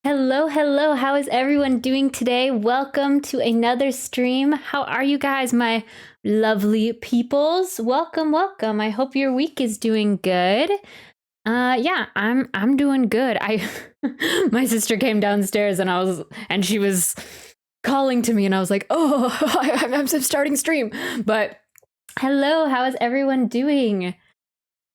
Hello, hello. How is everyone doing today? Welcome to another stream. How are you guys, my lovely peoples? Welcome, welcome. I hope your week is doing good. Yeah, I'm doing good. My sister came downstairs and she was calling to me and I was like, "Oh, I'm starting stream." But hello, how is everyone doing?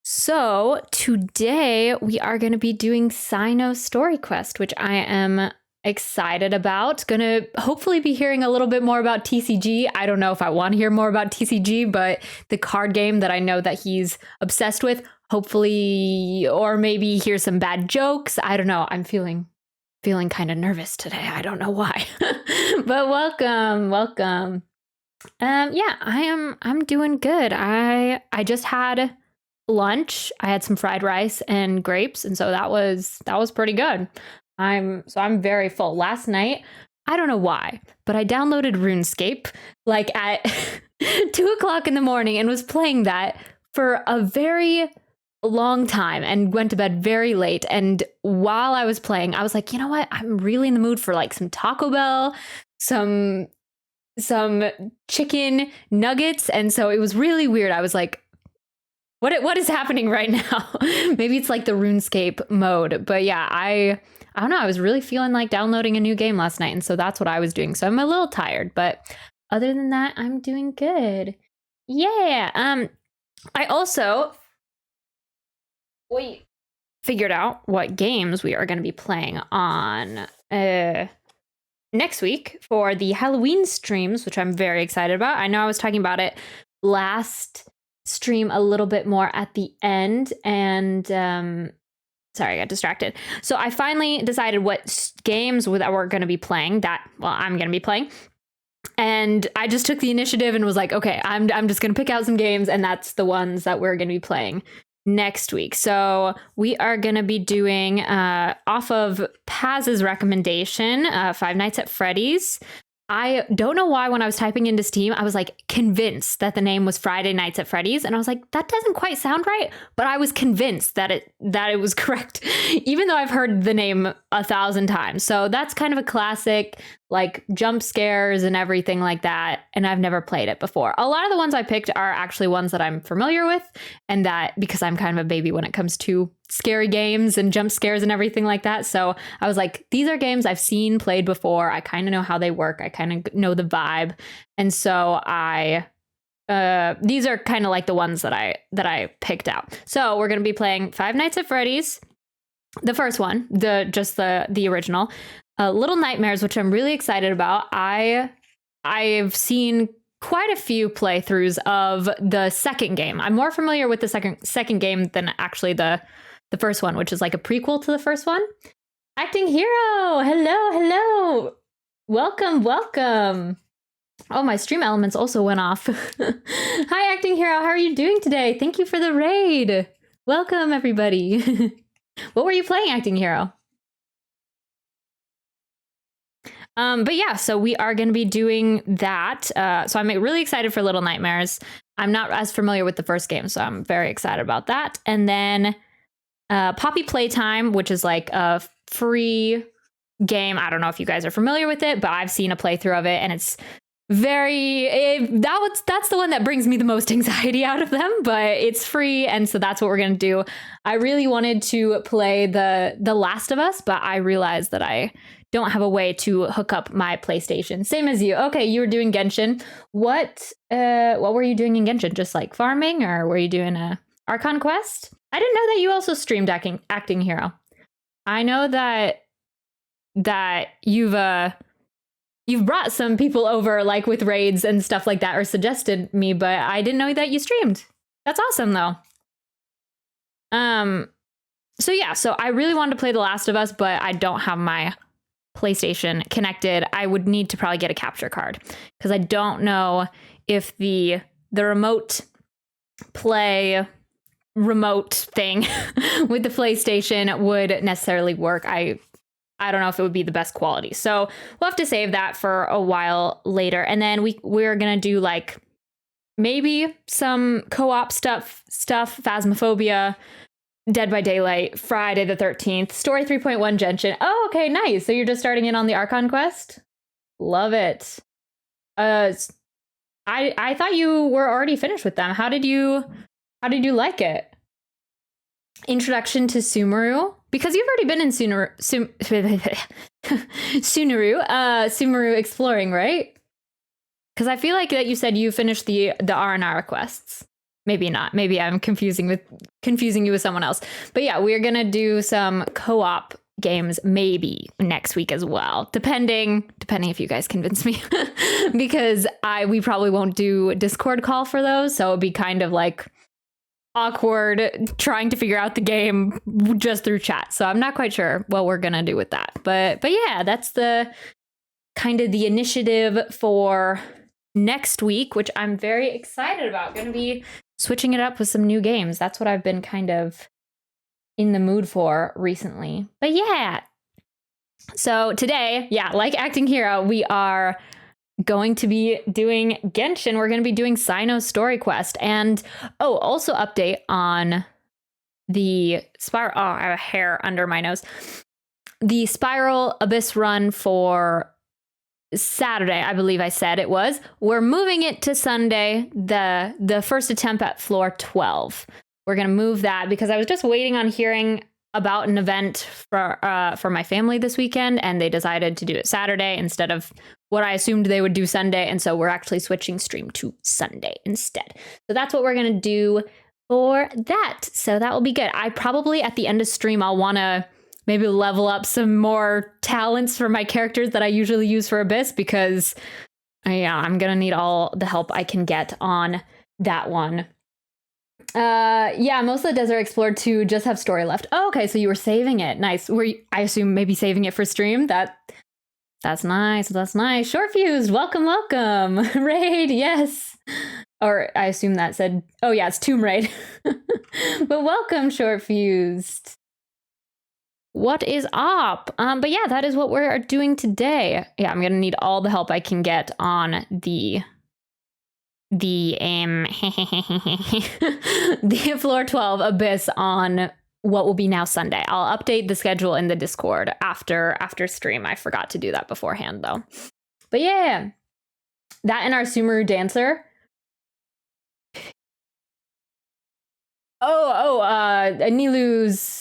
So today we are going to be doing Cyno Story Quest, which I am excited about. Gonna hopefully be hearing a little bit more about TCG. I don't know if I want to hear more about TCG, but the card game that I know that he's obsessed with, hopefully, or maybe hear some bad jokes. I don't know. I'm feeling kind of nervous today. I don't know why. But welcome. Yeah, I'm doing good. I just had lunch. I had some fried rice and grapes, and so that was pretty good. I'm very full. Last night, I don't know why, but I downloaded RuneScape like at 2 o'clock in the morning and was playing that for a very long time and went to bed very late. And while I was playing, I was like, you know what? I'm really in the mood for like some Taco Bell, some chicken nuggets. And so it was really weird. I was like, what is happening right now? Maybe it's like the RuneScape mode. But yeah, I don't know. I was really feeling like downloading a new game last night. And so that's what I was doing. So I'm a little tired. But other than that, I'm doing good. Yeah. I also figured out what games we are going to be playing on next week for the Halloween streams, which I'm very excited about. I know I was talking about it last stream a little bit more at the end, and sorry, I got distracted. So I finally decided what games that we're going to be playing, I'm going to be playing. And I just took the initiative and was like, okay, I'm just going to pick out some games, and that's the ones that we're going to be playing next week. So we are going to be doing off of Paz's recommendation, Five Nights at Freddy's. I don't know why when I was typing into Steam, I was like convinced that the name was Friday Nights at Freddy's. And I was like, that doesn't quite sound right. But I was convinced that it was correct, even though I've heard the name 1,000 times. So that's kind of a classic, like jump scares and everything like that. And I've never played it before. A lot of the ones I picked are actually ones that I'm familiar with. And that because I'm kind of a baby when it comes to scary games and jump scares and everything like that. So I was like, these are games I've seen played before. I kind of know how they work. I kind of know the vibe. And so these are kind of like the ones that I picked out. So we're going to be playing Five Nights at Freddy's, the first one, the original, Little Nightmares, which I'm really excited about. I've seen quite a few playthroughs of the second game. I'm more familiar with the second game than actually the first one, which is like a prequel to the first one. Acting Hero, hello. Welcome. Oh, my stream elements also went off. Hi, Acting Hero. How are you doing today? Thank you for the raid. Welcome, everybody. What were you playing, Acting Hero? But yeah, so we are going to be doing that. So I'm really excited for Little Nightmares. I'm not as familiar with the first game, so I'm very excited about that. And then Poppy Playtime, which is like a free game. I don't know if you guys are familiar with it, but I've seen a playthrough of it, and it's that's the one that brings me the most anxiety out of them, but it's free, and so that's what we're gonna do. I really wanted to play the Last of Us, but I realized that I don't have a way to hook up my PlayStation. Same as you. Okay, you were doing Genshin. What were you doing in Genshin? Just like farming, or were you doing a Archon quest? I didn't know that you also streamed Acting Hero. I know that you've brought some people over like with raids and stuff like that, or suggested me, but I didn't know that you streamed. That's awesome though. So yeah, so I really wanted to play The Last of Us, but I don't have my PlayStation connected. I would need to probably get a capture card because I don't know if the remote play remote thing with the PlayStation would necessarily work. I don't know if it would be the best quality. So we'll have to save that for a while later. And then we're going to do like maybe some co-op stuff, Phasmophobia, Dead by Daylight, Friday the 13th, Story 3.1 Genshin. Oh, okay, nice. So you're just starting in on the Archon quest? Love it. I thought you were already finished with them. How did you like it? Introduction to Sumeru? Because you've already been in Sumeru exploring, right? Because I feel like that you said you finished the R&R quests. Maybe not. Maybe I'm confusing you with someone else. But yeah, we're gonna do some co-op games maybe next week as well, depending if you guys convince me. Because we probably won't do Discord call for those, so it'd be kind of like awkward trying to figure out the game just through chat. So I'm not quite sure what we're gonna do with that. But yeah, that's the kind of the initiative for next week, which I'm very excited about. Gonna be switching it up with some new games. That's what I've been kind of in the mood for recently. But yeah. So today, yeah, like Acting Hero, we are going to be doing Genshin. We're going to be doing Cyno's story quest. And also update on the Spiral. Oh, I have a hair under my nose. The Spiral Abyss run for Saturday, I believe I said it was. We're moving it to Sunday, the first attempt at floor 12. We're going to move that because I was just waiting on hearing about an event for my family this weekend, and they decided to do it Saturday instead of what I assumed they would do Sunday. And so we're actually switching stream to Sunday instead. So that's what we're going to do for that. So that will be good. I probably at the end of stream, I'll want to maybe level up some more talents for my characters that I usually use for Abyss, because I'm going to need all the help I can get on that one. Most of the Desert Explored 2 just have story left. Oh, okay, so you were saving it. Nice. Were you, I assume maybe saving it for stream? That's nice. That's nice. Short Fused, welcome. Raid, yes. Or I assume that said, oh yeah, it's Tomb Raid. But welcome, Short Fused. What is up? But yeah, that is what we're doing today. Yeah, I'm gonna need all the help I can get on the the floor 12 Abyss on what will be now Sunday. I'll update the schedule in the Discord after stream. I forgot to do that beforehand though. But yeah, that and our Sumeru dancer.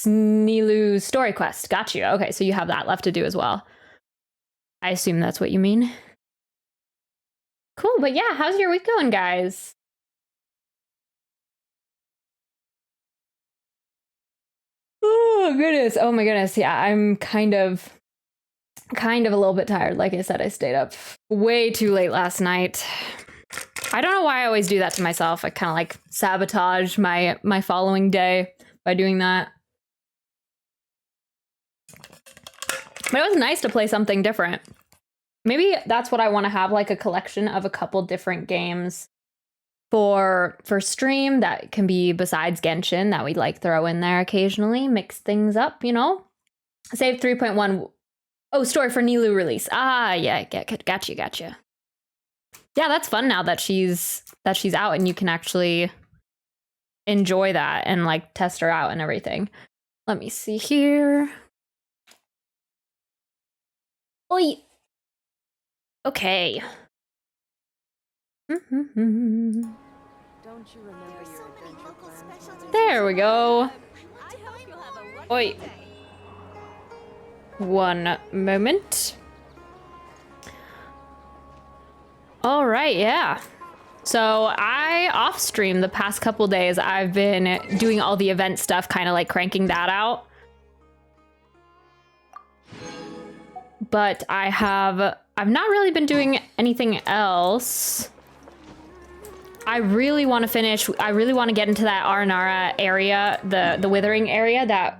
Nilu's story quest. Got you. Okay, so you have that left to do as well. I assume that's what you mean. Cool, but yeah, how's your week going, guys? Oh goodness. Oh my goodness. Yeah, I'm kind of a little bit tired. Like I said, I stayed up way too late last night. I don't know why I always do that to myself. I kind of like sabotage my following day by doing that. But it was nice to play something different. Maybe that's what I want to have, like a collection of a couple different games for stream that can be besides Genshin that we'd like throw in there occasionally, mix things up, you know? Save 3.1. Oh, story for Nilu release. Ah, yeah, gotcha. Yeah, that's fun now that she's out and you can actually enjoy that and like test her out and everything. Let me see here. Oi. Okay. There we go. Oi. One moment. All right, yeah. So off stream the past couple days, I've been doing all the event stuff, kind of like cranking that out. But I've not really been doing anything else. I really want to get into that Aranara area, the Withering area,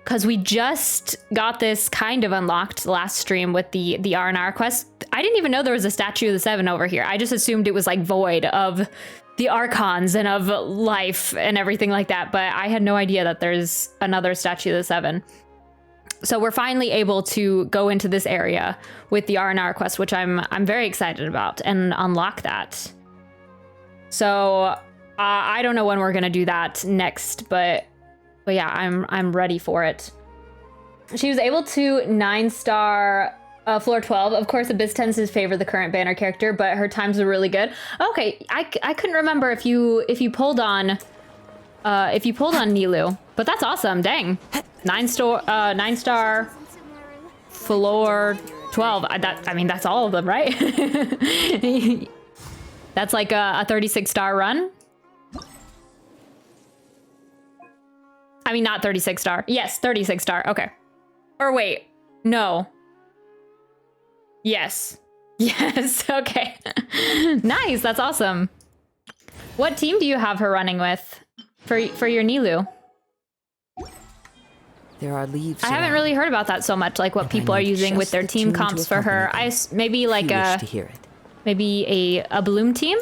because we just got this kind of unlocked last stream with the Aranara quest. I didn't even know there was a statue of the Seven over here. I just assumed it was like void of the Archons and of life and everything like that. But I had no idea that there's another statue of the Seven. So we're finally able to go into this area with the Aranara quest, which I'm very excited about, and unlock that. So I don't know when we're gonna do that next, but But yeah, I'm ready for it. She was able to 9-star floor 12. Of course, Abyss tends to favor the current banner character, but her times are really good. Okay, I couldn't remember if you pulled on Nilou, but that's awesome. Dang, 9-star floor 12. I mean that's all of them, right? That's like a 36-star run. I mean, not 36-star. Yes, 36-star. Okay. Or wait, no. Yes. Yes, okay. Nice, that's awesome. What team do you have her running with for your Nilou? There are leaves. I haven't really heard about that so much, like what people are using with their team comps for her. Maybe like maybe a bloom team?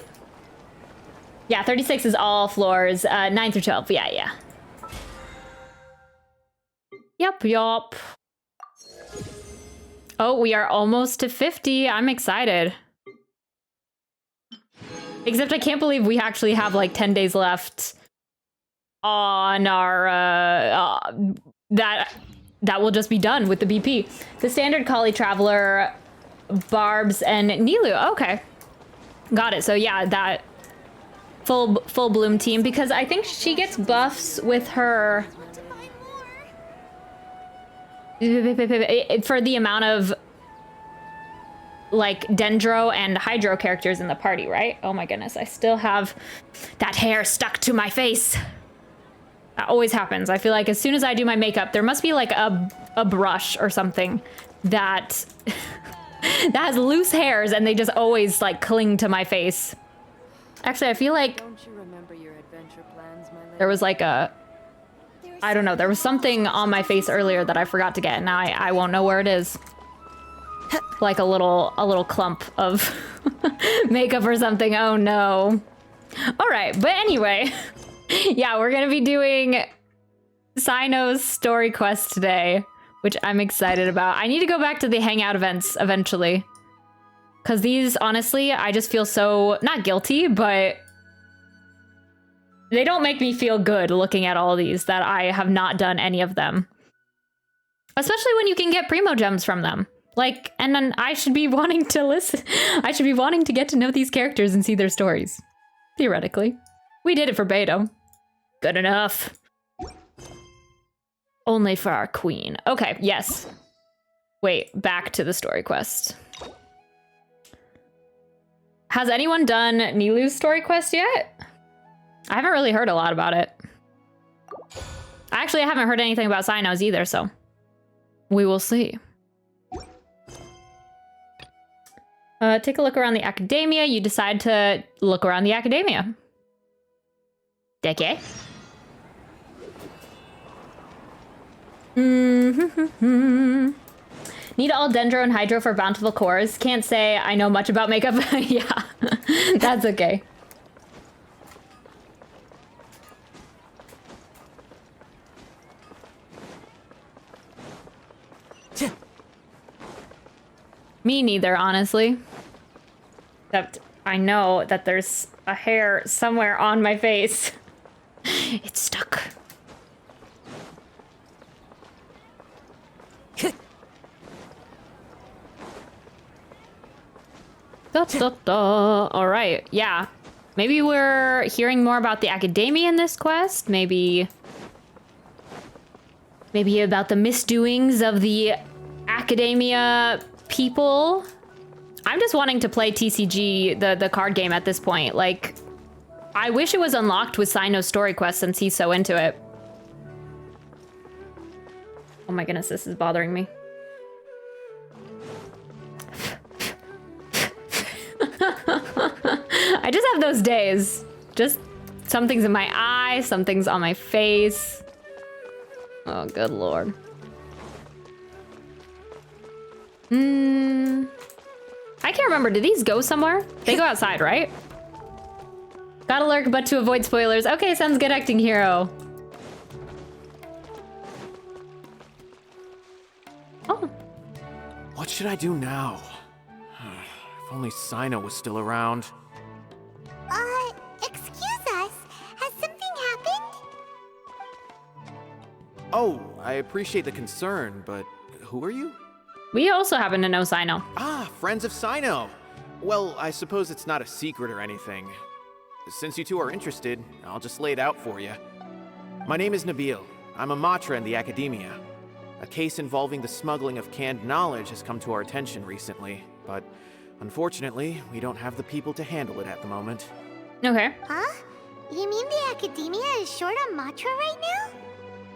Yeah, 36 is all floors, 9 through 12, yeah. Yup. Oh, we are almost to 50. I'm excited. Except I can't believe we actually have like 10 days left on our, that will just be done with the BP. The standard Collie Traveler, Barbs, and Nilou. Okay. Got it. So yeah, that full bloom team, because I think she gets buffs with her for the amount of like Dendro and Hydro characters in the party, right? Oh my goodness, I still have that hair stuck to my face. That always happens. I feel like as soon as I do my makeup, there must be like a brush or something that that has loose hairs and they just always like cling to my face. Actually, I feel like there was like I don't know, there was something on my face earlier that I forgot to get, and now I won't know where it is. Like a little clump of makeup or something. Oh no. All right, but anyway, yeah, we're gonna be doing Cyno's story quest today, which I'm excited about. I need to go back to the hangout events eventually, because these, honestly, I just feel so, not guilty, but they don't make me feel good looking at all these that I have not done any of them. Especially when you can get Primo Gems from them. Like, and then I should be wanting to listen. I should be wanting to get to know these characters and see their stories. Theoretically. We did it for Beto. Good enough. Only for our queen. Okay, yes. Wait, back to the story quest. Has anyone done Nilou's story quest yet? I haven't really heard a lot about it. Actually, I haven't heard anything about Cyno's either, so we will see. Take a look around the academia. You decide to look around the academia. Okay. Need all Dendro and Hydro for bountiful cores. Can't say I know much about makeup. Yeah, that's okay. Me neither, honestly. Except I know that there's a hair somewhere on my face. It's stuck. All right, yeah. Maybe we're hearing more about the academia in this quest. Maybe about the misdoings of the academia people. I'm just wanting to play TCG, the card game at this point. Like, I wish it was unlocked with Cyno's story quest since he's so into it. Oh my goodness, this is bothering me. I just have those days. Just something's in my eye, something's on my face. Oh, good lord. I can't remember. Do these go somewhere? They go outside, right? Gotta lurk, but to avoid spoilers. Okay, sounds good, acting hero. Oh. What should I do now? If only Cyno was still around. Excuse us. Has something happened? Oh, I appreciate the concern, but who are you? We also happen to know Cyno. Ah, friends of Cyno. Well, I suppose it's not a secret or anything. Since you two are interested, I'll just lay it out for you. My name is Nabil. I'm a matra in the academia. A case involving the smuggling of canned knowledge has come to our attention recently, but unfortunately, we don't have the people to handle it at the moment. Okay. Huh? You mean the academia is short on matra right now?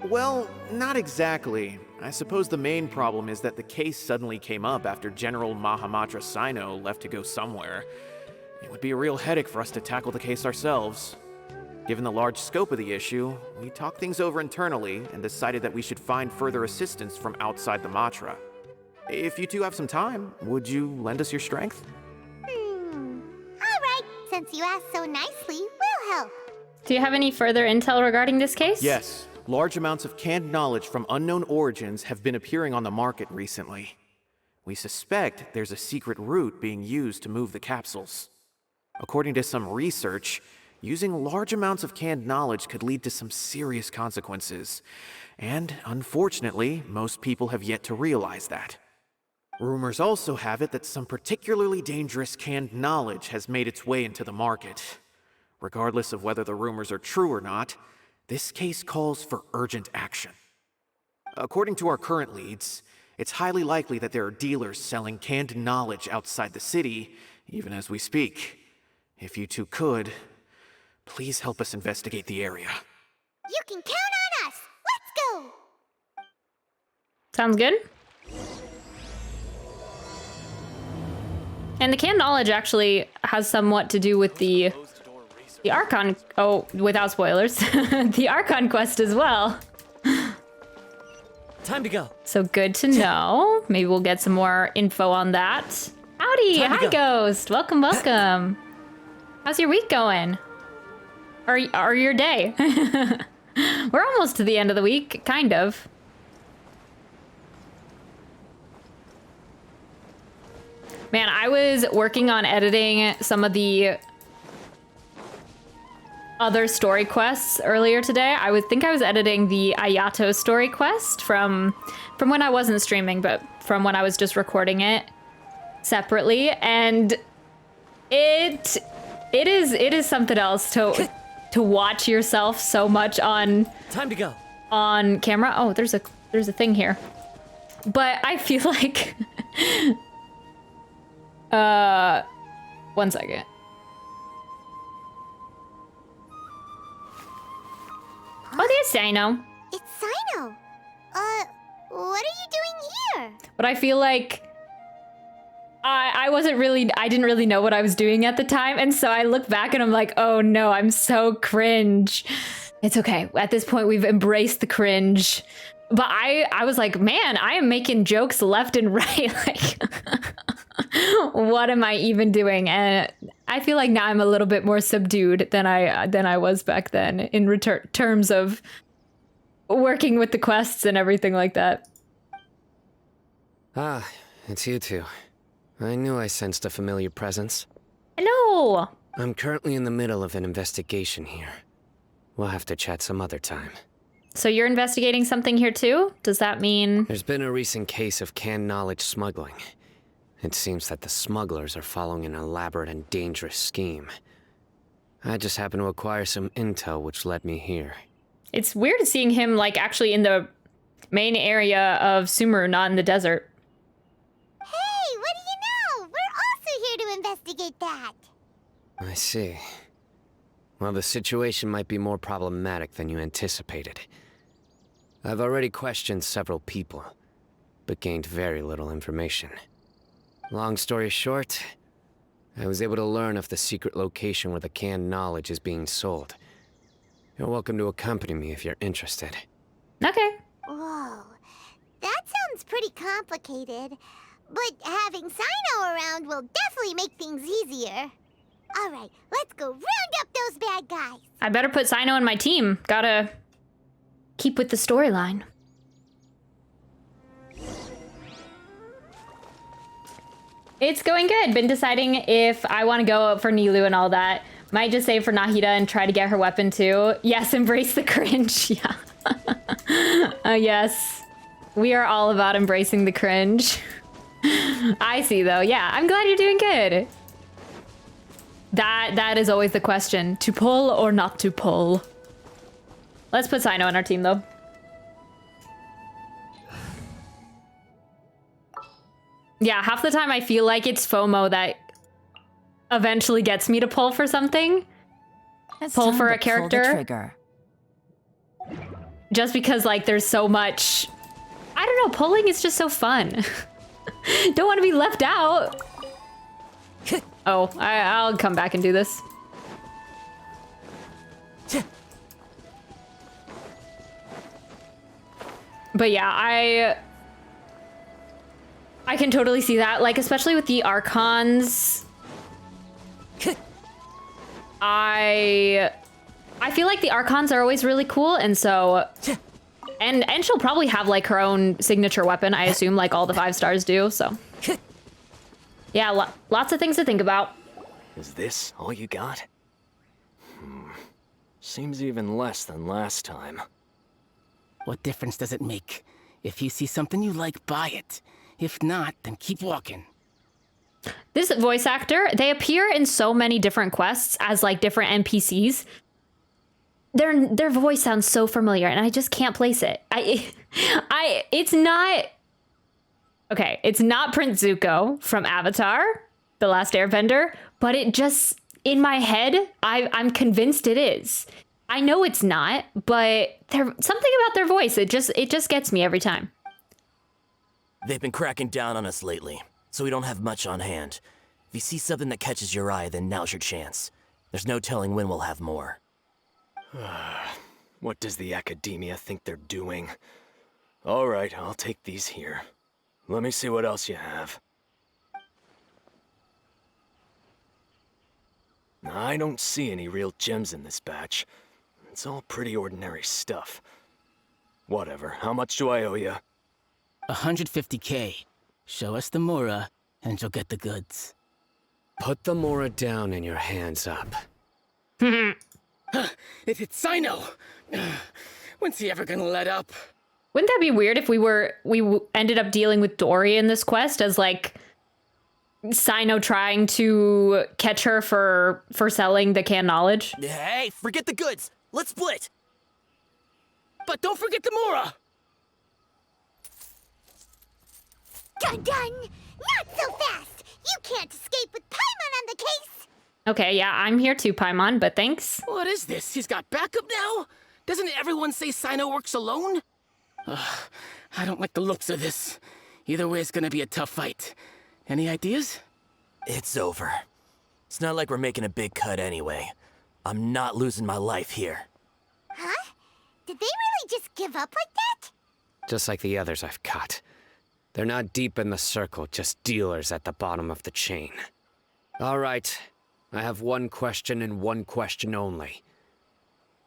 Well, not exactly. I suppose the main problem is that the case suddenly came up after General Mahamatra Cyno left to go somewhere. It would be a real headache for us to tackle the case ourselves. Given the large scope of the issue, we talked things over internally and decided that we should find further assistance from outside the Matra. If you two have some time, would you lend us your strength? Alright, since you asked so nicely, we'll help. Do you have any further intel regarding this case? Yes. Large amounts of canned knowledge from unknown origins have been appearing on the market recently. We suspect there's a secret route being used to move the capsules. According to some research, using large amounts of canned knowledge could lead to some serious consequences. And unfortunately, most people have yet to realize that. Rumors also have it that some particularly dangerous canned knowledge has made its way into the market. Regardless of whether the rumors are true or not, this case calls for urgent action. According to our current leads, it's highly likely that there are dealers selling canned knowledge outside the city, even as we speak. If you two could, please help us investigate the area. You can count on us! Let's go! Sounds good. And the canned knowledge actually has somewhat to do with the Archon, oh, without spoilers, the Archon quest as well. Time to go. So good to know. Maybe we'll get some more info on that. Howdy, Time to hi go. Ghost, welcome, welcome. How's your week going? Or your day? We're almost to the end of the week, kind of. Man, I was working on editing some of the other story quests earlier today. I think I was editing the Ayato story quest from when I wasn't streaming, but from when I was just recording it separately, and it is something else to watch yourself so much on Time to go. on camera. Oh, there's a thing here. But I feel like 1 second. Oh, there's Cyno. It's Cyno. What are you doing here? But I feel like I didn't really know what I was doing at the time, and so I look back and I'm like, oh no, I'm so cringe. It's okay. At this point, we've embraced the cringe. But I was like, man, I am making jokes left and right. Like, what am I even doing? And I feel like now I'm a little bit more subdued than I was back then in terms of working with the quests and everything like that. Ah, it's you two. I knew I sensed a familiar presence. Hello. I'm currently in the middle of an investigation here. We'll have to chat some other time. So you're investigating something here too? Does that mean... There's been a recent case of canned knowledge smuggling. It seems that the smugglers are following an elaborate and dangerous scheme. I just happened to acquire some intel which led me here. It's weird seeing him, like, actually in the main area of Sumeru, not in the desert. Hey, what do you know? We're also here to investigate that. I see. Well, the situation might be more problematic than you anticipated. I've already questioned several people, but gained very little information. Long story short, I was able to learn of the secret location where the canned knowledge is being sold. You're welcome to accompany me if you're interested. Okay. Whoa, that sounds pretty complicated. But having Cyno around will definitely make things easier. Alright, let's go round up those bad guys. I better put Cyno in my team. Gotta keep with the storyline. It's going good. Been deciding if I want to go for Nilu and all that. Might just save for Nahida and try to get her weapon too. Yes, embrace the cringe. Yeah. Yes. We are all about embracing the cringe. I see, though. Yeah, I'm glad you're doing good. That is always the question. To pull or not to pull? Let's put Cyno on our team, though. Yeah, half the time I feel like it's FOMO that eventually gets me to pull for something. Pull for a character. Pull the trigger. Just because, like, there's so much... I don't know, pulling is just so fun. Don't want to be left out. Oh, I'll come back and do this. But yeah, I can totally see that, like, especially with the Archons. I feel like the Archons are always really cool, and so... And she'll probably have, like, her own signature weapon, I assume, like all the 5 stars do, so... Yeah, lots of things to think about. Is this all you got? Seems even less than last time. What difference does it make? If you see something you like, buy it. If not, then keep walking. This voice actor, they appear in so many different quests as, like, different NPCs. Their voice sounds so familiar, and I just can't place it. It's not... Okay, it's not Prince Zuko from Avatar, The Last Airbender, but it just, in my head, I'm convinced it is. I know it's not, but something about their voice, it just gets me every time. They've been cracking down on us lately, so we don't have much on hand. If you see something that catches your eye, then now's your chance. There's no telling when we'll have more. What does the Academia think they're doing? All right, I'll take these here. Let me see what else you have. I don't see any real gems in this batch. It's all pretty ordinary stuff. Whatever, how much do I owe you? 150K. Show us the Mora, and you'll get the goods. Put the Mora down and your hands up. It hit Cyno! When's he ever gonna let up? Wouldn't that be weird if we ended up dealing with Dory in this quest as, like, Cyno trying to catch her for selling the canned knowledge? Hey, forget the goods! Let's split! But don't forget the Mora! Dun dun! Not so fast! You can't escape with Paimon on the case! Okay, yeah, I'm here too, Paimon, but thanks. What is this? He's got backup now? Doesn't everyone say Cyno works alone? I don't like the looks of this. Either way, it's gonna be a tough fight. Any ideas? It's over. It's not like we're making a big cut anyway. I'm not losing my life here. Huh? Did they really just give up like that? Just like the others I've caught. They're not deep in the circle, just dealers at the bottom of the chain. All right, I have one question and one question only.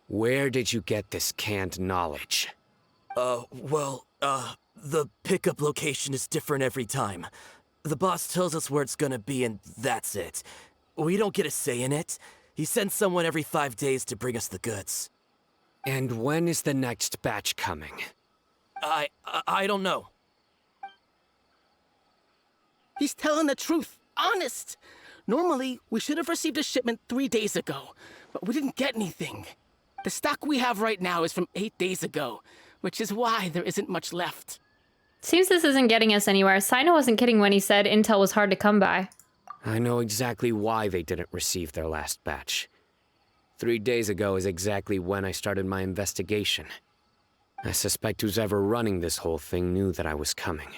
Where did you get this canned knowledge? The pickup location is different every time. The boss tells us where it's gonna be and that's it. We don't get a say in it. He sends someone every 5 days to bring us the goods. And when is the next batch coming? I don't know. He's telling the truth. Honest. Normally, we should have received a shipment 3 days ago, but we didn't get anything. The stock we have right now is from 8 days ago, which is why there isn't much left. Seems this isn't getting us anywhere. Cyno wasn't kidding when he said intel was hard to come by. I know exactly why they didn't receive their last batch. 3 days ago is exactly when I started my investigation. I suspect who's ever running this whole thing knew that I was coming.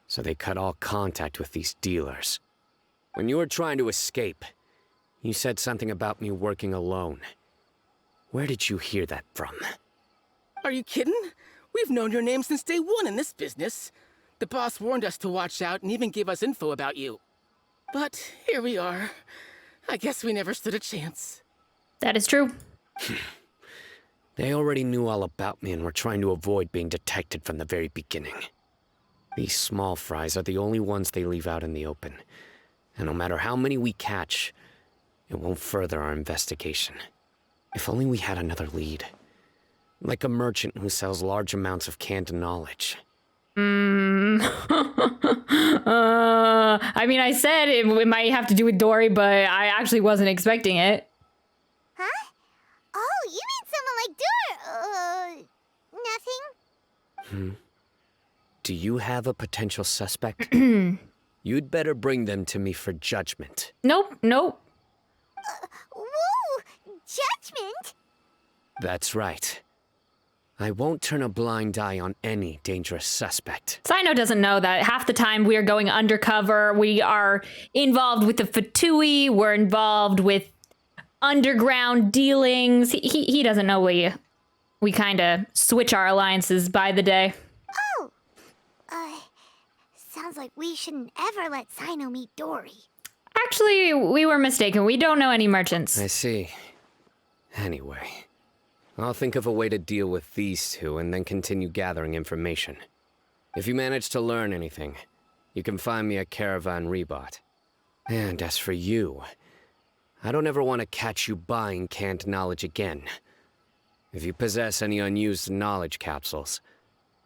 So they cut all contact with these dealers. When you were trying to escape, you said something about me working alone. Where did you hear that from? Are you kidding? We've known your name since day one in this business. The boss warned us to watch out and even gave us info about you. But here we are. I guess we never stood a chance. That is true. They already knew all about me and were trying to avoid being detected from the very beginning. These small fries are the only ones they leave out in the open. And no matter how many we catch, it won't further our investigation. If only we had another lead. Like a merchant who sells large amounts of canned knowledge. I mean, I said it might have to do with Dory, but I actually wasn't expecting it. Huh? Oh, you mean someone like nothing? Do you have a potential suspect? You'd better bring them to me for judgment. Nope, nope. Whoa! Judgment? That's right. I won't turn a blind eye on any dangerous suspect. Cyno doesn't know that half the time we are going undercover. We are involved with the Fatui. We're involved with underground dealings. He doesn't know we kind of switch our alliances by the day. Oh! Sounds like we shouldn't ever let Cyno meet Dory. Actually, we were mistaken. We don't know any merchants. I see. Anyway, I'll think of a way to deal with these two and then continue gathering information. If you manage to learn anything, you can find me at Caravan Rebot. And as for you, I don't ever want to catch you buying canned knowledge again. If you possess any unused knowledge capsules,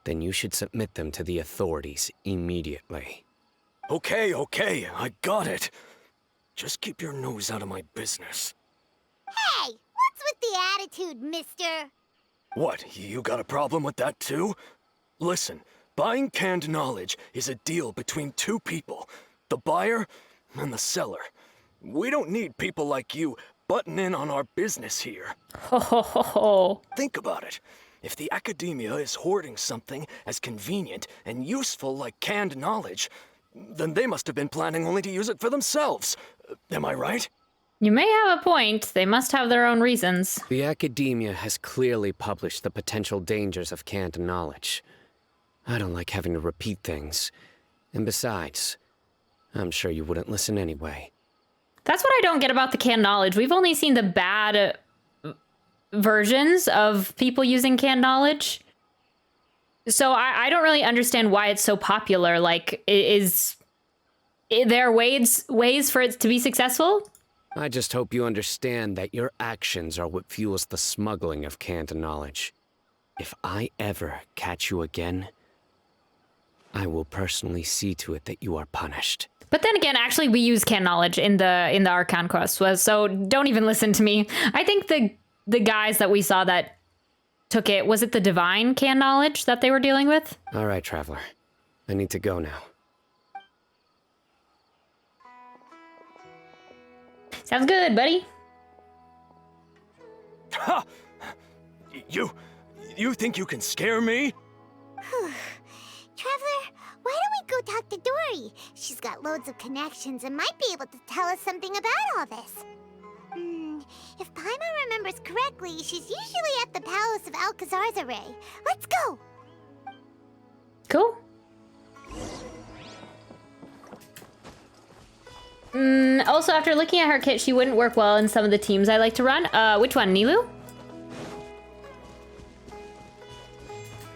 then you should submit them to the authorities immediately. Okay, I got it. Just keep your nose out of my business. Hey! What's with the attitude, mister? What, you got a problem with that too? Listen, buying canned knowledge is a deal between two people, the buyer and the seller. We don't need people like you butting in on our business here. Ho ho ho ho. Think about it. If the academia is hoarding something as convenient and useful like canned knowledge, then they must have been planning only to use it for themselves. Am I right? You may have a point. They must have their own reasons. The academia has clearly published the potential dangers of canned knowledge. I don't like having to repeat things. And besides, I'm sure you wouldn't listen anyway. That's what I don't get about the canned knowledge. We've only seen the bad versions of people using canned knowledge. So I don't really understand why it's so popular. Like, is there ways for it to be successful? I just hope you understand that your actions are what fuels the smuggling of canned knowledge. If I ever catch you again, I will personally see to it that you are punished. But then again, actually, we use canned knowledge in the Archon quest, so don't even listen to me. I think the guys that we saw that took it, was it the divine canned knowledge that they were dealing with? All right, Traveler. I need to go now. Sounds good, buddy. Ha! You think you can scare me? Traveler, why don't we go talk to Dory? She's got loads of connections and might be able to tell us something about all this. If Paimon remembers correctly, she's usually at the Palace of Alcazar's Array. Let's go! Cool. Also, after looking at her kit, she wouldn't work well in some of the teams I like to run. Which one, Nilu?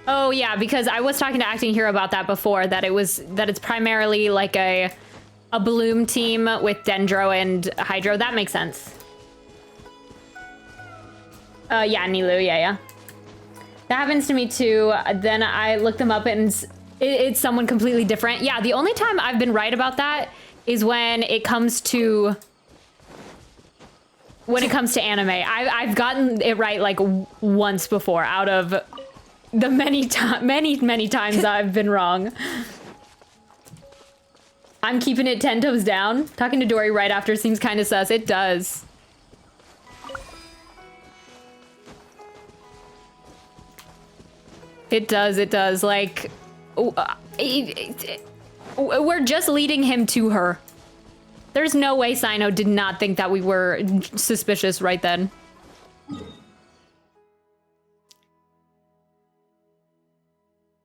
Oh yeah, because I was talking to Acting Hero about that before, that it's primarily like a Bloom team with Dendro and Hydro. That makes sense. Yeah, Nilu, yeah. That happens to me too. Then I look them up and it's someone completely different. Yeah, the only time I've been right about that is when it comes to anime. I've gotten it right like once before out of the many times I've been wrong. I'm keeping it 10 toes down. Talking to Dory right after seems kind of sus. It does. It does. Like, we're just leading him to her. There's no way Cyno did not think that we were suspicious right then.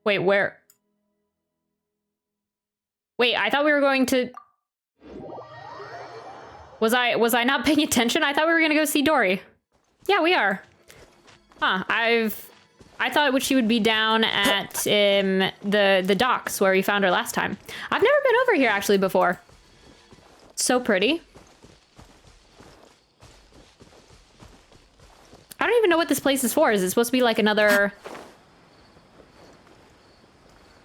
Wait, where? Wait, I thought we were going to... Was I not paying attention? I thought we were gonna go see Dory. Yeah, we are. Huh, I thought she would be down at the docks where we found her last time. I've never been over here actually before. So pretty. I don't even know what this place is for. Is it supposed to be like another...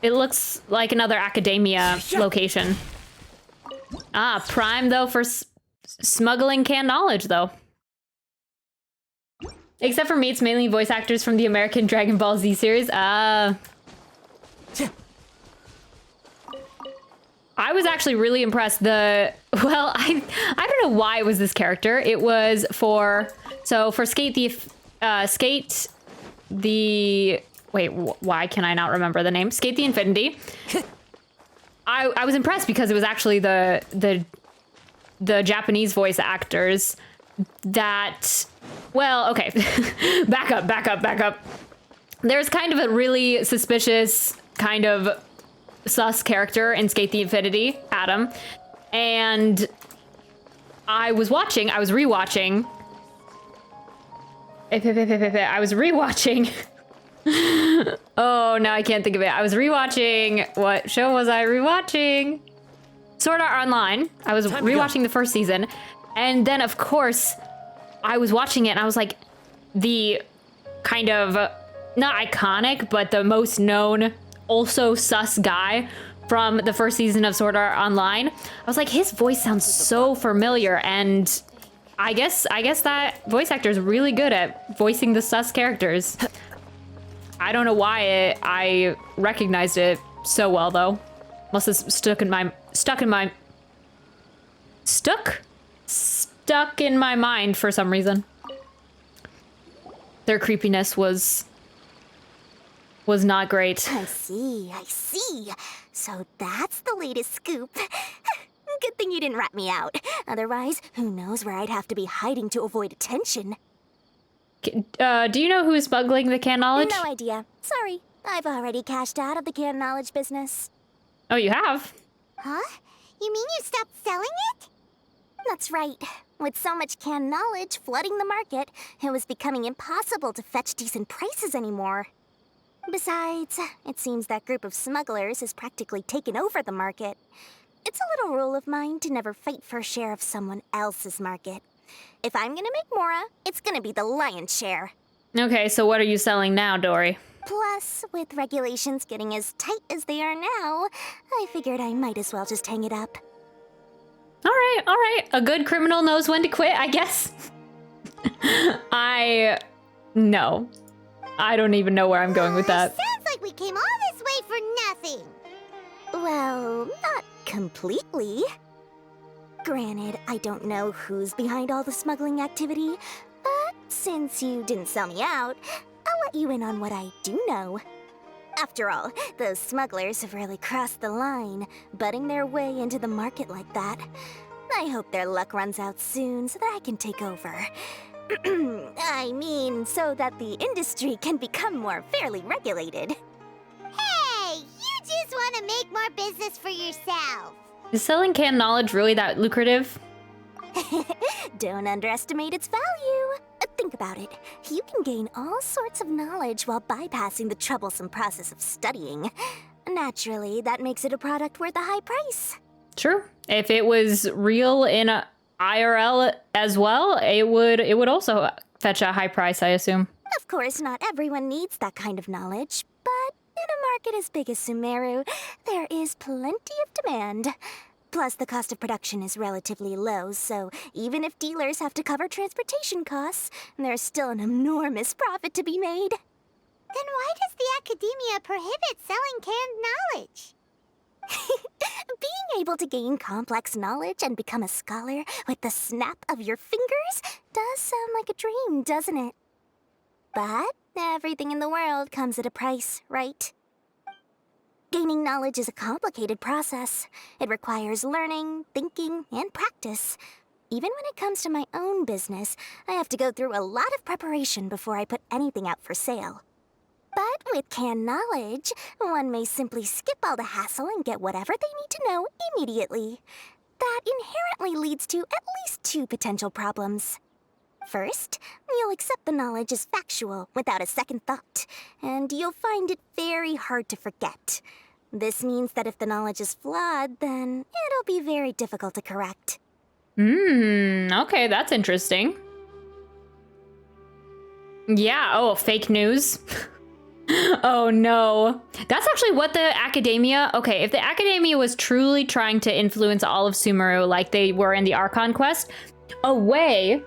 It looks like another academia location. Ah, prime though for smuggling canned knowledge though. Except for me, it's mainly voice actors from the American Dragon Ball Z series. I was actually really impressed. I don't know why it was this character. It was for Skate the wait, why can I not remember the name? Skate the Infinity. I was impressed because it was actually the Japanese voice actors that, well, okay. back up. There's kind of a really suspicious kind of sus character in Skate the Infinity, Adam. And I was rewatching. Oh, now I can't think of it. I was rewatching, what show was I rewatching? Sword Art Online. I was rewatching the first season. And then, of course, I was watching it and I was like, the kind of, not iconic, but the most known, also sus guy from the first season of Sword Art Online. I was like, his voice sounds so familiar, and I guess that voice actor is really good at voicing the sus characters. I don't know why I recognized it so well though. Must have stuck in my mind for some reason. Their creepiness was not great. I see. So that's the latest scoop. Good thing you didn't rat me out. Otherwise, who knows where I'd have to be hiding to avoid attention. Do you know who is smuggling the canned knowledge? No idea. Sorry. I've already cashed out of the canned knowledge business. Oh, you have? Huh? You mean you stopped selling it? That's right. With so much canned knowledge flooding the market, it was becoming impossible to fetch decent prices anymore. Besides, it seems that group of smugglers has practically taken over the market. It's a little rule of mine to never fight for a share of someone else's market. If I'm gonna make Mora, it's gonna be the lion's share. Okay, so what are you selling now, Dory? Plus, with regulations getting as tight as they are now, I figured I might as well just hang it up. All right. A good criminal knows when to quit, I guess. No. I don't even know where I'm going with that. Sounds like we came all this way for nothing. Well, not completely. Granted, I don't know who's behind all the smuggling activity, but since you didn't sell me out, I'll let you in on what I do know. After all, those smugglers have really crossed the line, butting their way into the market like that. I hope their luck runs out soon so that I can take over. I mean, so that the industry can become more fairly regulated. Hey, you just want to make more business for yourself. Is selling canned knowledge really that lucrative? Don't underestimate its value. Think about it. You can gain all sorts of knowledge while bypassing the troublesome process of studying. Naturally, that makes it a product worth a high price. True. If it was real in a IRL as well, it would also fetch a high price, I assume. Of course, not everyone needs that kind of knowledge, but in a market as big as Sumeru, there is plenty of demand. Plus, the cost of production is relatively low, so even if dealers have to cover transportation costs, there's still an enormous profit to be made. Then why does the academia prohibit selling canned knowledge? Being able to gain complex knowledge and become a scholar with the snap of your fingers does sound like a dream, doesn't it? But everything in the world comes at a price, right? Gaining knowledge is a complicated process. It requires learning, thinking, and practice. Even when it comes to my own business, I have to go through a lot of preparation before I put anything out for sale. But with canned knowledge, one may simply skip all the hassle and get whatever they need to know immediately. That inherently leads to at least two potential problems. First, you'll accept the knowledge as factual without a second thought, and you'll find it very hard to forget. This means that if the knowledge is flawed, then it'll be very difficult to correct. Okay, that's interesting. Yeah, oh, fake news. Oh no. That's actually what the academia, okay, if the academia was truly trying to influence all of Sumeru like they were in the Archon quest, a way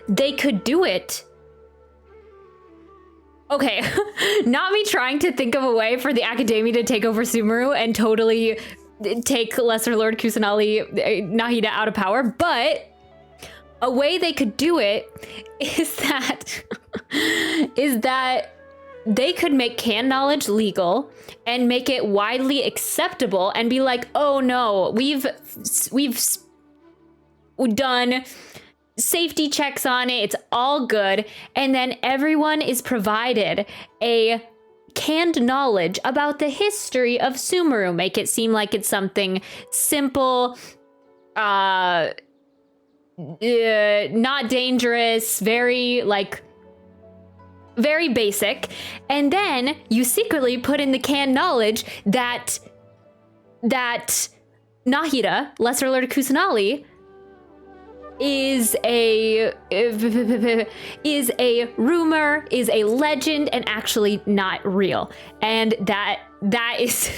they could do it. Okay, not me trying to think of a way for the academia to take over Sumeru and totally take Lesser Lord Kusanali Nahida out of power, but a way they could do it is that they could make canned knowledge legal and make it widely acceptable and be like, oh no, we've done safety checks on it, it's all good, and then everyone is provided a canned knowledge about the history of Sumeru. Make it seem like it's something simple, not dangerous, very basic, and then you secretly put in the canned knowledge that Nahida, Lesser Lord Kusanali, is a rumor, is a legend, and actually not real. And that is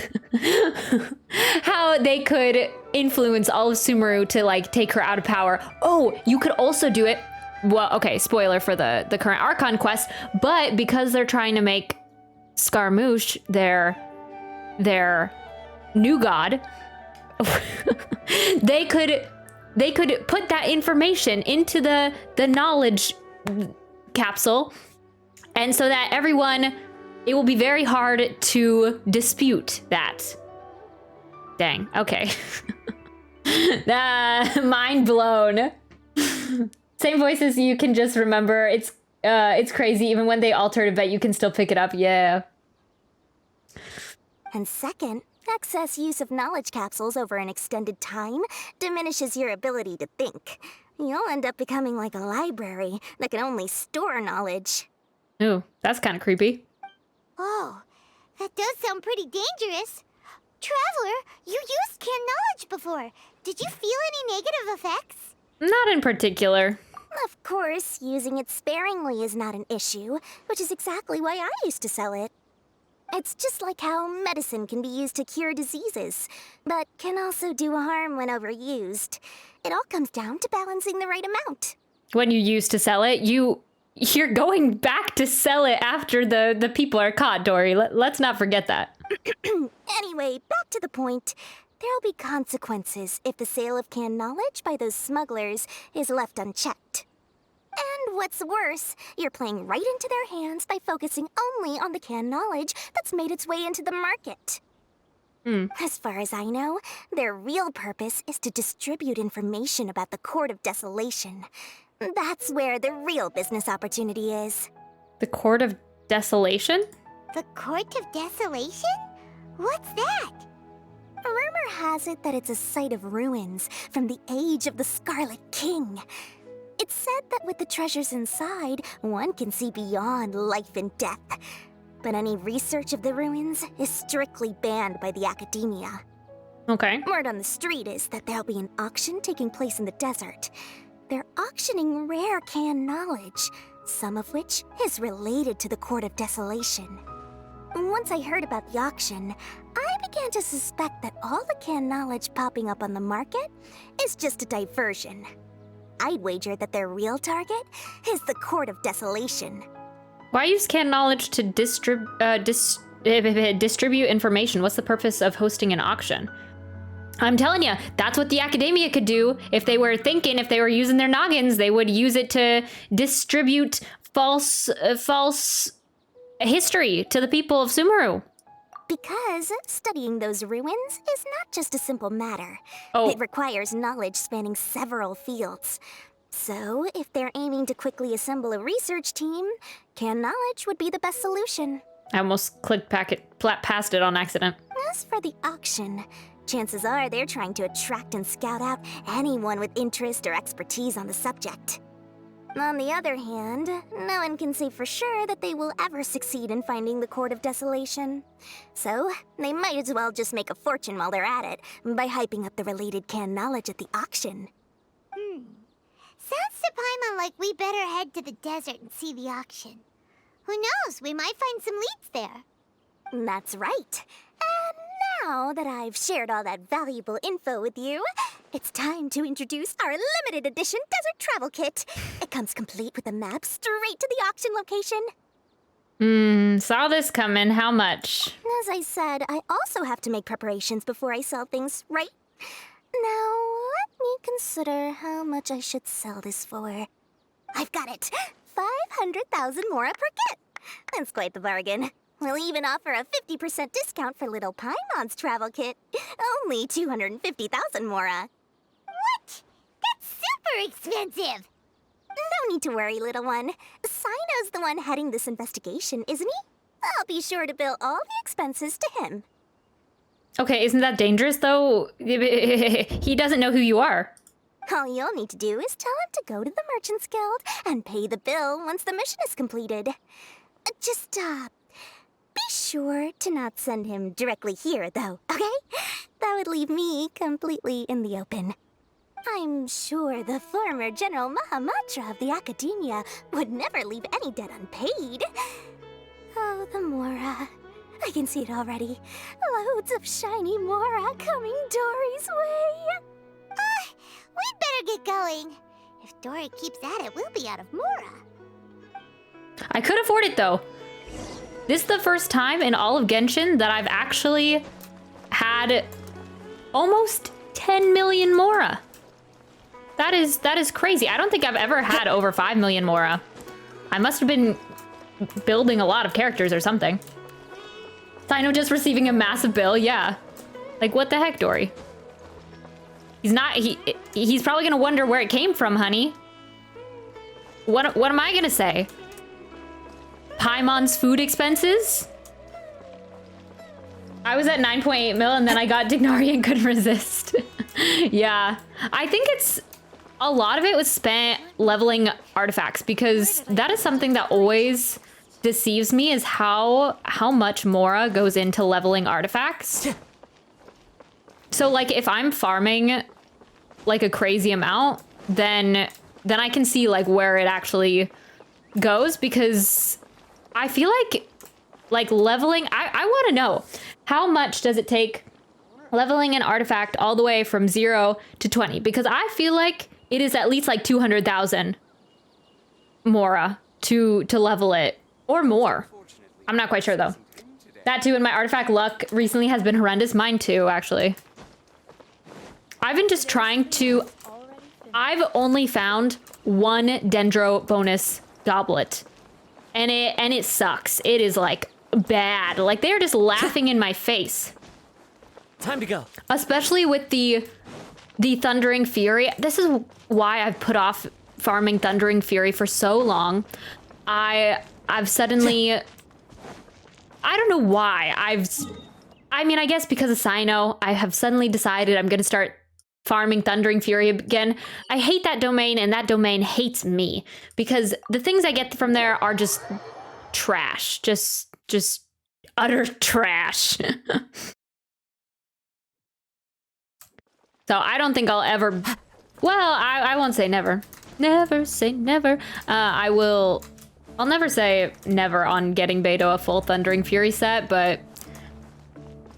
how they could influence all of Sumeru to like take her out of power. Oh, you could also do it. Well, okay, spoiler for the current Archon quest, but because they're trying to make Scaramouche their new god, they could put that information into the knowledge capsule, and so that it will be very hard to dispute that. Dang, okay. Mind blown. Same voices you can just remember. It's crazy. Even when they altered a bet, you can still pick it up. Yeah. And second, excess use of knowledge capsules over an extended time diminishes your ability to think. You'll end up becoming like a library that can only store knowledge. Ooh, that's kind of creepy. Oh, that does sound pretty dangerous. Traveler, you used canned knowledge before. Did you feel any negative effects? Not in particular. Of course, using it sparingly is not an issue, which is exactly why I used to sell it. It's just like how medicine can be used to cure diseases, but can also do harm when overused. It all comes down to balancing the right amount. When you used to sell it, you're going back to sell it after the people are caught, Dory. Let's not forget that. Anyway, back to the point. There'll be consequences if the sale of canned knowledge by those smugglers is left unchecked. And what's worse, you're playing right into their hands by focusing only on the canned knowledge that's made its way into the market. As far as I know, their real purpose is to distribute information about the Court of Desolation. That's where the real business opportunity is. The Court of Desolation? The Court of Desolation? What's that? Rumor has it that it's a site of ruins from the age of the Scarlet King. It's said that with the treasures inside, one can see beyond life and death. But any research of the ruins is strictly banned by the academia. Okay. Word on the street is that there'll be an auction taking place in the desert. They're auctioning rare canned knowledge, some of which is related to the Court of Desolation. Once I heard about the auction, I began to suspect that all the canned knowledge popping up on the market is just a diversion. I'd wager that their real target is the Court of Desolation. Why use canned knowledge to distribute information? What's the purpose of hosting an auction? I'm telling you, that's what the academia could do. If they were using their noggins, they would use it to distribute false history to the people of Sumeru. Because studying those ruins is not just a simple matter. Oh. It requires knowledge spanning several fields. So, if they're aiming to quickly assemble a research team, canned knowledge would be the best solution. I almost clicked past it on accident. As for the auction, chances are they're trying to attract and scout out anyone with interest or expertise on the subject. On the other hand, no one can say for sure that they will ever succeed in finding the Court of Desolation. So, they might as well just make a fortune while they're at it by hyping up the related canned knowledge at the auction. Sounds to Paimon like we better head to the desert and see the auction. Who knows, we might find some leads there. That's right. And now that I've shared all that valuable info with you, it's time to introduce our limited edition desert travel kit. It comes complete with a map straight to the auction location. Saw this coming. How much? As I said, I also have to make preparations before I sell things, right? Now, let me consider how much I should sell this for. I've got it! 500,000 mora per kit! That's quite the bargain. We'll even offer a 50% discount for little Paimon's travel kit. Only 250,000 mora. What? That's super expensive! No need to worry, little one. Cyno's the one heading this investigation, isn't he? I'll be sure to bill all the expenses to him. Okay, isn't that dangerous, though? He doesn't know who you are. All you'll need to do is tell him to go to the Merchants Guild and pay the bill once the mission is completed. Just, be sure to not send him directly here, though, okay? That would leave me completely in the open. I'm sure the former General Mahamatra of the Academia would never leave any debt unpaid. Oh, the Mora. I can see it already. Loads of shiny Mora coming Dory's way. We'd better get going. If Dory keeps at it, we'll be out of Mora. I could afford it, though. This is the first time in all of Genshin that I've actually had almost 10 million Mora. That is crazy. I don't think I've ever had over 5 million Mora. I must have been building a lot of characters or something. Cyno just receiving a massive bill, yeah. Like, what the heck, Dory? He's probably gonna wonder where it came from, honey. What am I gonna say? Paimon's food expenses? I was at 9.8 mil and then I got Dignari and couldn't resist. Yeah, I think a lot of it was spent leveling artifacts, because that is something that always deceives me, is how much Mora goes into leveling artifacts. So like if I'm farming like a crazy amount, then I can see like where it actually goes, because I feel like leveling, I want to know how much does it take leveling an artifact all the way from 0 to 20, because I feel like it is at least like 200,000 Mora to level it, or more. I'm not quite sure though. That too, and my artifact luck recently has been horrendous. Mine too, actually. I've been just trying to... I've only found one Dendro bonus goblet. And it sucks. It is like bad. Like they're just laughing in my face. Time to go. Especially with the Thundering Fury. This is why I've put off farming Thundering Fury for so long. I've suddenly... I don't know why. I mean, I guess because of Cyno, I have suddenly decided I'm going to start farming Thundering Fury again. I hate that domain, and that domain hates me, because the things I get from there are just trash. Just utter trash. So I don't think I'll ever... Well, I won't say never. Never say never. I'll never say never on getting Beto a full Thundering Fury set, but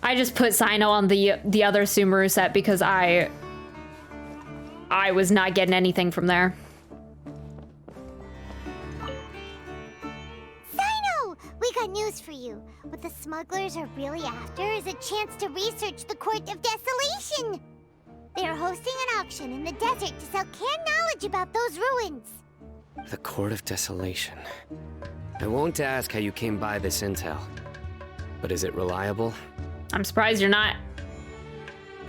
I just put Cyno on the other Sumeru set because I was not getting anything from there. Cyno! We got news for you. What the smugglers are really after is a chance to research the Court of Desolation. They are hosting an auction in the desert to sell canned knowledge about those ruins. The Court of Desolation. I won't ask how you came by this intel, but is it reliable? I'm surprised you're not.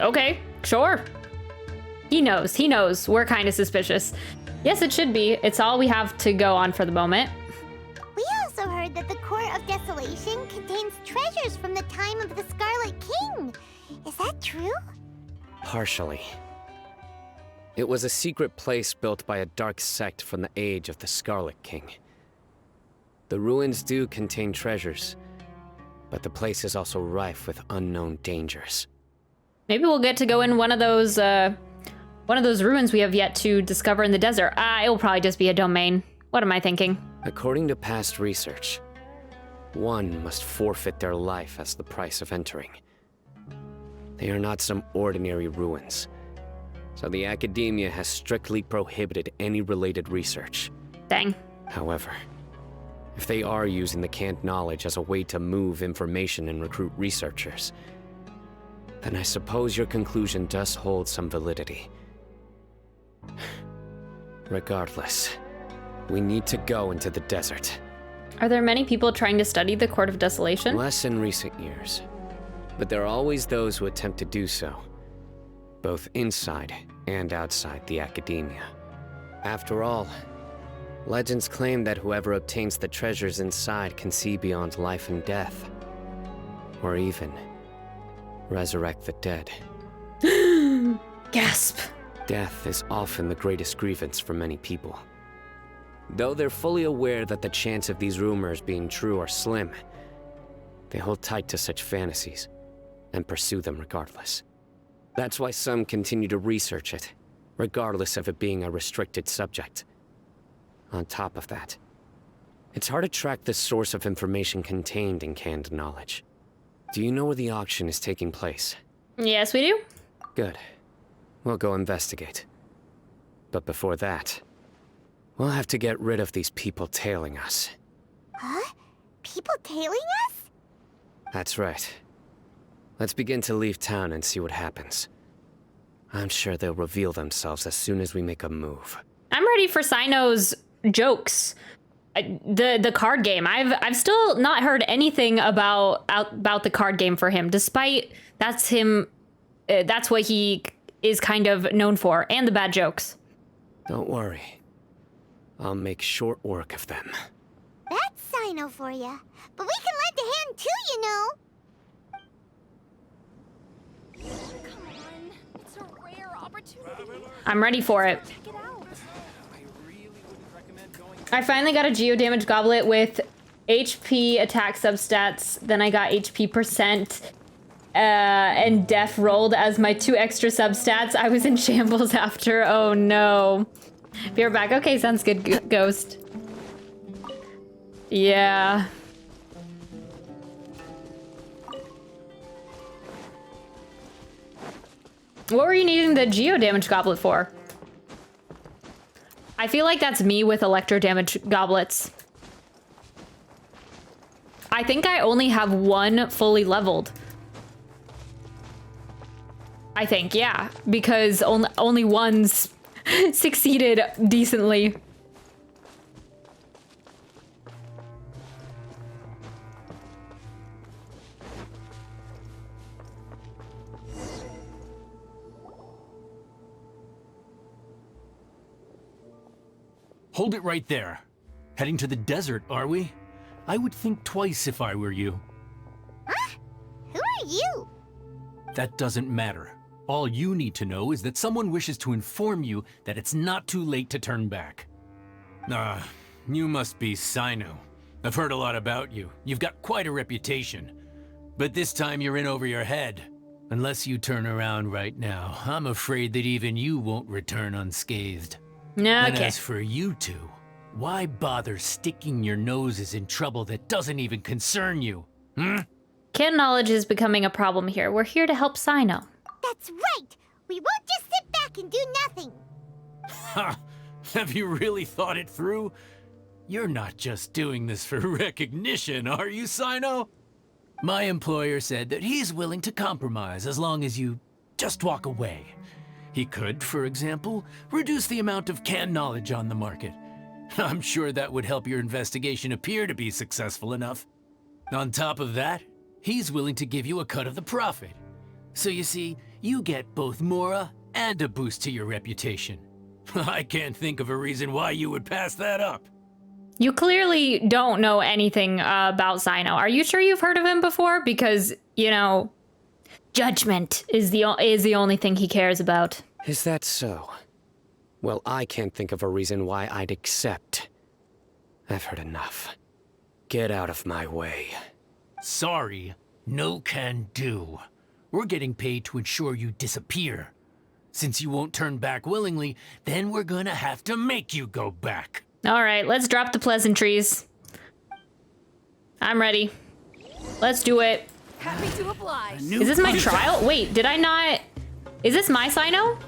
Okay, sure. He knows. We're kind of suspicious. Yes, it should be. It's all we have to go on for the moment. We also heard that the Court of Desolation contains treasures from the time of the Scarlet King. Is that true? Partially. It was a secret place built by a dark sect from the age of the Scarlet King. The ruins do contain treasures, but the place is also rife with unknown dangers. Maybe we'll get to go in one of those One of those ruins we have yet to discover in the desert. It will probably just be a domain. What am I thinking? According to past research, one must forfeit their life as the price of entering. They are not some ordinary ruins, so the academia has strictly prohibited any related research. Dang. However, if they are using the canned knowledge as a way to move information and recruit researchers, then I suppose your conclusion does hold some validity. Regardless, we need to go into the desert. Are there many people trying to study the Court of Desolation? Less in recent years, but there are always those who attempt to do so, both inside and outside the academia. After all, legends claim that whoever obtains the treasures inside can see beyond life and death, or even resurrect the dead. Gasp. Death is often the greatest grievance for many people. Though they're fully aware that the chance of these rumors being true are slim, they hold tight to such fantasies and pursue them regardless. That's why some continue to research it, regardless of it being a restricted subject. On top of that, it's hard to track the source of information contained in canned knowledge. Do you know where the auction is taking place? Yes, we do. Good. We'll go investigate. But before that, we'll have to get rid of these people tailing us. Huh? People tailing us? That's right. Let's begin to leave town and see what happens. I'm sure they'll reveal themselves as soon as we make a move. I'm ready for Cyno's jokes. The card game. I've still not heard anything about the card game for him, despite that's him. That's what he is kind of known for, and the bad jokes. Don't worry. I'll make short work of them. That's Cyno for ya. But we can lend a hand too, you know. Come on, it's a rare opportunity. I'm ready for it. Check it out. I finally got a Geo Damage Goblet with HP attack substats. Then I got HP percent and Def rolled as my 2 extra substats. I was in shambles after. Oh no. Be right back. Okay, sounds good, Ghost. Yeah. What were you needing the Geo Damage Goblet for? I feel like that's me with Electro Damage Goblets. I think I only have one fully leveled. I think, yeah, because only one's succeeded decently. Hold it right there. Heading to the desert, are we? I would think twice if I were you. Huh? Who are you? That doesn't matter. All you need to know is that someone wishes to inform you that it's not too late to turn back. You must be Cyno. I've heard a lot about you. You've got quite a reputation. But this time you're in over your head. Unless you turn around right now, I'm afraid that even you won't return unscathed. And Okay. as for you two, why bother sticking your noses in trouble that doesn't even concern you? Can knowledge is becoming a problem here. We're here to help Cyno. That's right. We won't just sit back and do nothing. Ha! Have you really thought it through? You're not just doing this for recognition, are you, Cyno? My employer said that he's willing to compromise as long as you just walk away. He could, for example, reduce the amount of canned knowledge on the market. I'm sure that would help your investigation appear to be successful enough. On top of that, he's willing to give you a cut of the profit. So you see, you get both Mora and a boost to your reputation. I can't think of a reason why you would pass that up. You clearly don't know anything about Cyno. Are you sure you've heard of him before? Because, you know, judgment is the only thing he cares about. Is that so? Well, I can't think of a reason why I'd accept. I've heard enough. Get out of my way. Sorry, no can do. We're getting paid to ensure you disappear. Since you won't turn back willingly, then we're gonna have to make you go back. All right, let's drop the pleasantries. I'm ready. Let's do it. Happy to oblige. Is this my trial? Wait, did I not... Is this my Cyno?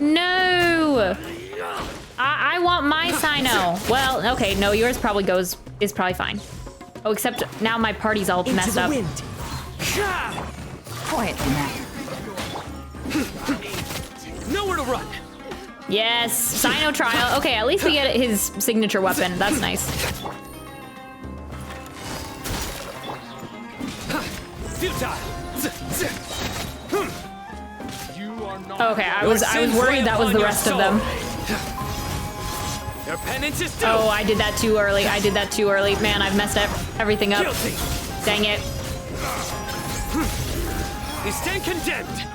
No! I want my Cyno. Well, okay, no, yours probably is probably fine. Oh, except now my party's all messed up. Quietly now. Nowhere to run. Yes, Cyno trial. Okay, at least we get his signature weapon. That's nice. Futile. Okay, I was worried that was the rest of them. Your penance is due. Oh, I did that too early. I did that too early. Man, I've messed everything up. Guilty. Dang it. You stand condemned.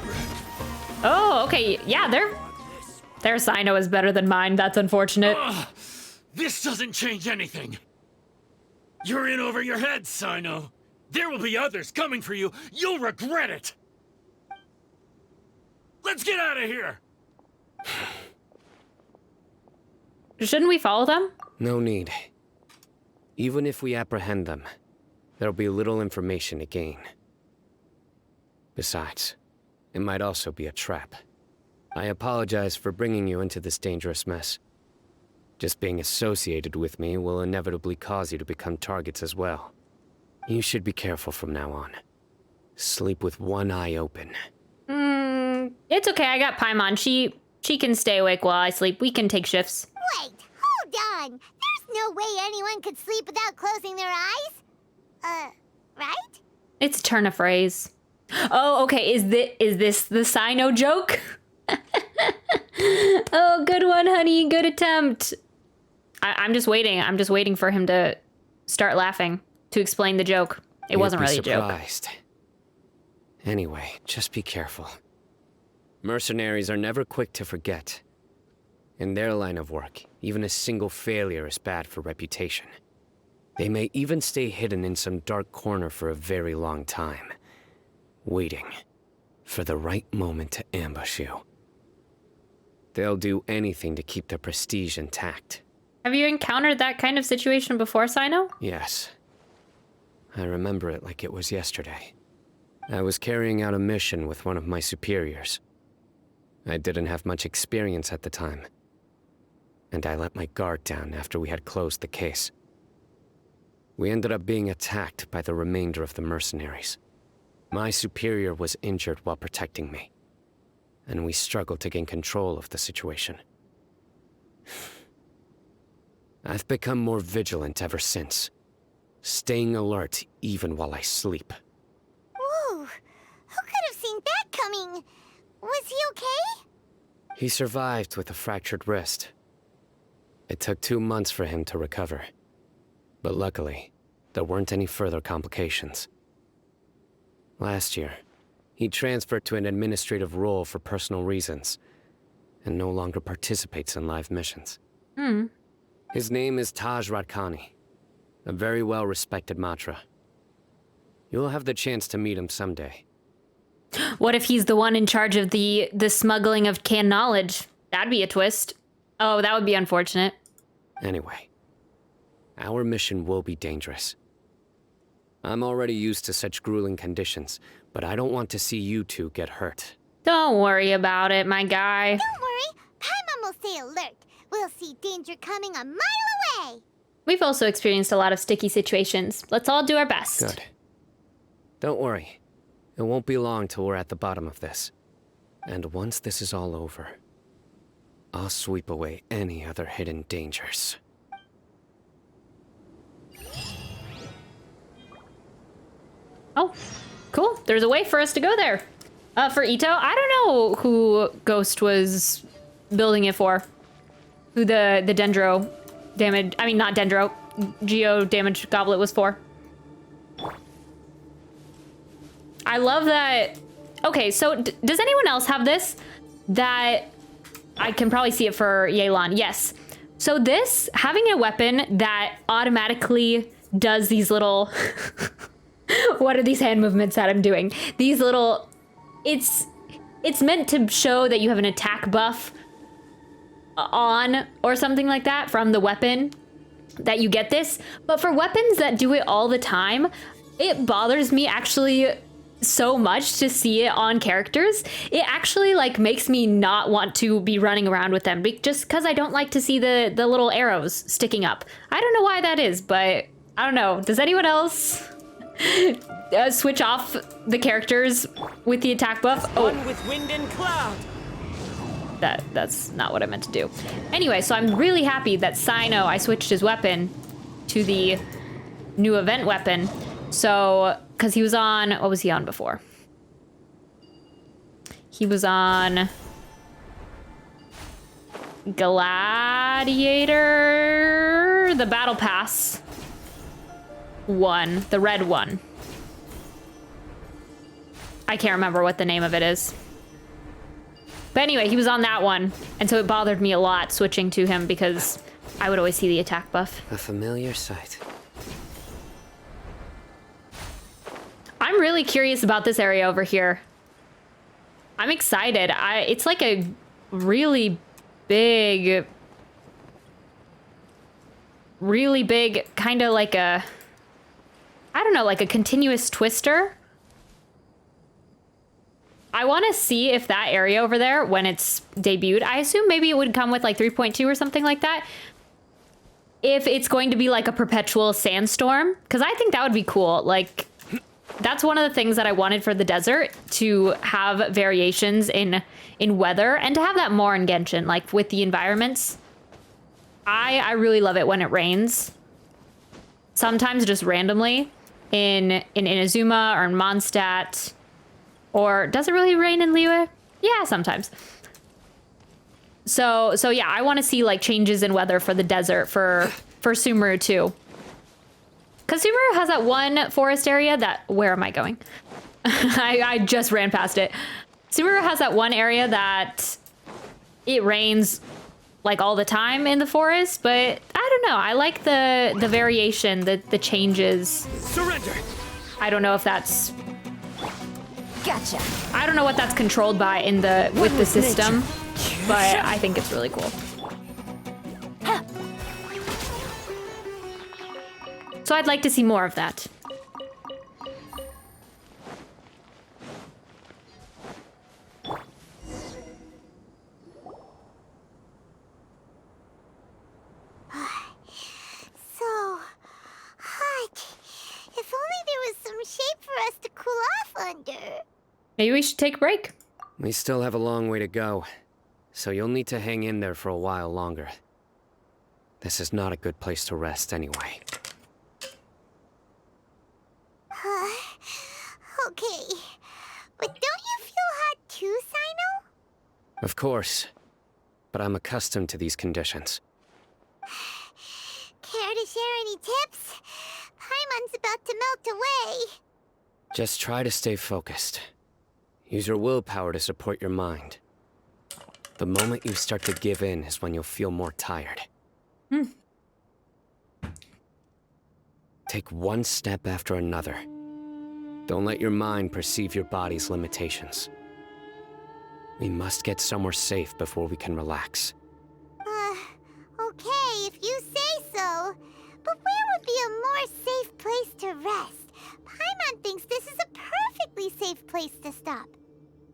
Oh, okay. Yeah, their Cyno is better than mine. That's unfortunate. This doesn't change anything. You're in over your head, Cyno. There will be others coming for you. You'll regret it. Let's get out of here. Shouldn't we follow them? No need. Even if we apprehend them, there'll be little information to gain. Besides, it might also be a trap. I apologize for bringing you into this dangerous mess. Just being associated with me will inevitably cause you to become targets as well. You should be careful from now on. Sleep with one eye open. It's okay. I got Paimon. She can stay awake while I sleep. We can take shifts. Wait, hold on. There's no way anyone could sleep without closing their eyes. Right? It's a turn of phrase. Oh, okay. Is this the Cyno joke? Oh, good one, honey. Good attempt. I'm just waiting. I'm just waiting for him to start laughing to explain the joke. It wasn't really a joke. Surprised. Anyway, just be careful. Mercenaries are never quick to forget. In their line of work, even a single failure is bad for reputation. They may even stay hidden in some dark corner for a very long time, waiting for the right moment to ambush you. They'll do anything to keep their prestige intact. Have you encountered that kind of situation before, Cyno? Yes. I remember it like it was yesterday. I was carrying out a mission with one of my superiors. I didn't have much experience at the time, and I let my guard down after we had closed the case. We ended up being attacked by the remainder of the mercenaries. My superior was injured while protecting me, and we struggled to gain control of the situation. I've become more vigilant ever since, staying alert even while I sleep. Whoa, who could have seen that coming? Was he okay? He survived with a fractured wrist. It took 2 months for him to recover. But luckily, there weren't any further complications. Last year, he transferred to an administrative role for personal reasons, and no longer participates in live missions. His name is Taj Radkani, a very well-respected Matra. You'll have the chance to meet him someday. What if he's the one in charge of the smuggling of canned knowledge? That'd be a twist. Oh, that would be unfortunate. Anyway, our mission will be dangerous. I'm already used to such grueling conditions, but I don't want to see you two get hurt. Don't worry about it, my guy. Don't worry, Paimon will stay alert. We'll see danger coming a mile away. We've also experienced a lot of sticky situations. Let's all do our best. Good. Don't worry. It won't be long till we're at the bottom of this. And once this is all over, I'll sweep away any other hidden dangers. Oh, cool. There's a way for us to go there. For Ito, I don't know who Ghost was building it for. Who the Dendro damage, I mean not Dendro, Geo damage goblet was for. I love that. Okay, so does anyone else have this? That I can probably see it for Yelan. Yes. So this, having a weapon that automatically does these little... What are these hand movements that I'm doing? These little... It's it's meant to show that you have an attack buff on or something like that from the weapon that you get this. But for weapons that do it all the time, it bothers me actually so much to see it on characters. It actually like makes me not want to be running around with them just because I don't like to see the little arrows sticking up. I don't know why that is, but I don't know. Does anyone else switch off the characters with the attack buff? One with wind and cloud. That's not what I meant to do. Anyway, so I'm really happy that Cyno, I switched his weapon to the new event weapon. So, because he was on, what was he on before? He was on Gladiator, the Battle Pass one, the red one. I can't remember what the name of it is. But anyway, he was on that one, and so it bothered me a lot switching to him because I would always see the attack buff. A familiar sight. I'm really curious about this area over here. I'm excited. It's like a really big, kind of like a, I don't know, like a continuous twister. I want to see if that area over there, when it's debuted, I assume maybe it would come with like 3.2 or something like that. If it's going to be like a perpetual sandstorm, because I think that would be cool. Like, that's one of the things that I wanted for the desert, to have variations in weather and to have that more in Genshin, like with the environments. I really love it when it rains. Sometimes just randomly in Inazuma or in Mondstadt. Or does it really rain in Liyue? Yeah, sometimes. So yeah, I want to see like changes in weather for the desert for Sumeru too. Because Sumeru has that one forest area that, where am I going? I just ran past it. Sumeru has that one area that it rains like all the time in the forest, but I don't know. I like the variation, the changes. Surrender. I don't know if that's, Gotcha. I don't know what that's controlled by with the system, but I think it's really cool. So I'd like to see more of that. So hot. If only there was some shade for us to cool off under. Maybe we should take a break. We still have a long way to go, so you'll need to hang in there for a while longer. This is not a good place to rest anyway. Okay. But don't you feel hot too, Cyno? Of course, but I'm accustomed to these conditions. Care to share any tips? Paimon's about to melt away. Just try to stay focused. Use your willpower to support your mind. The moment you start to give in is when you'll feel more tired. Take one step after another. Don't let your mind perceive your body's limitations. We must get somewhere safe before we can relax. Okay, if you say so. But where would be a more safe place to rest? Paimon thinks this is a perfectly safe place to stop.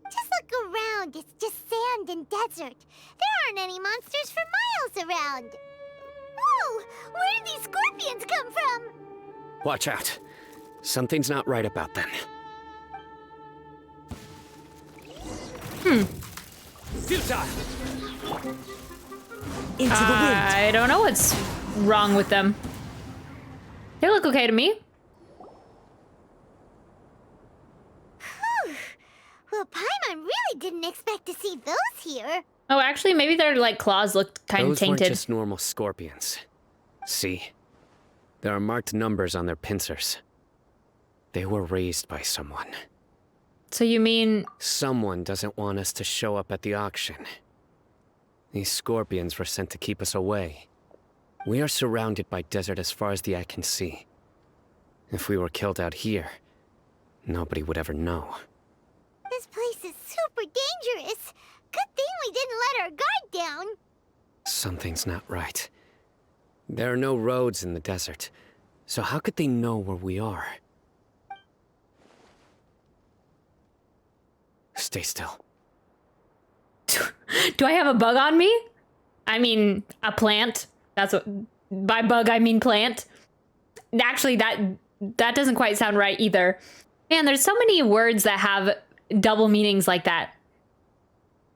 Just look around, it's just sand and desert. There aren't any monsters for miles around. Whoa, where did these scorpions come from? Watch out. Something's not right about them. Futile. Into the wind. I don't know what's wrong with them. They look okay to me. Well, Paimon really didn't expect to see those here. Oh, actually, maybe their like claws looked kind of Those weren't tainted. just normal scorpions. See? There are marked numbers on their pincers. They were raised by someone. So you mean, Someone doesn't want us to show up at the auction. These scorpions were sent to keep us away. We are surrounded by desert as far as the eye can see. If we were killed out here, nobody would ever know. This place is super super dangerous. Good thing we didn't let our guard down. Something's not right. There are no roads in the desert, so how could they know where we are? Stay still. Do I have a bug on me? I mean, a plant. That's what, by bug I mean plant. Actually, that doesn't quite sound right either. Man, there's so many words that have double meanings like that.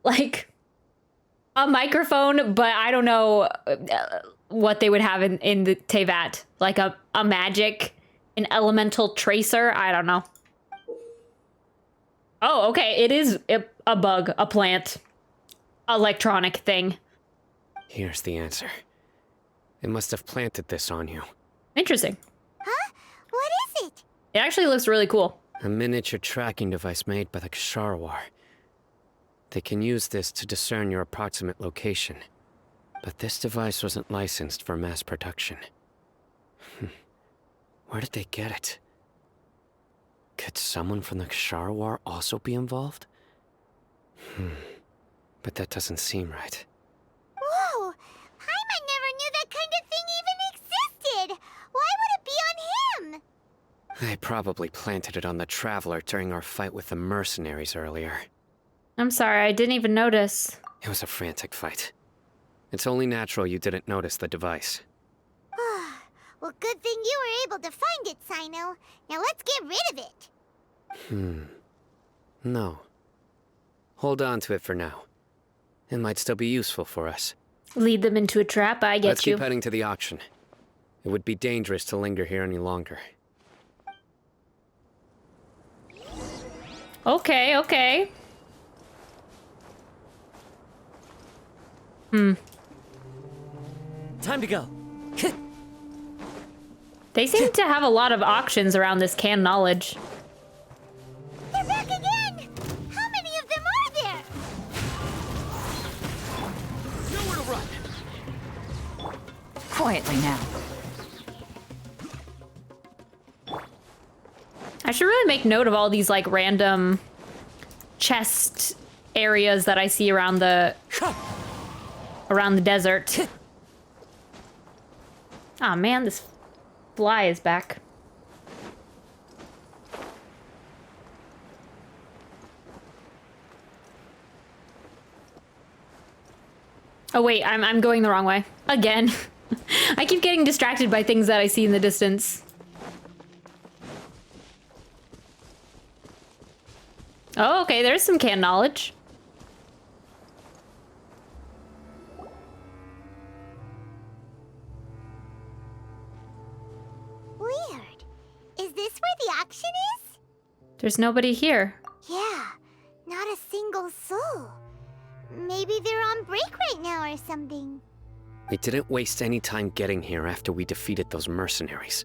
Like a microphone, but I don't know what they would have in the Tevat. Like a magic, an elemental tracer. I don't know. Oh, okay. It is a bug, a plant, electronic thing. Here's the answer. It must have planted this on you. Interesting. Huh? What is it? It actually looks really cool. A miniature tracking device made by the Ksharawar. They can use this to discern your approximate location. But this device wasn't licensed for mass production. Where did they get it? Could someone from the Ksharawar also be involved? But that doesn't seem right. Whoa! Paimon never knew that kind of thing even existed! Why would it be on him? They probably planted it on the Traveler during our fight with the mercenaries earlier. I'm sorry, I didn't even notice. It was a frantic fight. It's only natural you didn't notice the device. Well, good thing you were able to find it, Cyno. Now let's get rid of it. No. Hold on to it for now. It might still be useful for us. Lead them into a trap, I get Let's you. keep heading to the auction. It would be dangerous to linger here any longer. Okay, okay. Time to go. They seem to have a lot of auctions around this canned knowledge. They're back again! How many of them are there? Nowhere to run. Quietly now. I should really make note of all these like random chest areas that I see around the desert. Oh man, this fly is back. Oh wait, I'm going the wrong way. Again. I keep getting distracted by things that I see in the distance. Oh, okay, there's some canned knowledge. Weird. Is this where the auction is? There's nobody here. Yeah, not a single soul. Maybe they're on break right now or something. We didn't waste any time getting here after we defeated those mercenaries.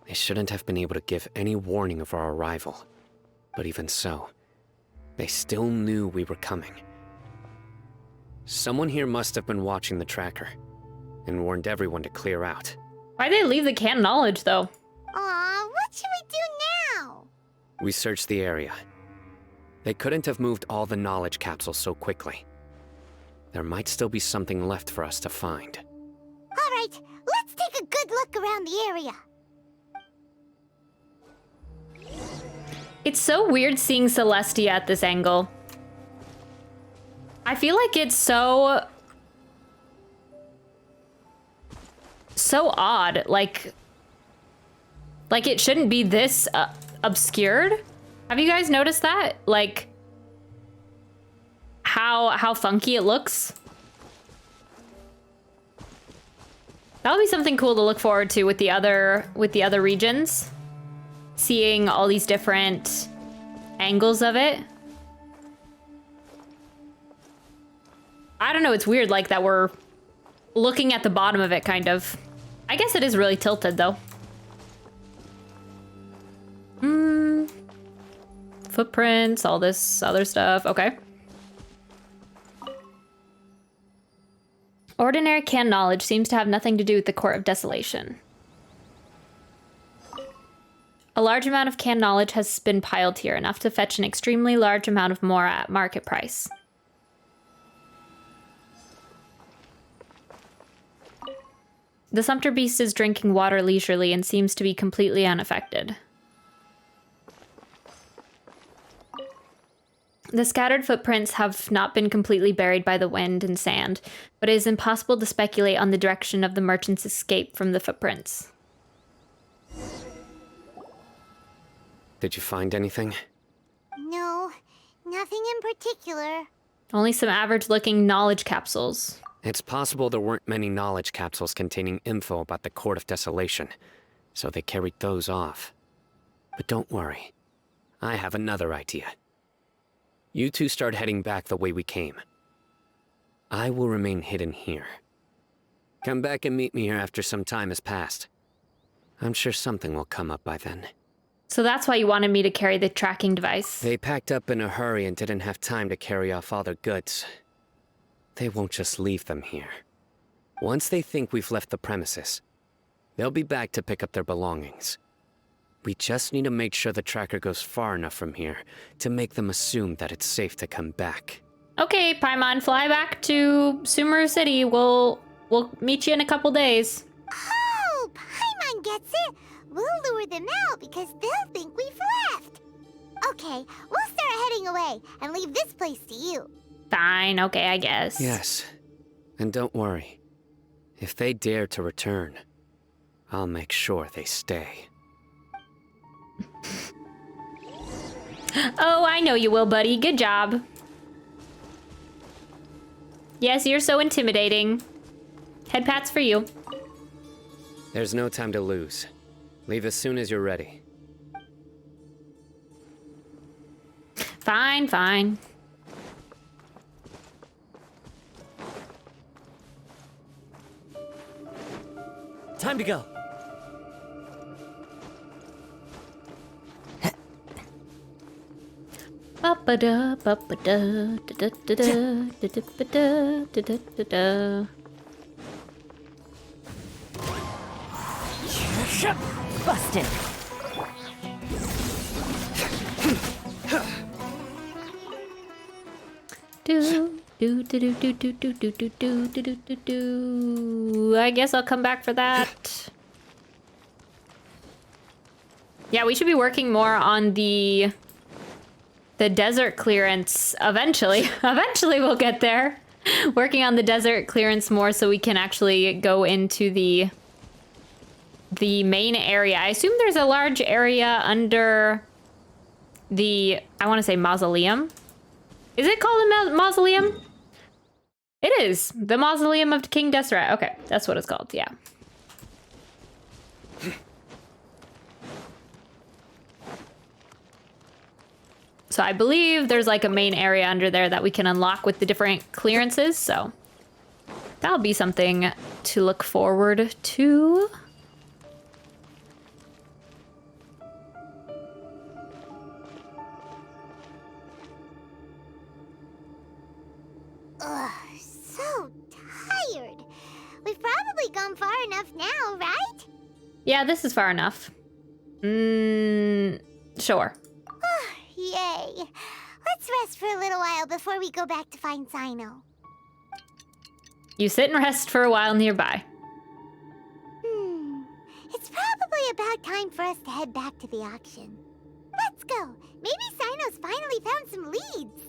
They shouldn't have been able to give any warning of our arrival. But even so, they still knew we were coming. Someone here must have been watching the tracker and warned everyone to clear out. Why'd they leave the canned knowledge, though? Aw, what should we do now? We searched the area. They couldn't have moved all the knowledge capsules so quickly. There might still be something left for us to find. All right, let's take a good look around the area. It's so weird seeing Celestia at this angle. I feel like it's so odd. Like it shouldn't be this obscured. Have you guys noticed that? Like how funky it looks? That'll be something cool to look forward to with the other regions. Seeing all these different angles of it. I don't know, it's weird like that we're looking at the bottom of it, kind of. I guess it is really tilted, though. Footprints, all this other stuff. Okay. Ordinary canned knowledge seems to have nothing to do with the Court of Desolation. A large amount of canned knowledge has been piled here, enough to fetch an extremely large amount of more at market price. The sumpter beast is drinking water leisurely and seems to be completely unaffected. The scattered footprints have not been completely buried by the wind and sand, but it is impossible to speculate on the direction of the merchant's escape from the footprints. Did you find anything? No, nothing in particular. Only some average-looking knowledge capsules. It's possible there weren't many knowledge capsules containing info about the Court of Desolation, so they carried those off. But don't worry. I have another idea. You two start heading back the way we came. I will remain hidden here. Come back and meet me here after some time has passed. I'm sure something will come up by then. So that's why you wanted me to carry the tracking device. They packed up in a hurry and didn't have time to carry off all their goods. They won't just leave them here. Once they think we've left the premises, they'll be back to pick up their belongings. We just need to make sure the tracker goes far enough from here to make them assume that it's safe to come back. Okay, Paimon, fly back to Sumeru City. We'll meet you in a couple days. Oh, Paimon gets it. We'll lure them out because they'll think we've left. Okay, we'll start heading away and leave this place to you. Fine, okay, I guess. Yes. And don't worry. If they dare to return, I'll make sure they stay. Oh, I know you will, buddy. Good job. Yes, you're so intimidating. Head pats for you. There's no time to lose. Leave as soon as you're ready. Fine, fine. Time to go. Ba-ba-da, ba-ba-da, da-da-da-da, da-da-da-da, da-da-da-da. Busted. Do. I guess I'll come back for that. Yeah, we should be working more on the desert clearance eventually. Eventually we'll get there. Working on the desert clearance more so we can actually go into the main area. I assume there's a large area under the, I want to say mausoleum. Is it called a mausoleum? It is. The Mausoleum of King Deseret. Okay, that's what it's called, yeah. So I believe there's like a main area under there that we can unlock with the different clearances, so that'll be something to look forward to. Ugh, so tired. We've probably gone far enough now, right? Yeah, this is far enough. Sure. Yay. Let's rest for a little while before we go back to find Cyno. You sit and rest for a while nearby. It's probably about time for us to head back to the auction. Let's go. Maybe Cyno's finally found some leads.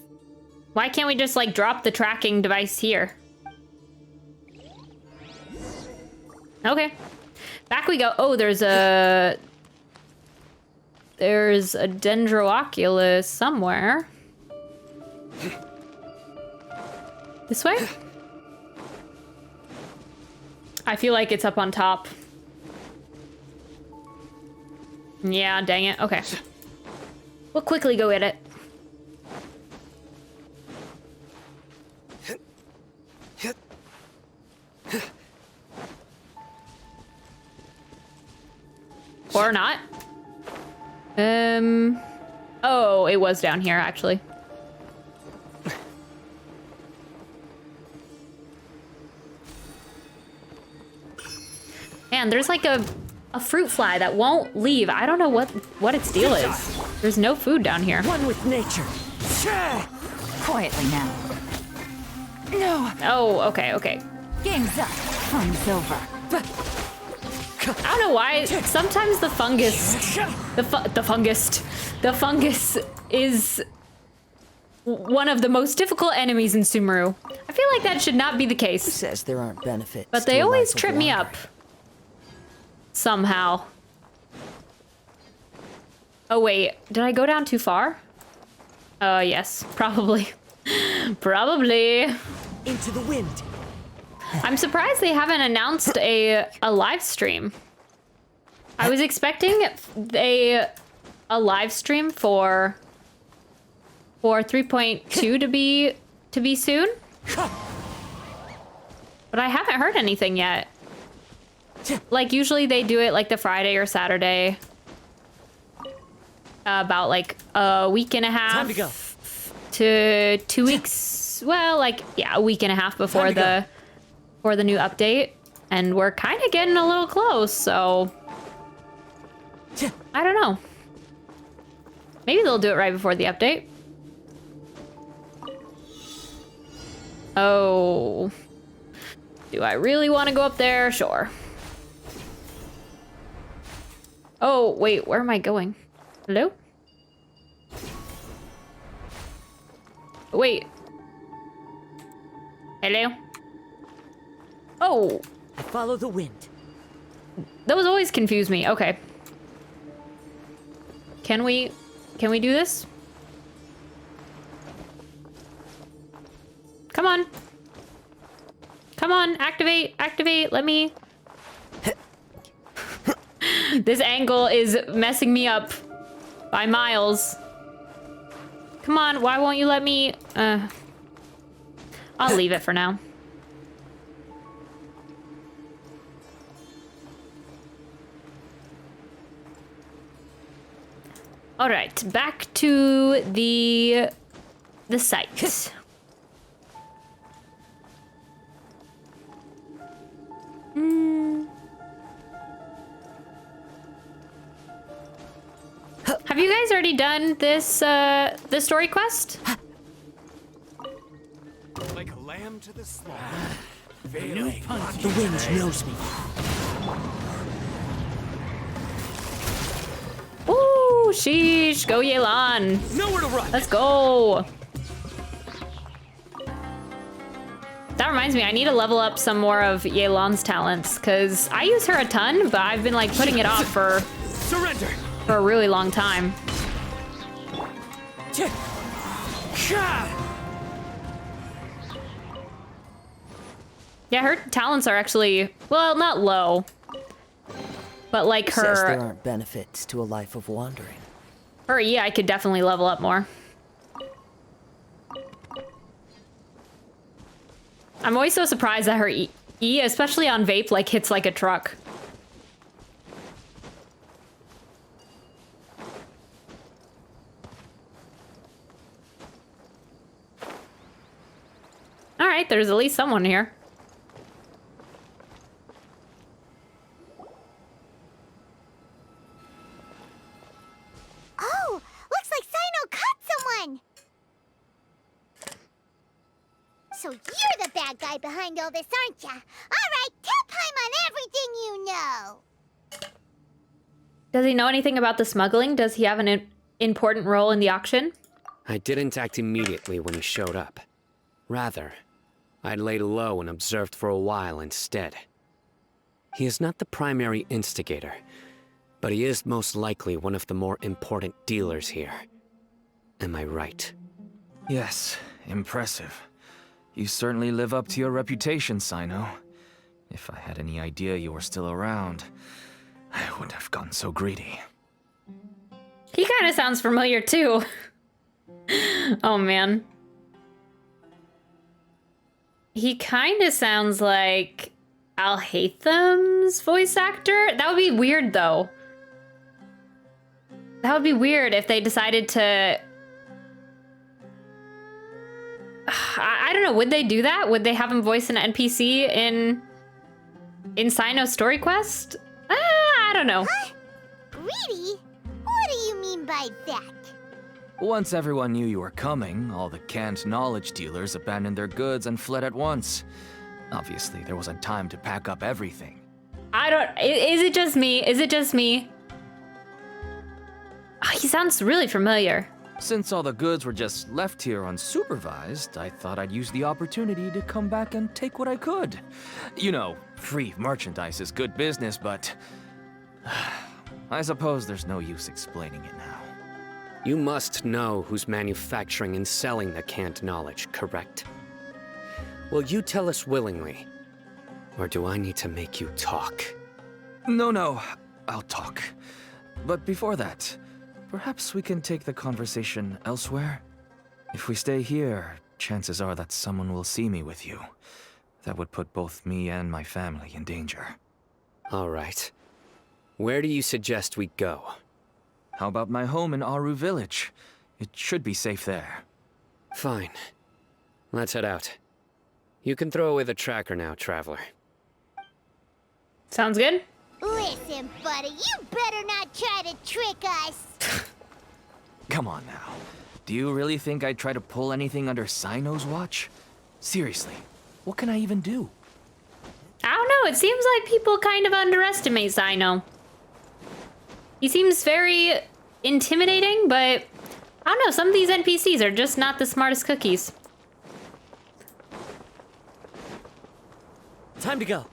Why can't we just, like, drop the tracking device here? Okay. Back we go. Oh, there's a Dendrooculus somewhere. This way? I feel like it's up on top. Yeah, dang it. Okay. We'll quickly go get it. Or not. Oh, it was down here, actually. Man, there's like a fruit fly that won't leave. I don't know what what its deal is. There's no food down here. One with nature. Quietly now. No. Oh, okay. Game's up. Fun's over. I don't know why. Sometimes the fungus, the fungus is one of the most difficult enemies in Sumeru. I feel like that should not be the case. Who says there aren't benefits? But they always trip me up. Somehow. Oh wait, did I go down too far? Yes, probably. Probably. Into the wind. I'm surprised they haven't announced a live stream. I was expecting a live stream for 3.2 to be soon. But I haven't heard anything yet. Like usually they do it like the Friday or Saturday. About like a week and a half. Time to go. To 2 weeks. Well, like yeah, a week and a half before the new update, and we're kind of getting a little close, so I don't know. Maybe they'll do it right before the update. Oh, do I really want to go up there? Sure. Oh, wait, where am I going? Hello? Wait. Hello? Oh. I follow the wind. Those always confuse me. Okay. Can we do this? Come on. Come on, activate, let me. This angle is messing me up by miles. Come on, why won't you let me? I'll leave it for now. All right, back to the site. Have you guys already done this the story quest? Like a lamb to the slaughter. The wind knows me. Ooh, sheesh, go Yelan. Nowhere to run. Let's go. That reminds me, I need to level up some more of Yelan's talents, because I use her a ton, but I've been like putting it off for Surrender. a really long time. Yeah, her talents are actually, well, not low, but like Who says there her aren't benefits to a life of wandering? E, I could definitely level up more. I'm always so surprised that her E, especially on vape, like hits like a truck. All right, there's at least someone here. Oh, looks like Cyno caught someone! So you're the bad guy behind all this, aren't ya? Alright, tell Paimon everything you know! Does he know anything about the smuggling? Does he have an important role in the auction? I didn't act immediately when he showed up. Rather, I'd laid low and observed for a while instead. He is not the primary instigator, but he is most likely one of the more important dealers here. Am I right? Yes, impressive. You certainly live up to your reputation, Cyno. If I had any idea you were still around, I wouldn't have gotten so greedy. He kind of sounds familiar too. Oh man. He kind of sounds like Al-Haytham's voice actor. That would be weird though. That would be weird if they decided to... I don't know, would they do that? Would they have him voice an NPC in Cyno's story quest? I don't know. Greedy? What do mean by that? Once everyone knew you were coming, all the canned knowledge dealers abandoned their goods and fled at once. Obviously, there wasn't time to pack up everything. Is it just me? Is it just me? Oh, he sounds really familiar. Since all the goods were just left here unsupervised, I thought I'd use the opportunity to come back and take what I could. You know, free merchandise is good business, but I suppose there's no use explaining it now. You must know who's manufacturing and selling the canned knowledge, correct? Will you tell us willingly? Or do I need to make you talk? No, I'll talk. But before that, perhaps we can take the conversation elsewhere? If we stay here, chances are that someone will see me with you. That would put both me and my family in danger. All right. Where do you suggest we go? How about my home in Aru Village? It should be safe there. Fine. Let's head out. You can throw away the tracker now, traveler. Sounds good. Listen, buddy, you better not try to trick us. Come on now. Do you really think I'd try to pull anything under Cyno's watch? Seriously, what can I even do? I don't know. It seems like people kind of underestimate Cyno. He seems very intimidating, but I don't know. Some of these NPCs are just not the smartest cookies. Time to go.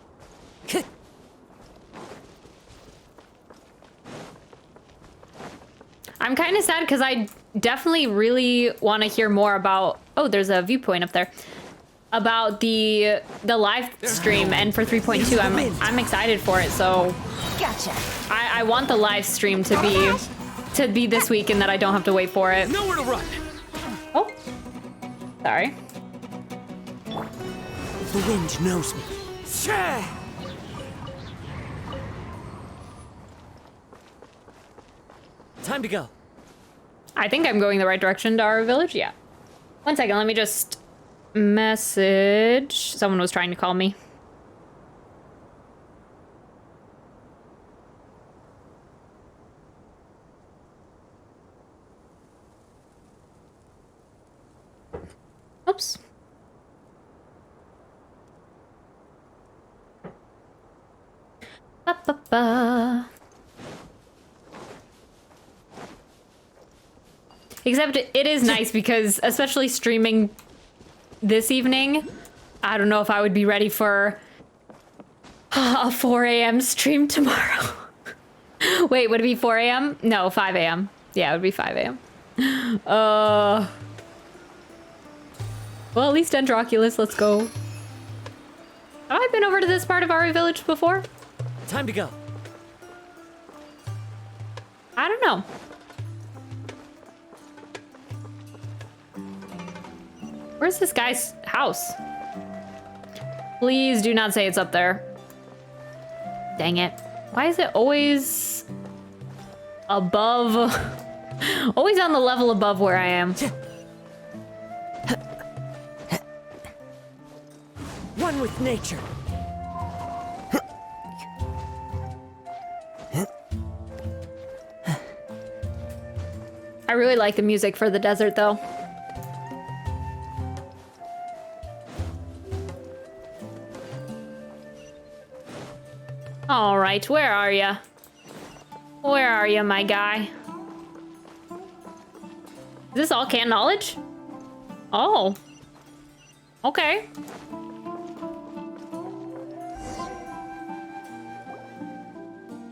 I'm kind of sad because I definitely really want to hear more about. Oh, there's a viewpoint up there. About the live stream and for 3.2. I'm excited for it. So Gotcha. I want the live stream to be this week and that I don't have to wait for it. Nowhere to run. Oh, sorry. The wind knows me. Time to go. I think I'm going the right direction to our village. Yeah. One second. Let me just message. Someone was trying to call me. Oops. Ba, ba, ba. Except it is nice because, especially streaming this evening, I don't know if I would be ready for a 4 a.m. stream tomorrow. Wait, would it be 4 a.m.? No, 5 a.m. Yeah, it would be 5 a.m. Well, at least Dendroculus, let's go. Have I been over to this part of Ari Village before? Time to go. I don't know. Where's this guy's house? Please do not say it's up there. Dang it. Why is it always above? Always on the level above where I am. One with nature. I really like the music for the desert though. All right, where are ya? Where are you, my guy? Is this all canned knowledge? Oh. Okay.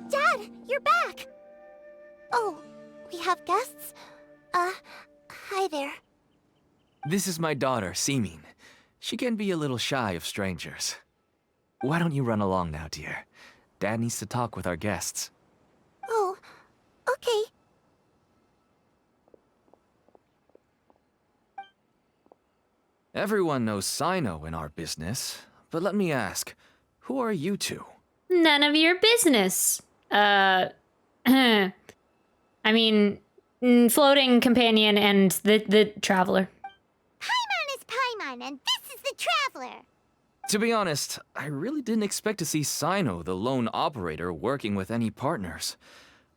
Dad, you're back. Oh, we have guests? Hi there. This is my daughter, Seeming. She can be a little shy of strangers. Why don't you run along now, dear? Dad needs to talk with our guests. Oh, okay. Everyone knows Cyno in our business, but let me ask, who are you two? None of your business. I mean, floating companion and the traveler. Paimon is Paimon, and this is the Traveler. To be honest, I really didn't expect to see Cyno, the lone operator, working with any partners.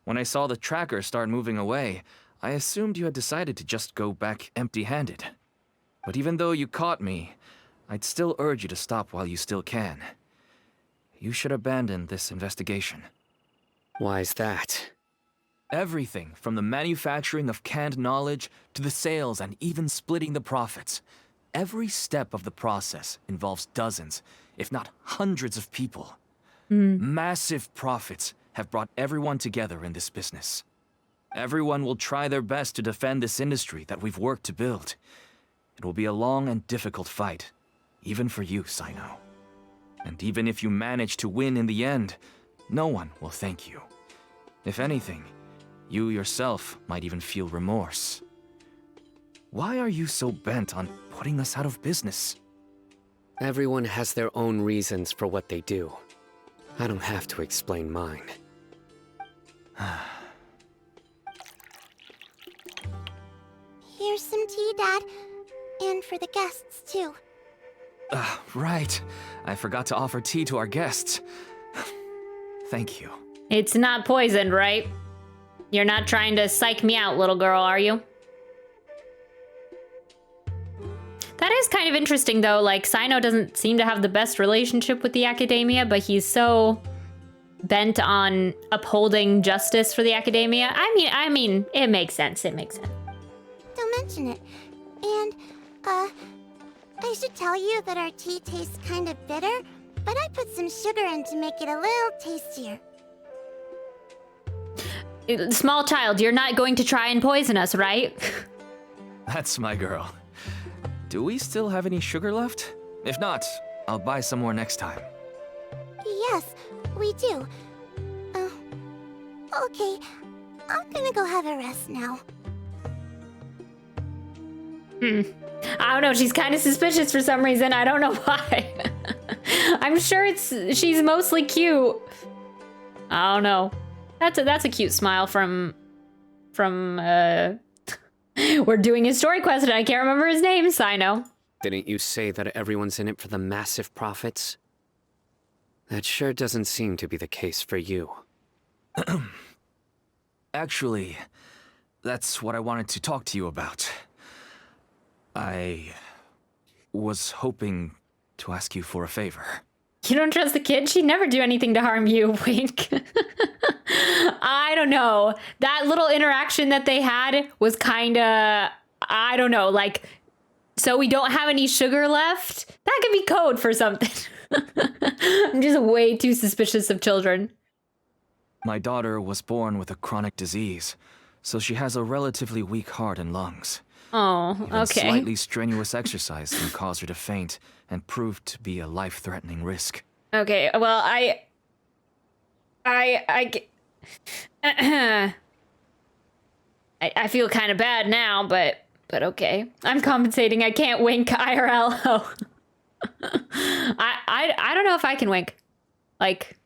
When I saw the tracker start moving away, I assumed you had decided to just go back empty-handed. But even though you caught me, I'd still urge you to stop while you still can. You should abandon this investigation. Why's that? Everything from the manufacturing of canned knowledge to the sales and even splitting the profits. Every step of the process involves dozens, if not hundreds of people. Massive profits have brought everyone together in this business. Everyone will try their best to defend this industry that we've worked to build. It will be a long and difficult fight, even for you, Cyno. And even if you manage to win in the end, no one will thank you. If anything, you yourself might even feel remorse. Why are you so bent on putting us out of business? Everyone has their own reasons for what they do. I don't have to explain mine. Here's some tea, Dad. And for the guests, too. Right. I forgot to offer tea to our guests. Thank you. It's not poisoned, right? You're not trying to psych me out, little girl, are you? That is kind of interesting, though. Like, Cyno doesn't seem to have the best relationship with the academia, but he's so bent on upholding justice for the academia. I mean, it makes sense. It makes sense. Don't mention it. And, I should tell you that our tea tastes kind of bitter, but I put some sugar in to make it a little tastier. Small child, you're not going to try and poison us, right? That's my girl. Do we still have any sugar left? If not, I'll buy some more next time. Yes, we do. Okay. I'm gonna go have a rest now. I don't know, she's kind of suspicious for some reason. I don't know why. I'm sure she's mostly cute. I don't know. That's a cute smile from we're doing his story quest and I can't remember his name, Cyno. Didn't you say that everyone's in it for the massive profits? That sure doesn't seem to be the case for you. Actually, that's what I wanted to talk to you about. I was hoping to ask you for a favor. You don't trust the kid? She'd never do anything to harm you, Wink. I don't know. That little interaction that they had was kind of, I don't know, like, so we don't have any sugar left? That could be code for something. I'm just way too suspicious of children. My daughter was born with a chronic disease, so she has a relatively weak heart and lungs. Oh, Even okay. slightly strenuous exercise can cause her to faint and prove to be a life-threatening risk. Okay, well, I feel kind of bad now, but okay. I'm compensating. I can't wink IRL. Oh. I don't know if I can wink. Like,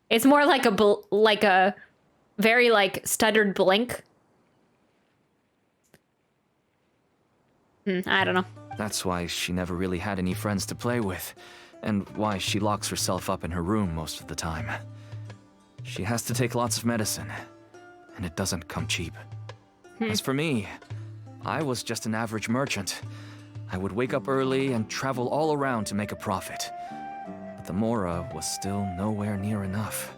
it's more like a very like stuttered blink. I don't know. That's why she never really had any friends to play with, and why she locks herself up in her room most of the time. She has to take lots of medicine, and it doesn't come cheap. As for me, I was just an average merchant. I would wake up early and travel all around to make a profit. But the Mora was still nowhere near enough.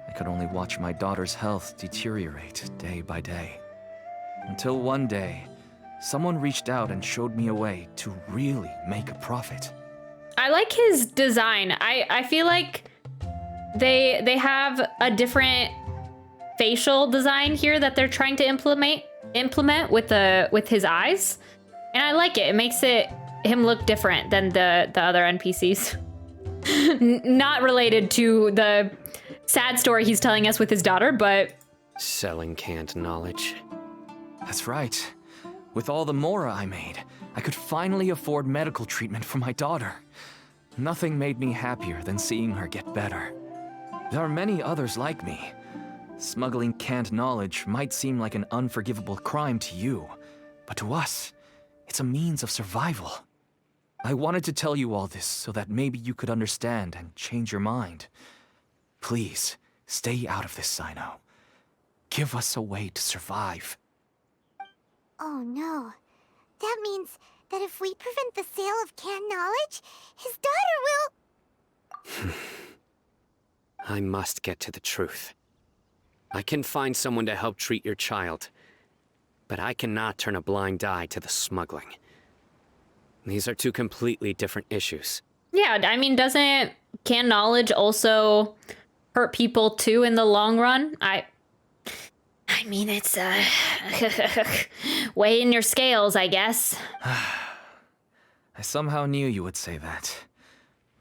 I could only watch my daughter's health deteriorate day by day. Until one day, someone reached out and showed me a way to really make a profit. I like his design. I feel like they have a different facial design here that they're trying to implement with his eyes. And I like it. It makes him look different than the other NPCs. Not related to the sad story he's telling us with his daughter, but Selling canned knowledge. That's right. With all the Mora I made, I could finally afford medical treatment for my daughter. Nothing made me happier than seeing her get better. There are many others like me. Smuggling canned knowledge might seem like an unforgivable crime to you, but to us, it's a means of survival. I wanted to tell you all this so that maybe you could understand and change your mind. Please, stay out of this, Cyno. Give us a way to survive. Oh no. That means that if we prevent the sale of canned knowledge, his daughter will... I must get to the truth. I can find someone to help treat your child, but I cannot turn a blind eye to the smuggling. These are two completely different issues. Yeah, I mean, doesn't canned knowledge also hurt people too in the long run? I mean, it's weigh in your scales, I guess. I somehow knew you would say that.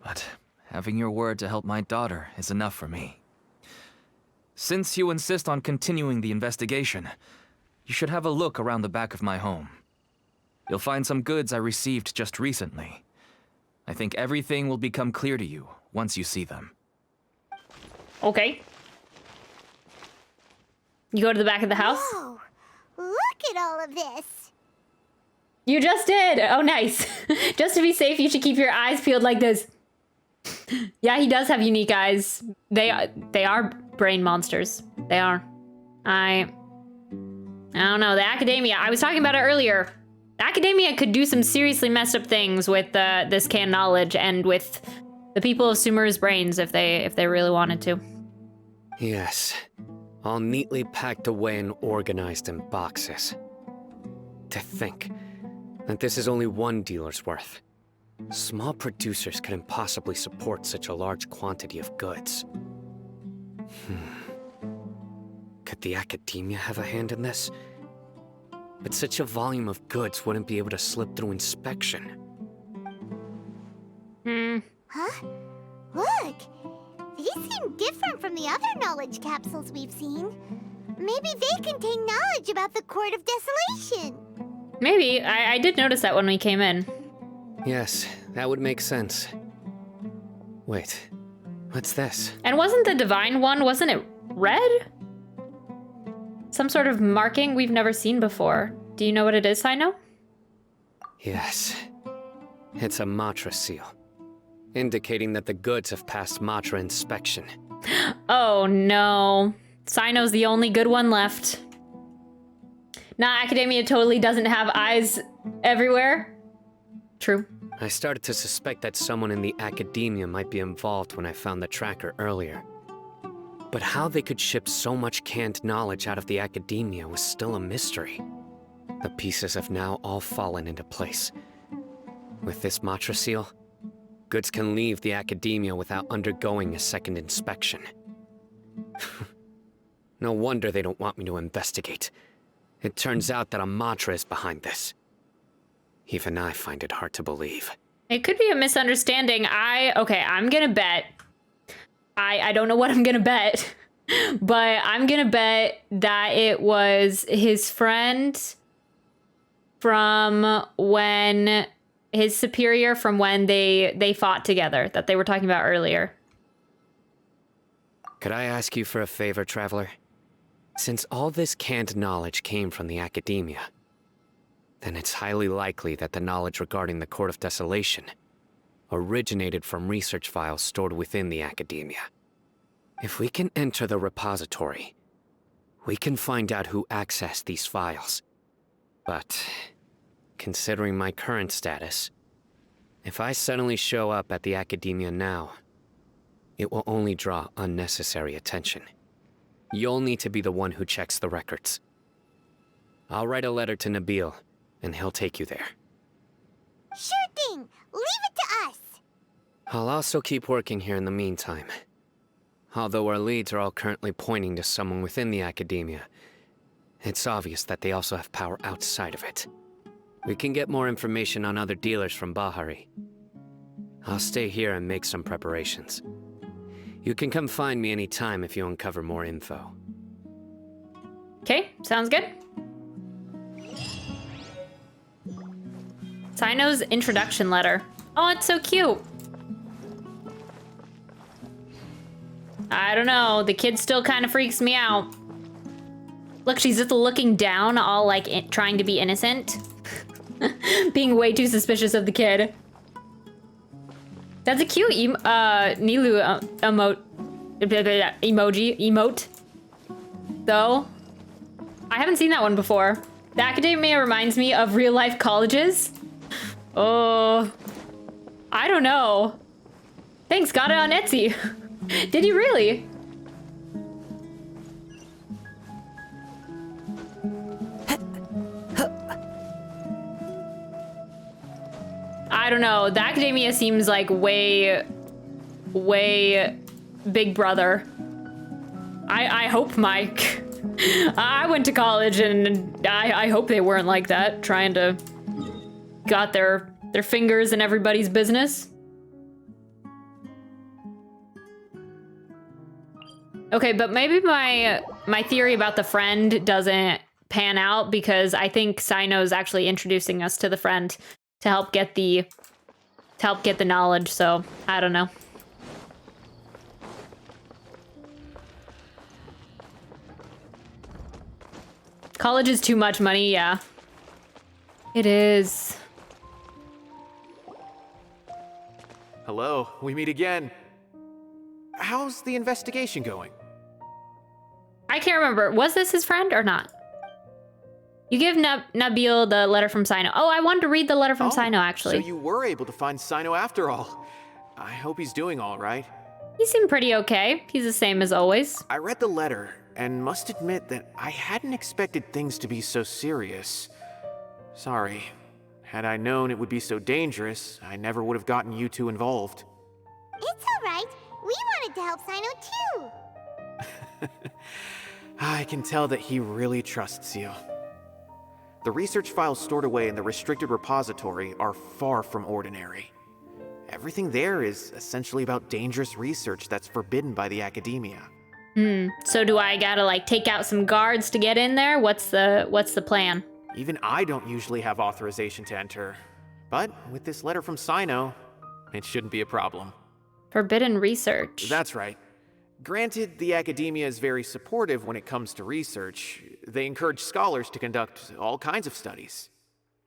But having your word to help my daughter is enough for me. Since you insist on continuing the investigation, you should have a look around the back of my home. You'll find some goods I received just recently. I think everything will become clear to you once you see them. Okay. You go to the back of the house? Whoa! Look at all of this! You just did! Oh, nice. Just to be safe, you should keep your eyes peeled like this. Yeah, he does have unique eyes. They are brain monsters. They are. I don't know. The academia, I was talking about it earlier. The academia could do some seriously messed up things with this canned knowledge and with the people of Sumeru's brains if they really wanted to. Yes. All neatly packed away and organized in boxes. To think that this is only one dealer's worth. Small producers couldn't possibly support such a large quantity of goods. Could the academia have a hand in this? But such a volume of goods wouldn't be able to slip through inspection. Huh? Look! These seem different from the other knowledge capsules we've seen. Maybe they contain knowledge about the Court of Desolation. Maybe. I did notice that when we came in. Yes, that would make sense. Wait, what's this? And wasn't the divine one, wasn't it red? Some sort of marking we've never seen before. Do you know what it is, Cyno? Yes. It's a Matra seal, indicating that the goods have passed Matra inspection. Oh no. Cyno's the only good one left. Nah, Academia totally doesn't have eyes everywhere. True. I started to suspect that someone in the academia might be involved when I found the tracker earlier. But how they could ship so much canned knowledge out of the academia was still a mystery. The pieces have now all fallen into place. With this Matra seal, goods can leave the academia without undergoing a second inspection. No wonder they don't want me to investigate. It turns out that a Matra is behind this. Even I find it hard to believe. It could be a misunderstanding. Okay, I'm gonna bet. I don't know what I'm gonna bet, but I'm gonna bet that it was his friend from when, his superior from when they fought together, that they were talking about earlier. Could I ask you for a favor, Traveler? Since all this canned knowledge came from the academia, then it's highly likely that the knowledge regarding the Court of Desolation originated from research files stored within the academia. If we can enter the repository, we can find out who accessed these files. But, considering my current status, if I suddenly show up at the academia now, it will only draw unnecessary attention. You'll need to be the one who checks the records. I'll write a letter to Nabil, and he'll take you there. Sure thing! Leave it to us! I'll also keep working here in the meantime. Although our leads are all currently pointing to someone within the academia, it's obvious that they also have power outside of it. We can get more information on other dealers from Bahari. I'll stay here and make some preparations. You can come find me anytime if you uncover more info. Okay, sounds good. Cyno's introduction letter. Oh, it's so cute. I don't know, the kid still kind of freaks me out. Look, she's just looking down, all like trying to be innocent. Being way too suspicious of the kid. That's a cute Nilu emote. Though, I haven't seen that one before. The academia reminds me of real life colleges. Oh, I don't know. Thanks, got it on Etsy. Did you really? I don't know. The academia seems like way Big Brother. I hope, Mike. I went to college and I hope they weren't like that, trying to got their fingers in everybody's business. Okay, but maybe my theory about the friend doesn't pan out because I think Cyno's actually introducing us to the friend to help get the knowledge, so I don't know. College is too much money, yeah. It is. Hello, we meet again. How's the investigation going? I can't remember. Was this his friend or not? You give Nabil the letter from Cyno. Oh, I wanted to read the letter from Cyno, actually. So you were able to find Cyno after all. I hope he's doing all right. He seemed pretty okay. He's the same as always. I read the letter and must admit that I hadn't expected things to be so serious. Sorry. Had I known it would be so dangerous, I never would have gotten you two involved. It's alright. We wanted to help Cyno too. I can tell that he really trusts you. The research files stored away in the restricted repository are far from ordinary. Everything there is essentially about dangerous research that's forbidden by the academia. So do I gotta like take out some guards to get in there? What's the plan? Even I don't usually have authorization to enter. But with this letter from Cyno, it shouldn't be a problem. Forbidden research. That's right. Granted, the academia is very supportive when it comes to research. They encourage scholars to conduct all kinds of studies.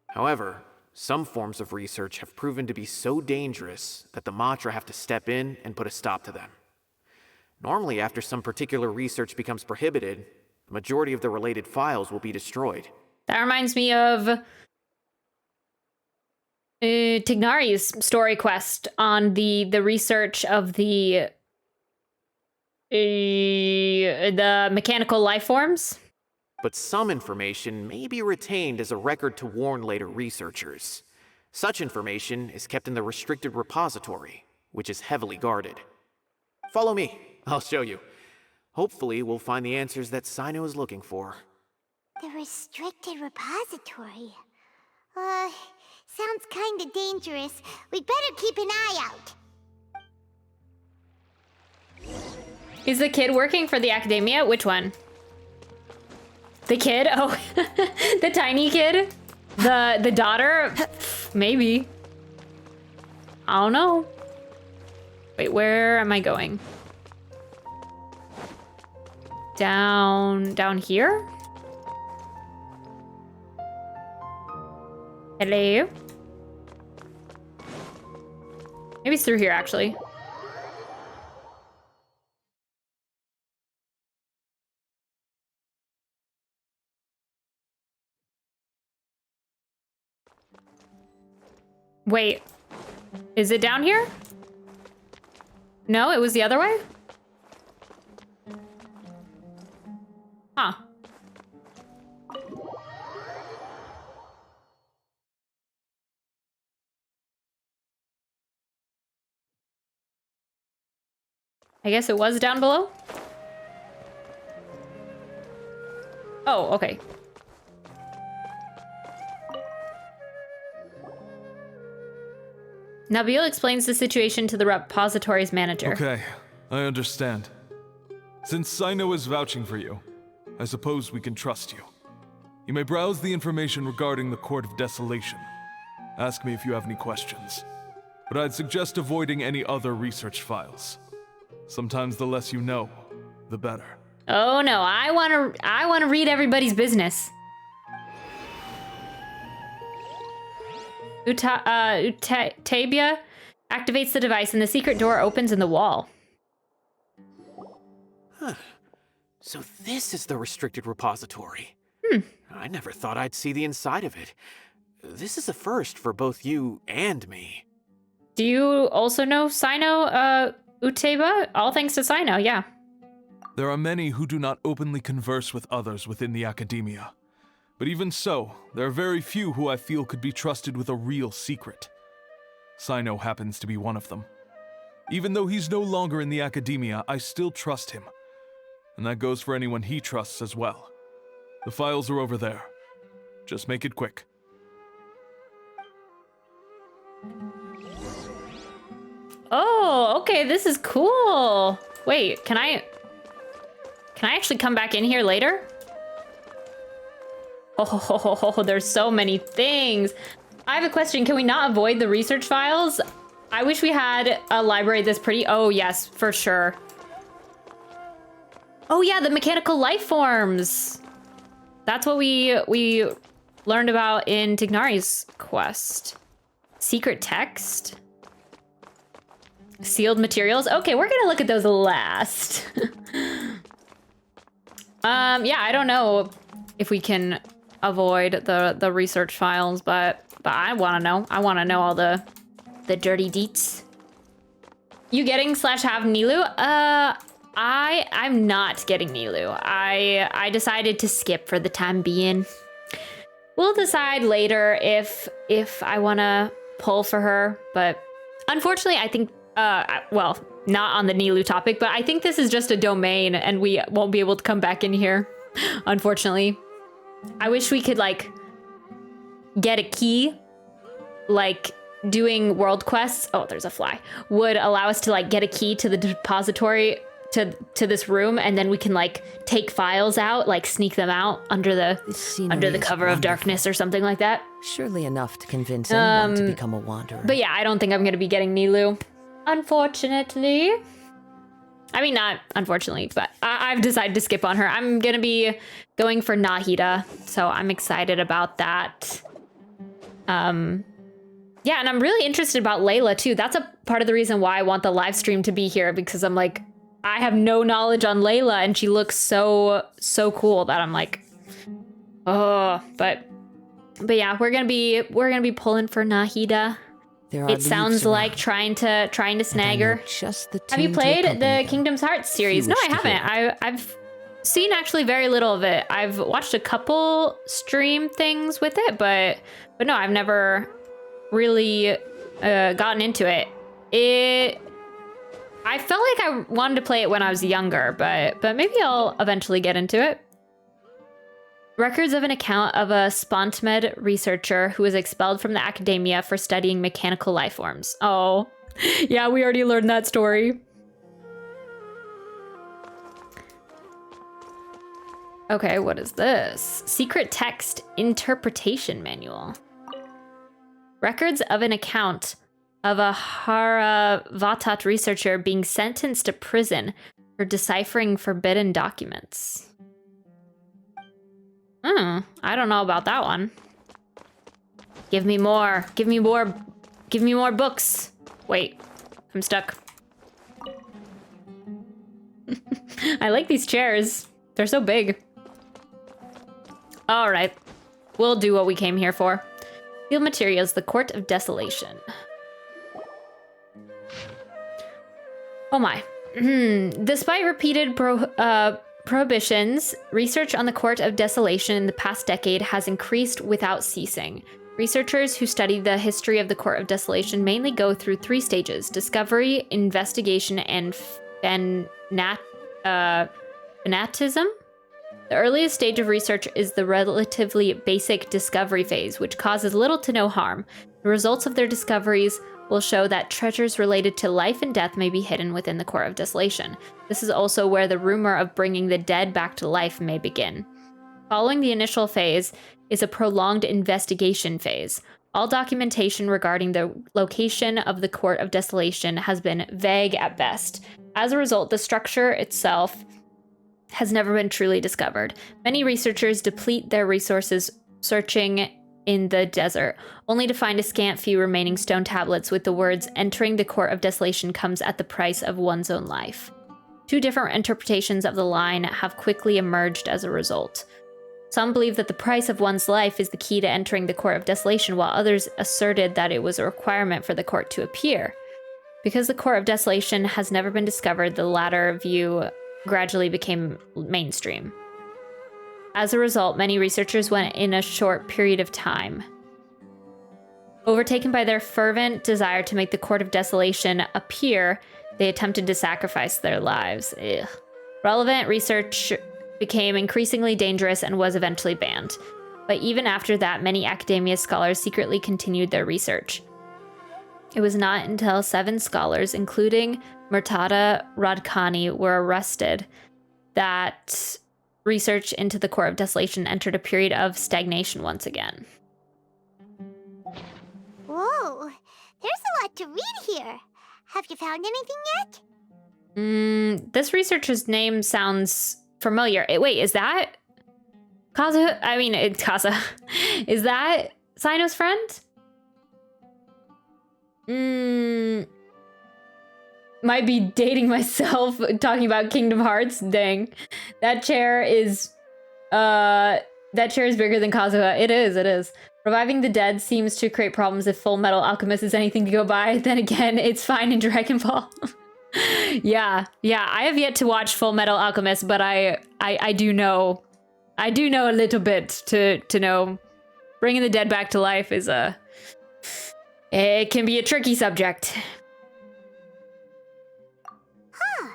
However, some forms of research have proven to be so dangerous that the Matra have to step in and put a stop to them. Normally, after some particular research becomes prohibited, the majority of the related files will be destroyed. That reminds me of Tignari's story quest on the research of the mechanical life forms. But some information may be retained as a record to warn later researchers. Such information is kept in the restricted repository, which is heavily guarded. Follow me, I'll show you. Hopefully we'll find the answers that Cyno is looking for. The restricted repository. Sounds kinda dangerous. We'd better keep an eye out. Is the kid working for the academia? Which one? The kid? Oh, the tiny kid? The daughter? Maybe. I don't know. Wait, where am I going? Down here? Hello? Maybe it's through here, actually. Wait, is it down here? No, it was the other way? Huh. I guess it was down below? Oh, okay. Nabil explains the situation to the repository's manager. Okay, I understand. Since Cyno is vouching for you, I suppose we can trust you. You may browse the information regarding the Court of Desolation. Ask me if you have any questions. But I'd suggest avoiding any other research files. Sometimes the less you know, the better. Oh no, I wanna read everybody's business. Tabia activates the device and the secret door opens in the wall. Huh. So this is the restricted repository. I never thought I'd see the inside of it. This is a first for both you and me. Do you also know Cyno, Uteba? All thanks to Cyno, yeah. There are many who do not openly converse with others within the academia. But even so, there are very few who I feel could be trusted with a real secret. Cyno happens to be one of them. Even though he's no longer in the academia, I still trust him. And that goes for anyone he trusts as well. The files are over there. Just make it quick. Oh, okay, this is cool. Wait, can I actually come back in here later? Oh, there's so many things. I have a question. Can we not avoid the research files? I wish we had a library this pretty. Oh, yes, for sure. Oh, yeah, the mechanical life forms. That's what we learned about in Tignari's quest. Secret text. Sealed materials. Okay, we're gonna look at those last. Yeah, I don't know if we can avoid the research files, but I want to know. I want to know all the dirty deets. You getting / have Nilu? I'm not getting Nilu. I decided to skip for the time being. We'll decide later if I want to pull for her, but unfortunately, I think well, not on the Nilu topic, but I think this is just a domain and we won't be able to come back in here, unfortunately. I wish we could, like, get a key, like, doing world quests. Oh, there's a fly. Would allow us to, like, get a key to the depository to this room, and then we can, like, take files out, like, sneak them out under the cover of darkness or something like that. Surely enough to convince anyone to become a wanderer. But yeah, I don't think I'm gonna be getting Nilu, unfortunately. I mean, not unfortunately, but I've decided to skip on her. I'm gonna be going for Nahida, so I'm excited about that. Yeah, and I'm really interested about Layla too. That's a part of the reason why I want the live stream to be here, because I'm like, I have no knowledge on Layla, and she looks so cool that I'm like, oh. But yeah, we're gonna be pulling for Nahida. It sounds like trying to snag her. Have you played the Kingdom's Hearts series? No, I haven't. I've seen actually very little of it. I've watched a couple stream things with it, but no, I've never really gotten into it. I felt like I wanted to play it when I was younger, but maybe I'll eventually get into it. Records of an account of a Spontmed researcher who was expelled from the academia for studying mechanical life forms. Oh, yeah, we already learned that story. Okay, what is this? Secret text interpretation manual. Records of an account of a Haravatat researcher being sentenced to prison for deciphering forbidden documents. I don't know about that one. Give me more. Give me more. Give me more books. Wait, I'm stuck. I like these chairs. They're so big. All right, we'll do what we came here for. Field materials, the Court of Desolation. Oh my. Despite repeated prohibitions, research on the Court of Desolation in the past decade has increased without ceasing. Researchers who study the history of the Court of Desolation mainly go through 3 stages: discovery, investigation, and fanatism. The earliest stage of research is the relatively basic discovery phase, which causes little to no harm. The results of their discoveries will show that treasures related to life and death may be hidden within the Court of Desolation. This is also where the rumor of bringing the dead back to life may begin. Following the initial phase is a prolonged investigation phase. All documentation regarding the location of the Court of Desolation has been vague at best. As a result, the structure itself has never been truly discovered. Many researchers deplete their resources searching in the desert, only to find a scant few remaining stone tablets with the words, "Entering the Court of Desolation comes at the price of one's own life." 2 different interpretations of the line have quickly emerged as a result. Some believe that the price of one's life is the key to entering the Court of Desolation, while others asserted that it was a requirement for the court to appear. Because the Court of Desolation has never been discovered, the latter view gradually became mainstream. As a result, many researchers went in a short period of time. Overtaken by their fervent desire to make the Court of Desolation appear, they attempted to sacrifice their lives. Ugh. Relevant research became increasingly dangerous and was eventually banned. But even after that, many academia scholars secretly continued their research. It was not until 7 scholars, including Murtada Radkani, were arrested that research into the Court of Desolation entered a period of stagnation once again. Whoa, there's a lot to read here. Have you found anything yet? This researcher's name sounds familiar. Wait, is that Kaza? I mean, it's Kaza. Is that Cyno's friend? Might be dating myself talking about Kingdom Hearts. Dang. That chair is bigger than Kazuha. It is. Reviving the dead seems to create problems if Full Metal Alchemist is anything to go by. Then again, it's fine in Dragon Ball. Yeah, I have yet to watch Full Metal Alchemist, but I do know a little bit to know bringing the dead back to life is it can be a tricky subject. Huh.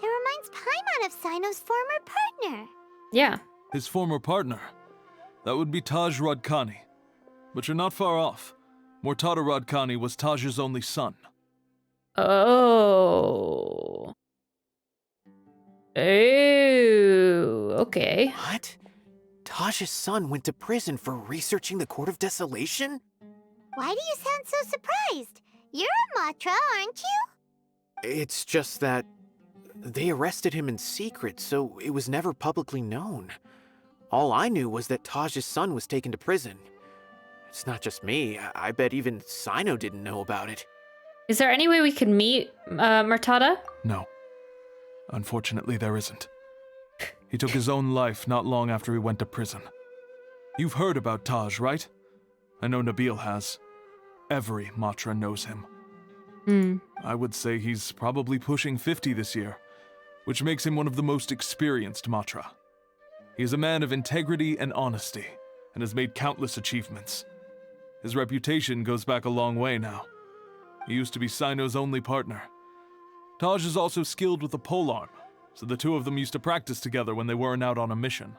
It reminds Paimon of Cyno's former partner. Yeah. His former partner? That would be Taj Radkani. But you're not far off. Murtada Radkani was Taj's only son. Oh. Okay. What? Taj's son went to prison for researching the Court of Desolation? Why do you sound so surprised? You're a Matra, aren't you? It's just that they arrested him in secret, so it was never publicly known. All I knew was that Taj's son was taken to prison. It's not just me. I bet even Cyno didn't know about it. Is there any way we could meet Murtada? No. Unfortunately, there isn't. He took his own life not long after he went to prison. You've heard about Taj, right? I know Nabil has. Every Matra knows him. I would say he's probably pushing 50 this year, which makes him one of the most experienced Matra. He is a man of integrity and honesty, and has made countless achievements. His reputation goes back a long way now. He used to be Cyno's only partner. Taj is also skilled with the polearm, so the two of them used to practice together when they weren't out on a mission.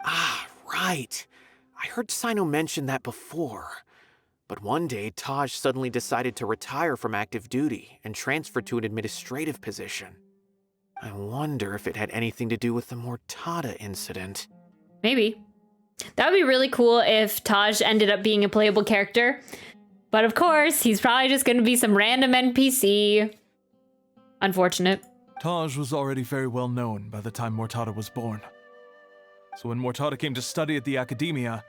Ah, right. I heard Cyno mention that before. But one day, Taj suddenly decided to retire from active duty and transfer to an administrative position. I wonder if it had anything to do with the Murtada incident. Maybe. That would be really cool if Taj ended up being a playable character. But of course, he's probably just going to be some random NPC. Unfortunate. Taj was already very well known by the time Murtada was born. So when Murtada came to study at the academia,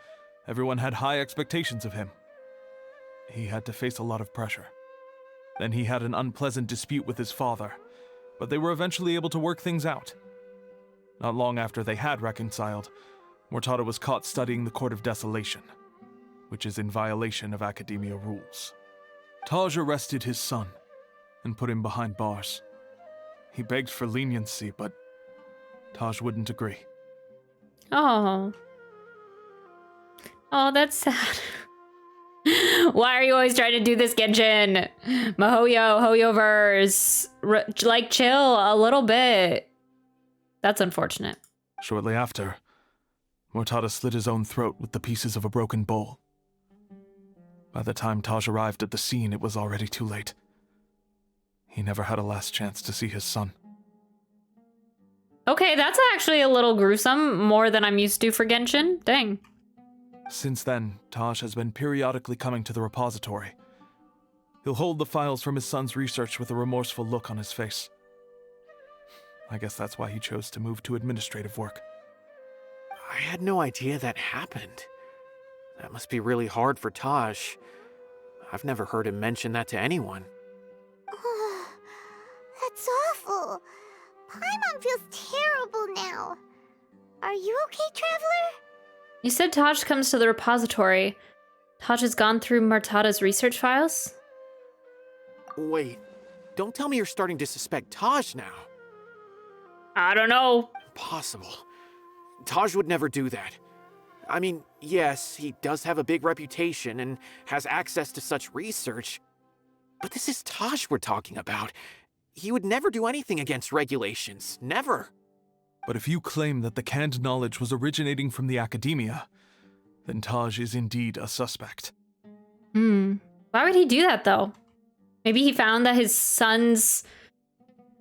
everyone had high expectations of him. He had to face a lot of pressure. Then he had an unpleasant dispute with his father, but they were eventually able to work things out. Not long after they had reconciled, Murtada was caught studying the Court of Desolation, which is in violation of academia rules. Taj arrested his son and put him behind bars. He begged for leniency, but Taj wouldn't agree. Oh, that's sad. Why are you always trying to do this, Genshin? Hoyoverse. Like, chill a little bit. That's unfortunate. Shortly after, Murtada slit his own throat with the pieces of a broken bowl. By the time Taj arrived at the scene, it was already too late. He never had a last chance to see his son. Okay, that's actually a little gruesome, more than I'm used to for Genshin. Dang. Since then, Taj has been periodically coming to the repository. He'll hold the files from his son's research with a remorseful look on his face. I guess that's why he chose to move to administrative work. I had no idea that happened. That must be really hard for Taj. I've never heard him mention that to anyone. Oh, that's awful. Paimon feels terrible now. Are you okay, Traveler? You said Taj comes to the repository. Taj has gone through Martada's research files? Wait, don't tell me you're starting to suspect Taj now. I don't know. Impossible. Taj would never do that. I mean, yes, he does have a big reputation and has access to such research, but this is Taj we're talking about. He would never do anything against regulations. Never. But if you claim that the canned knowledge was originating from the academia, then Taj is indeed a suspect. Why would he do that, though? Maybe he found that his son's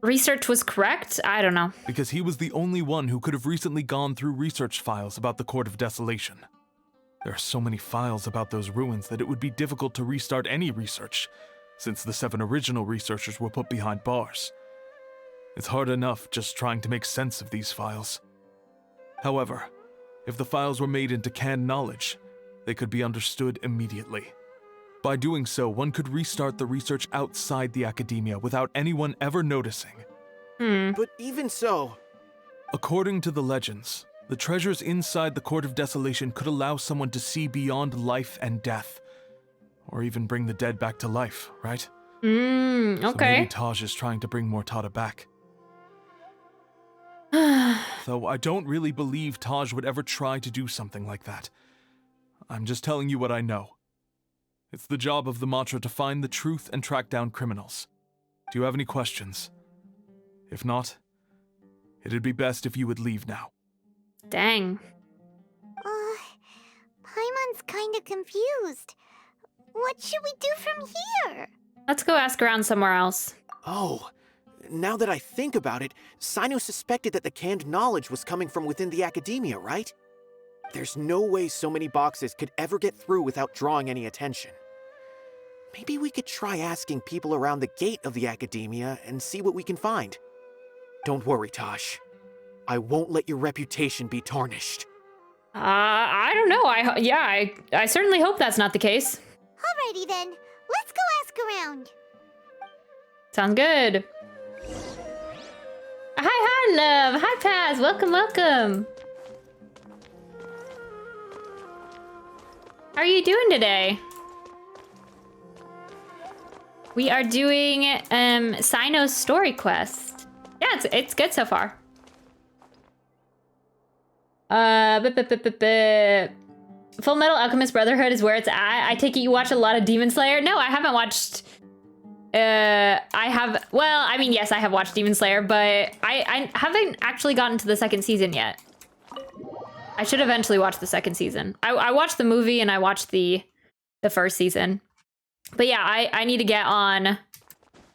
research was correct? I don't know. Because he was the only one who could have recently gone through research files about the Court of Desolation. There are so many files about those ruins that it would be difficult to restart any research, since the 7 original researchers were put behind bars. It's hard enough just trying to make sense of these files. However, if the files were made into canned knowledge, they could be understood immediately. By doing so, one could restart the research outside the academia without anyone ever noticing. But even so... According to the legends, the treasures inside the Court of Desolation could allow someone to see beyond life and death. Or even bring the dead back to life, right? Okay. So maybe Taj is trying to bring Mortada back. Though I don't really believe Taj would ever try to do something like that. I'm just telling you what I know. It's the job of the Matra to find the truth and track down criminals. Do you have any questions? If not, it'd be best if you would leave now. Dang. Paimon's kinda confused. What should we do from here? Let's go ask around somewhere else. Oh, now that I think about it, Cyno suspected that the canned knowledge was coming from within the academia, right? There's no way so many boxes could ever get through without drawing any attention. Maybe we could try asking people around the gate of the academia and see what we can find. Don't worry, Tosh. I won't let your reputation be tarnished. I don't know. I certainly hope that's not the case. Alrighty then, let's go ask around. Sounds good. Hi, love. Hi, Paz. Welcome, welcome. How are you doing today? We are doing Cyno's story quest. Yeah, it's good so far. Full Metal Alchemist Brotherhood is where it's at. I take it you watch a lot of Demon Slayer? No, I haven't watched. Yes, I have watched Demon Slayer, but I haven't actually gotten to the second season yet. I should eventually watch the second season. I watched the movie and I watched the first season. But yeah, I need to get on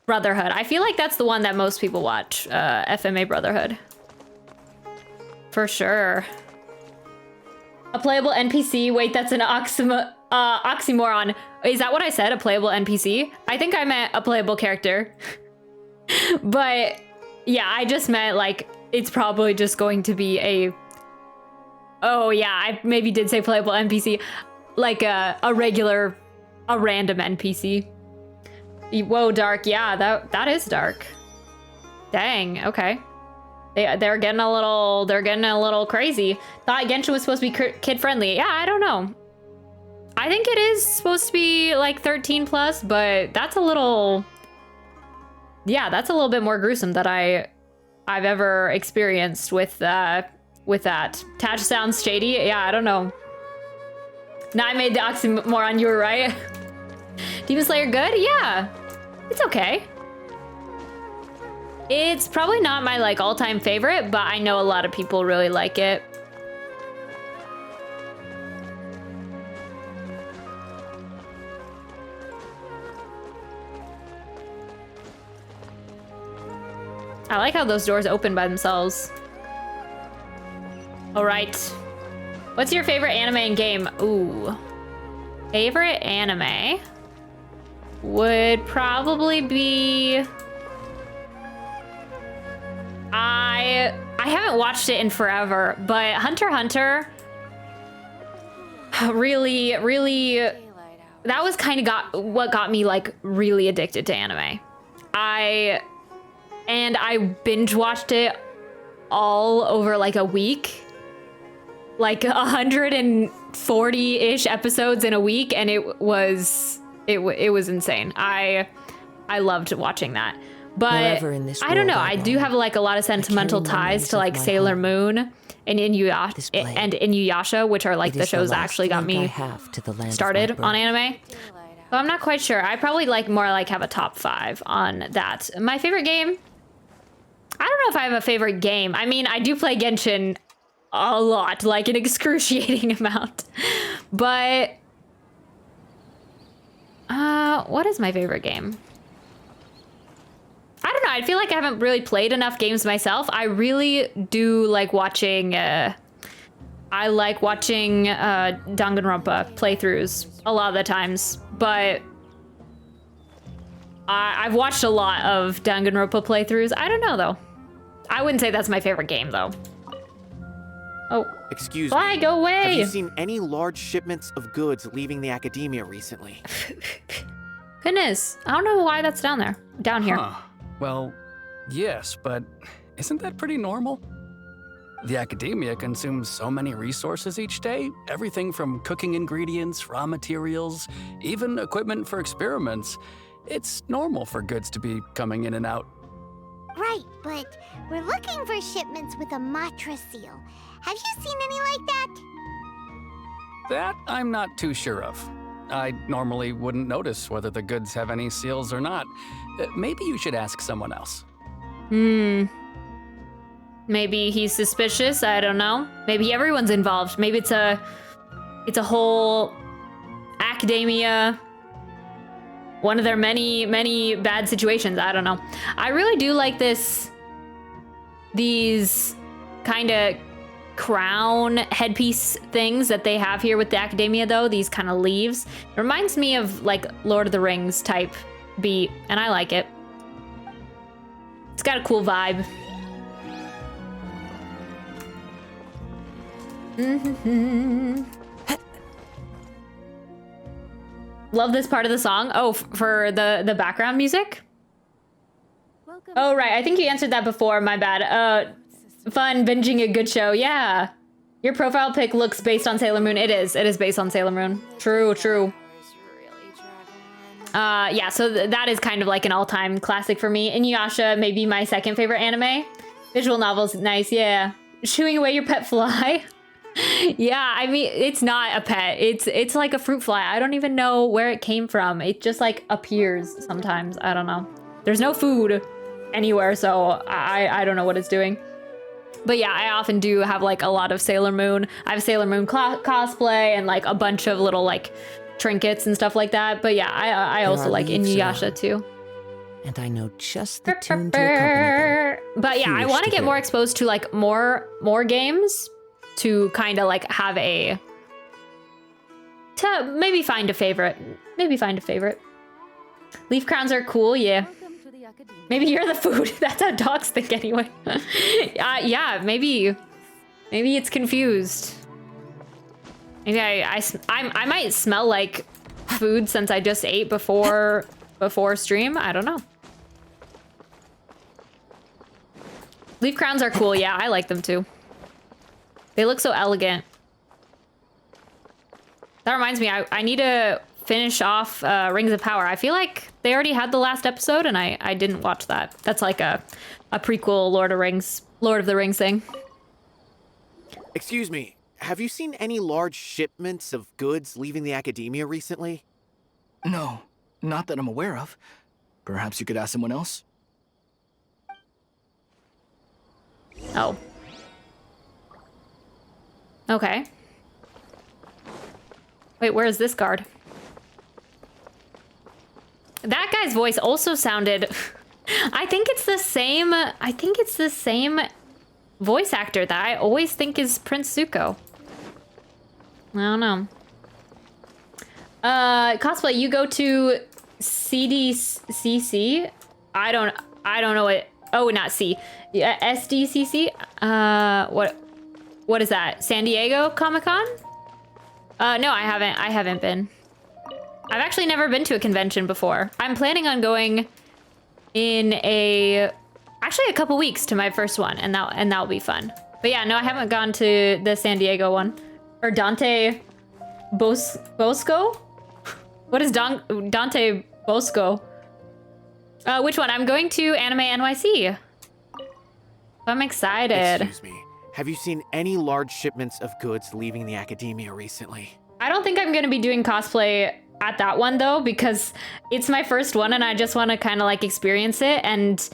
Brotherhood. I feel like that's the one that most people watch, FMA Brotherhood. For sure. A playable NPC? Wait, that's an oxymoron. Is that what I said? A playable NPC? I think I meant a playable character. But yeah, I just meant like, it's probably just going to be a... Oh yeah, I maybe did say playable NPC. Like a random NPC. Whoa, dark. Yeah, that is dark. Dang, okay. They're getting a little crazy. Thought Genshin was supposed to be kid friendly. Yeah, I don't know. I think it is supposed to be like 13 plus, but that's a little bit more gruesome than I've ever experienced with that. Taj sounds shady. Yeah, I don't know. Now I made the oxymoron, you were right. Demon Slayer good? Yeah. It's okay. It's probably not my like all-time favorite, but I know a lot of people really like it. I like how those doors open by themselves. All right. What's your favorite anime and game? Ooh. Favorite anime would probably be... I haven't watched it in forever, but Hunter x Hunter really, that was kind of what got me like really addicted to anime. I binge watched it all over like a week. like 140-ish episodes in a week, and it was insane. I loved watching that. But I don't know, I do have like a lot of sentimental ties to like Sailor Moon and Inuyasha, which are like the shows that actually got me started on anime. So I'm not quite sure. I probably like more like have a top 5 on that. My favorite game? I don't know if I have a favorite game. I mean, I do play Genshin a lot, like an excruciating amount. But what is my favorite game? I don't know. I feel like I haven't really played enough games myself. I really do like watching Danganronpa playthroughs a lot of the times, but I've watched a lot of Danganronpa playthroughs. I don't know though. I wouldn't say that's my favorite game though. Oh, excuse me. Go away. Have you seen any large shipments of goods leaving the academia recently? Goodness, I don't know why that's down here. Huh. Well, yes, but isn't that pretty normal? The academia consumes so many resources each day, everything from cooking ingredients, raw materials, even equipment for experiments. It's normal for goods to be coming in and out. Right, but we're looking for shipments with a Matra seal. Have you seen any like that? That I'm not too sure of. I normally wouldn't notice whether the goods have any seals or not. Maybe you should ask someone else. Maybe he's suspicious, I don't know. Maybe everyone's involved. Maybe it's a whole academia, one of their many, many bad situations. I don't know. I really do like these kind of crown headpiece things that they have here with the academia though, these kind of leaves. It reminds me of like Lord of the Rings type beat, and I like it. It's got a cool vibe. Love this part of the song. Oh, for the background music? Oh, right. I think you answered that before. My bad. Fun binging a good show. Yeah. Your profile pic looks based on Sailor Moon. It is. It is based on Sailor Moon. True, true. Yeah, so that is kind of like an all-time classic for me. Inuyasha may be my second favorite anime. Visual novels, nice, yeah. Shooing away your pet fly. Yeah, I mean, it's not a pet. It's like a fruit fly. I don't even know where it came from. It just like appears sometimes. I don't know. There's no food anywhere, so I don't know what it's doing. But yeah, I often do have like a lot of Sailor Moon. I have Sailor Moon cosplay and like a bunch of little like trinkets and stuff like that. But yeah, I also like Inuyasha too. And I know just the tune to accompany them. But yeah, I want to get more exposed to like more games to kind of like have to maybe find a favorite. Leaf crowns are cool, yeah. Maybe you're the food. That's how dogs think anyway. Yeah, maybe it's confused. Maybe I might smell like food since I just ate before stream. I don't know. Leaf crowns are cool. Yeah, I like them too. They look so elegant. That reminds me, I need to finish off Rings of Power. I feel like they already had the last episode and I didn't watch that. That's like a prequel Lord of the Rings thing. Excuse me, have you seen any large shipments of goods leaving the academia recently? No, not that I'm aware of. Perhaps you could ask someone else? Oh. Okay. Wait, where is this guard? That guy's voice also sounded... I think it's the same voice actor that I always think is Prince Zuko. I don't know. Cosplay, you go to CDCC? I don't know what... Oh, not C. Yeah, SDCC? What is that? San Diego Comic-Con? No, I haven't been. I've actually never been to a convention before. I'm planning on going in actually a couple weeks to my first one, and that'll be fun. But yeah, no, I haven't gone to the San Diego one. Or Dante Bosco? What is Dante Bosco? Which one? I'm going to Anime NYC. I'm excited. Excuse me. Have you seen any large shipments of goods leaving the academia recently? I don't think I'm gonna be doing cosplay at that one though, because it's my first one and I just want to kind of like experience it, and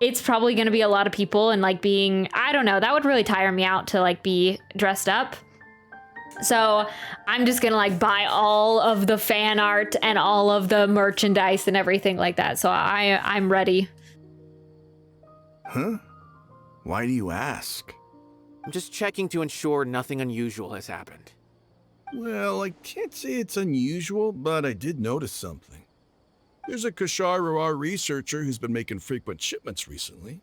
it's probably gonna be a lot of people and like being, I don't know, that would really tire me out to like be dressed up. So I'm just gonna like buy all of the fan art and all of the merchandise and everything like that. So I'm ready. Huh? Why do you ask? I'm just checking to ensure nothing unusual has happened. Well, I can't say it's unusual, but I did notice something. There's a Kashar researcher who's been making frequent shipments recently.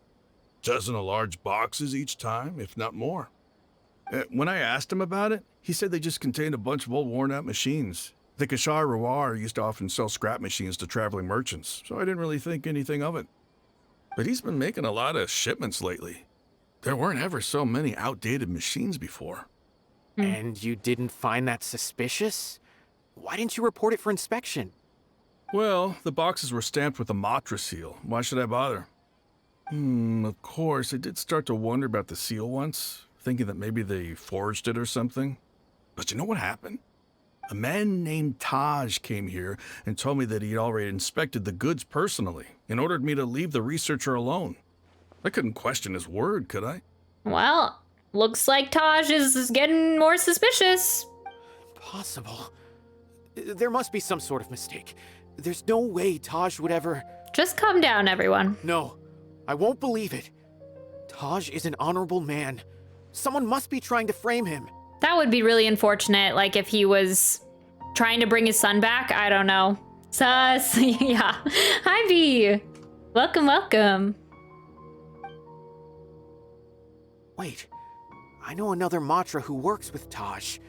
Dozen of large boxes each time, if not more. When I asked him about it, he said they just contained a bunch of old worn-out machines. The Kashar used to often sell scrap machines to traveling merchants, so I didn't really think anything of it. But he's been making a lot of shipments lately. There weren't ever so many outdated machines before. And you didn't find that suspicious? Why didn't you report it for inspection? Well, the boxes were stamped with a Matra seal. Why should I bother? Of course, I did start to wonder about the seal once, thinking that maybe they forged it or something. But you know what happened? A man named Taj came here and told me that he'd already inspected the goods personally and ordered me to leave the researcher alone. I couldn't question his word, could I? Well, looks like Taj is getting more suspicious. Impossible. There must be some sort of mistake. There's no way Taj would ever... Just calm down, everyone. No, I won't believe it. Taj is an honorable man. Someone must be trying to frame him. That would be really unfortunate, like if he was trying to bring his son back. I don't know. Sus. Yeah. Hi, B. Welcome, welcome. Wait, I know another Matra who works with Taj.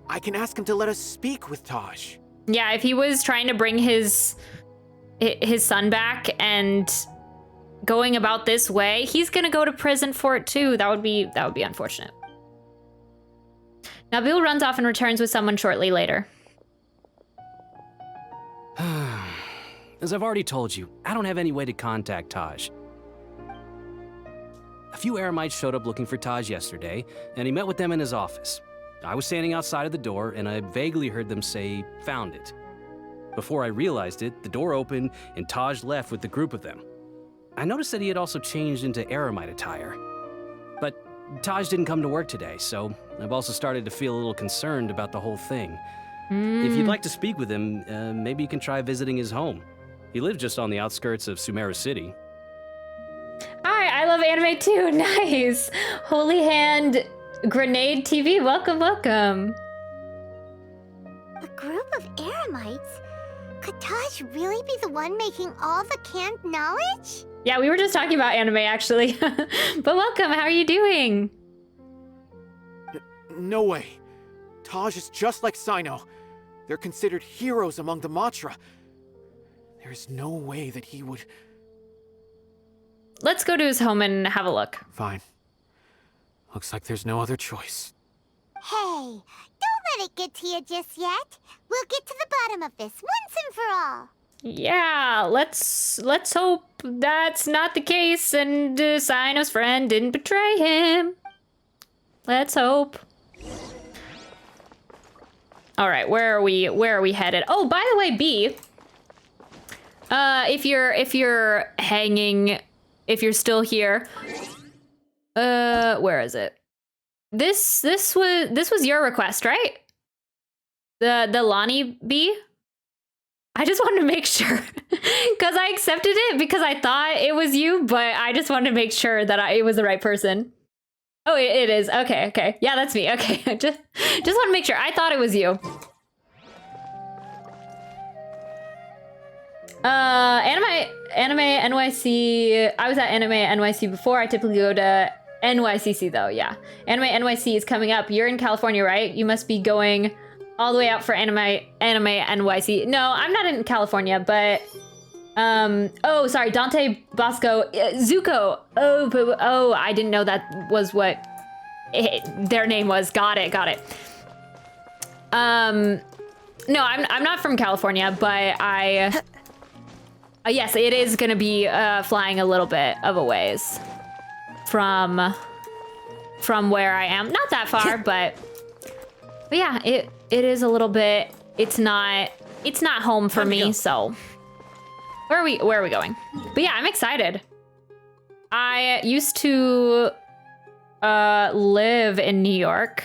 I can ask him to let us speak with Taj. Yeah, if he was trying to bring his son back and going about this way, he's gonna go to prison for it too. That would be unfortunate. Nabil runs off and returns with someone shortly later. As I've already told you, I don't have any way to contact Taj. A few Eremites showed up looking for Taj yesterday, and he met with them in his office. I was standing outside of the door, and I vaguely heard them say, "Found it." Before I realized it, the door opened, and Taj left with the group of them. I noticed that he had also changed into Eremite attire. But Taj didn't come to work today, so I've also started to feel a little concerned about the whole thing. If you'd like to speak with him, maybe you can try visiting his home. He lives just on the outskirts of Sumeru City. Hi, I love anime too. Nice. Holy Hand Grenade TV. Welcome, welcome. A group of Eremites? Could Taj really be the one making all the canned knowledge? Yeah, we were just talking about anime actually. But welcome, how are you doing? No way. Taj is just like Cyno. They're considered heroes among the Matra. There's no way that he would... Let's go to his home and have a look. Fine. Looks like there's no other choice. Hey, don't let it get to you just yet. We'll get to the bottom of this once and for all. Yeah, let's hope that's not the case and Cyno's friend didn't betray him. Let's hope. All right, where are we headed? Oh, by the way, B, if you're hanging, if you're still here, where is it? This was your request, right? The Lonnie B? I just wanted to make sure because I accepted it because I thought it was you, but I just wanted to make sure that it was the right person. Oh, it is. Okay. Yeah, that's me. Okay, just want to make sure. I thought it was you. Anime NYC. I was at Anime NYC before. I typically go to NYCC though. Yeah, Anime NYC is coming up. You're in California, right? You must be going all the way out for Anime NYC. No, I'm not in California, but Oh, sorry, Dante Bosco, Zuko. Oh, I didn't know that was what their name was. Got it. No, I'm not from California, but yes, it is gonna be flying a little bit of a ways from where I am. Not that far, but yeah, it is a little bit. It's not home for me, so where are we going? But yeah, I'm excited. I used to live in New York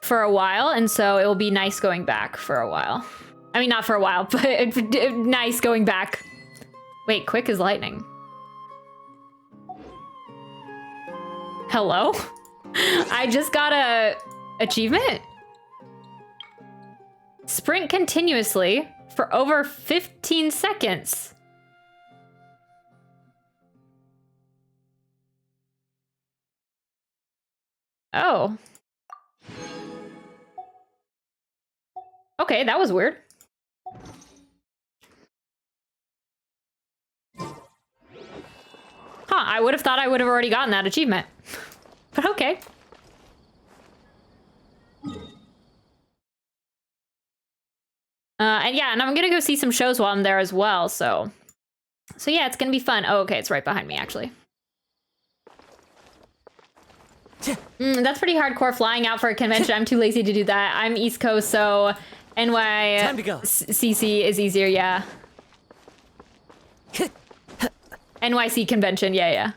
for a while, and so it will be nice going back for a while. I mean, not for a while, but nice going back. Wait, quick as lightning. Hello? I just got a achievement. Sprint continuously for over 15 seconds. Oh. Okay, that was weird. Huh, I would have thought I would have already gotten that achievement. But okay. And yeah, and I'm gonna go see some shows while I'm there as well, so yeah, it's gonna be fun. Oh, okay, it's right behind me, actually. That's pretty hardcore, flying out for a convention. I'm too lazy to do that. I'm East Coast, so NYCC is easier, yeah. NYC convention, yeah.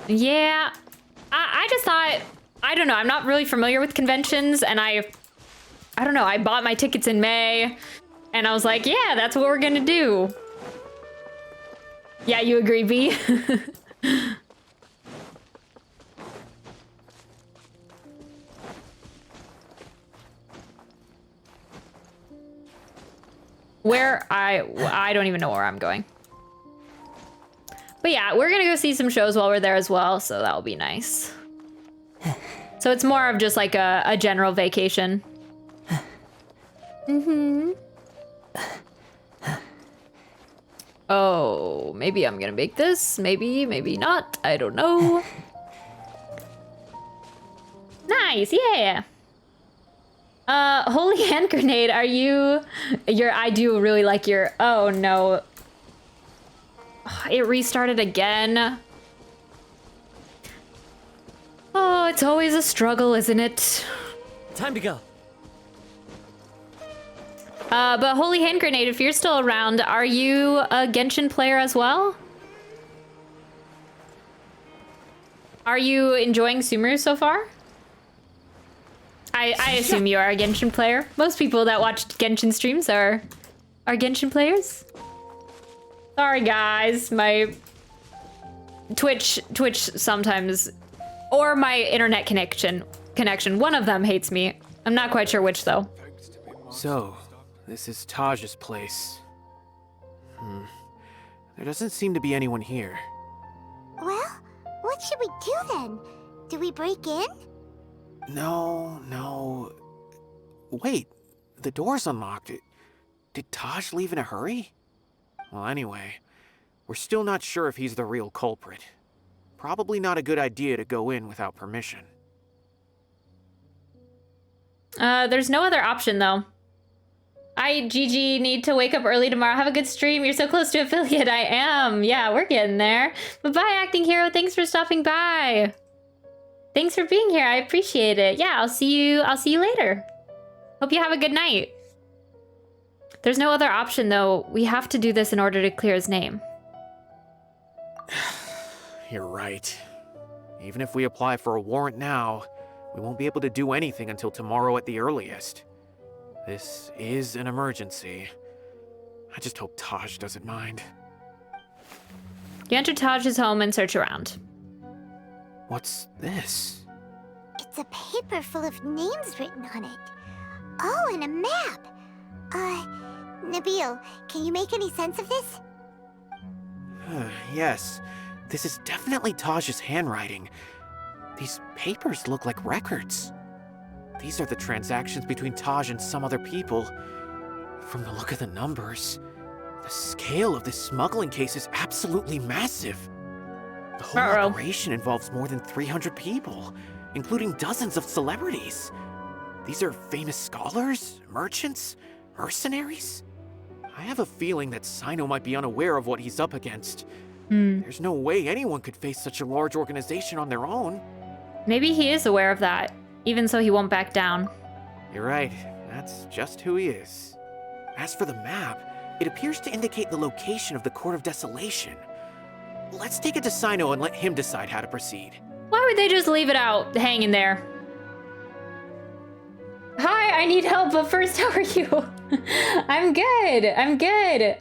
Yeah, I just thought, I don't know, I'm not really familiar with conventions, and I don't know, I bought my tickets in May, and I was like, yeah, that's what we're gonna do. Yeah, you agree, B? I don't even know where I'm going. But yeah, we're gonna go see some shows while we're there as well, so that'll be nice. So it's more of just like a general vacation. Oh, maybe I'm gonna make this. Maybe not. I don't know. Nice, yeah. Holy hand grenade, are you... I do really like your... Oh no. It restarted again. Oh, it's always a struggle, isn't it? Time to go. But Holy Hand Grenade, if you're still around, are you a Genshin player as well? Are you enjoying Sumeru so far? I assume you are a Genshin player. Most people that watch Genshin streams are Genshin players. Sorry guys, my Twitch sometimes, or my internet connection, one of them hates me. I'm not quite sure which though. So, this is Taj's place. There doesn't seem to be anyone here. Well, what should we do then? Do we break in? No. Wait, the door's unlocked. Did Taj leave in a hurry? Well, anyway, we're still not sure if he's the real culprit. Probably not a good idea to go in without permission. There's no other option though. GG, need to wake up early tomorrow. Have a good stream. You're so close to affiliate. I am. Yeah, we're getting there. But bye, Acting Hero. Thanks for stopping by. Thanks for being here. I appreciate it. Yeah, I'll see you later. Hope you have a good night. There's no other option though. We have to do this in order to clear his name. You're right. Even if we apply for a warrant now, we won't be able to do anything until tomorrow at the earliest. This is an emergency. I just hope Taj doesn't mind. You enter Taj's home and search around. What's this? It's a paper full of names written on it. Oh, and a map. Nabil, can you make any sense of this? Yes, this is definitely Taj's handwriting. These papers look like records. these are the transactions between Taj and some other people. From the look of the numbers, the scale of this smuggling case is absolutely massive. The whole operation involves more than 300 people, including dozens of celebrities. These are famous scholars, merchants, mercenaries. I have a feeling that Cyno might be unaware of what he's up against. There's no way anyone could face such a large organization on their own. Maybe he is aware of that, even so he won't back down. You're right, that's just who he is. As for the map, it appears to indicate the location of the Court of Desolation. Let's take it to Cyno and let him decide how to proceed. Why would they just leave it out hanging there? Hi, I need help, but first, how are you? I'm good.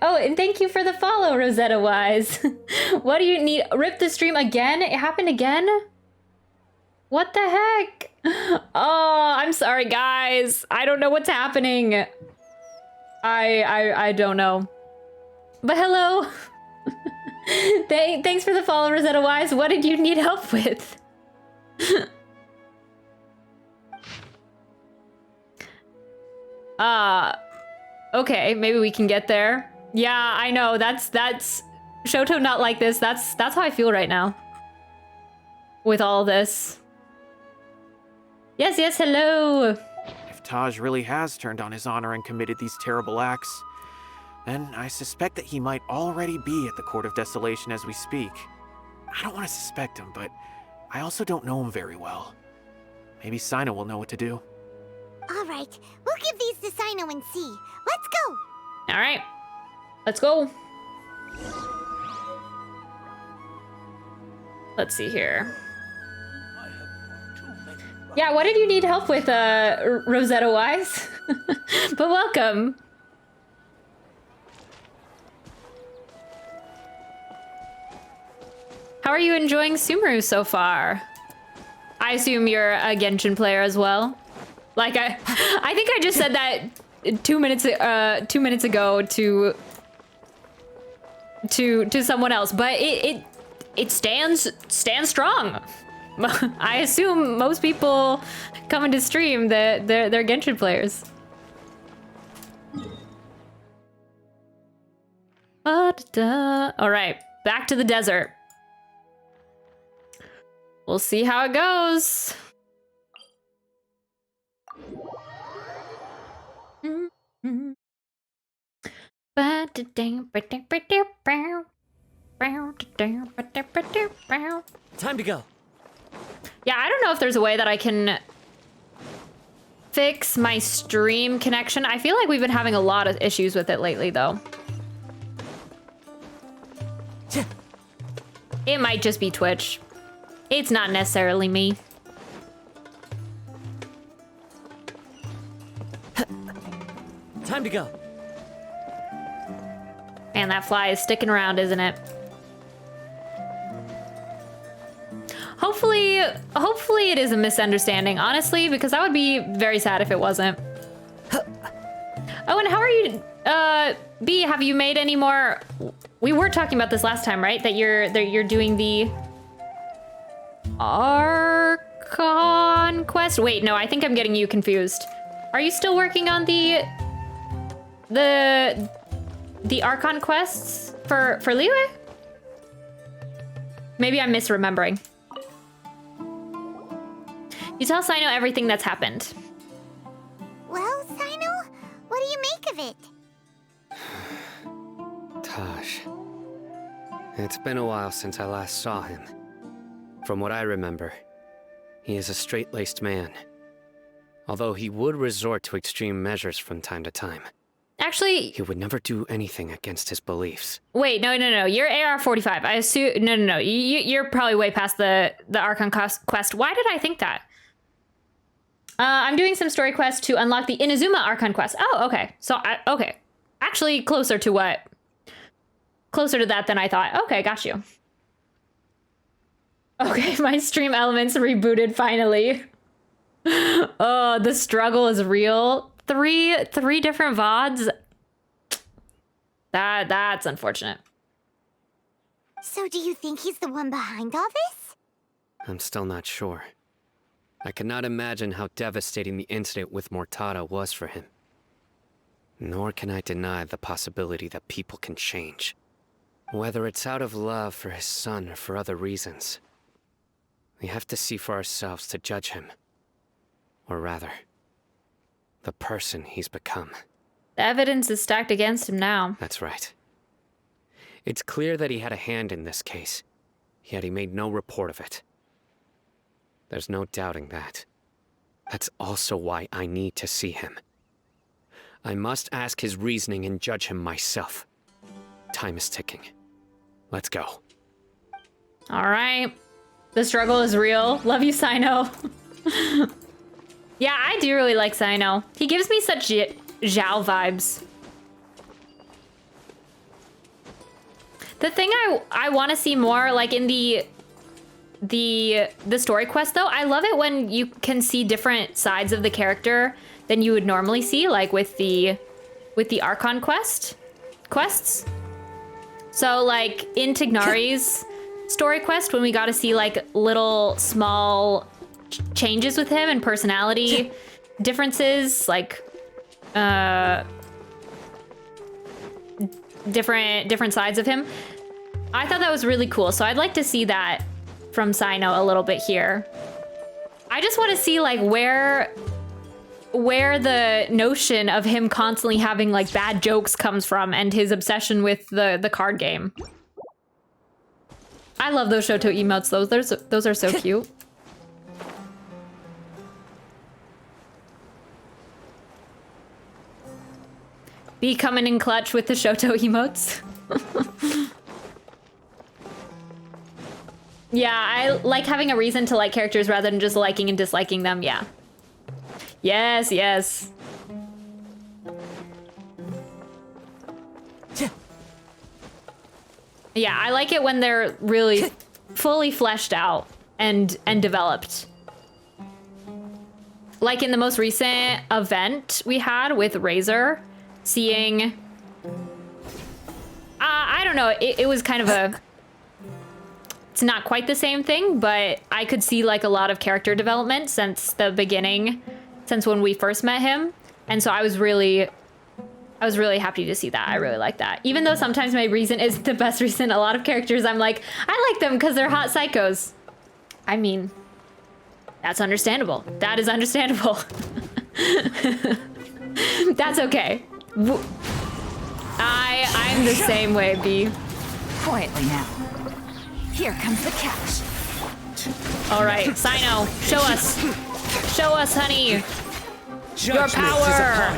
Oh, and thank you for the follow, Rosetta Wise. What do you need? Rip the stream again? It happened again? What the heck? Oh, I'm sorry, guys. I don't know what's happening. I don't know. But hello. Thanks for the follow, Rosetta Wise. What did you need help with? Okay, maybe we can get there. Yeah, I know. That's Shoto not like this. That's how I feel right now. With all this. Yes, hello. If Taj really has turned on his honor and committed these terrible acts, then I suspect that he might already be at the Court of Desolation as we speak. I don't want to suspect him, but I also don't know him very well. Maybe Cyno will know what to do. All right, we'll give these to Cyno and see. Let's go. All right, let's go. Let's see here. Yeah, what did you need help with, Rosetta Wise? But welcome. How are you enjoying Sumeru so far? I assume you're a Genshin player as well. Like I think I just said that 2 minutes ago to someone else, but it stands strong. I assume most people coming to stream that they're Genshin players. All right, back to the desert. We'll see how it goes. Time to go. Yeah, I don't know if there's a way that I can fix my stream connection. I feel like we've been having a lot of issues with it lately, though. It might just be Twitch. It's not necessarily me. Time to go. Man, that fly is sticking around, isn't it? Hopefully it is a misunderstanding, honestly, because that would be very sad if it wasn't. Oh, and how are you, B, have you made any more? We were talking about this last time, right? That you're doing the Archon quest? Wait, no, I think I'm getting you confused. Are you still working on the Archon quests for Liyue? Maybe I'm misremembering. You tell Cyno everything that's happened. Well, Cyno, what do you make of it? Taj. It's been a while since I last saw him. From what I remember, he is a straight-laced man. Although he would resort to extreme measures from time to time. Actually, he would never do anything against his beliefs. Wait, no. You're AR-45. I assume no. You're probably way past the Archon quest. Why did I think that? I'm doing some story quests to unlock the Inazuma Archon quest. Oh, okay. So okay, actually closer to that than I thought. Okay, got you. Okay, my stream elements rebooted finally. Oh, the struggle is real. Three different VODs. That's unfortunate. So do you think he's the one behind all this? I'm still not sure. I cannot imagine how devastating the incident with Mortada was for him. Nor can I deny the possibility that people can change. Whether it's out of love for his son or for other reasons. We have to see for ourselves to judge him. Or rather, the person he's become. The evidence is stacked against him now. That's right. It's clear that he had a hand in this case, yet he made no report of it. There's no doubting that. That's also why I need to see him. I must ask his reasoning and judge him myself. Time is ticking. Let's go. All right. The struggle is real. Love you, Cyno. Yeah, I do really like Cyno. He gives me such Zhao vibes. The thing I want to see more, like in the story quest though, I love it when you can see different sides of the character than you would normally see, like with the Archon quests. So like in Tignari's story quest, when we got to see like little small changes with him and personality differences, like different sides of him. I thought that was really cool. So I'd like to see that from Cyno a little bit here. I just want to see like where the notion of him constantly having like bad jokes comes from and his obsession with the card game. I love those Shoto emotes. Those are so cute. Be coming in clutch with the Shoto emotes. Yeah, I like having a reason to like characters rather than just liking and disliking them, yeah. Yes, yes. Yeah, I like it when they're really fully fleshed out and developed. Like in the most recent event we had with Razor, seeing... I don't know, it was kind of a... It's not quite the same thing, but I could see like a lot of character development since the beginning, since when we first met him. And so I was really happy to see that. I really like that. Even though sometimes my reason is the best reason, a lot of characters I'm like, I like them because they're hot psychos. I mean, that's understandable. That is understandable. That's okay. I'm the same way, B. Quietly now. Here comes the catch. All right, Cyno, show us. Show us, honey. Your power.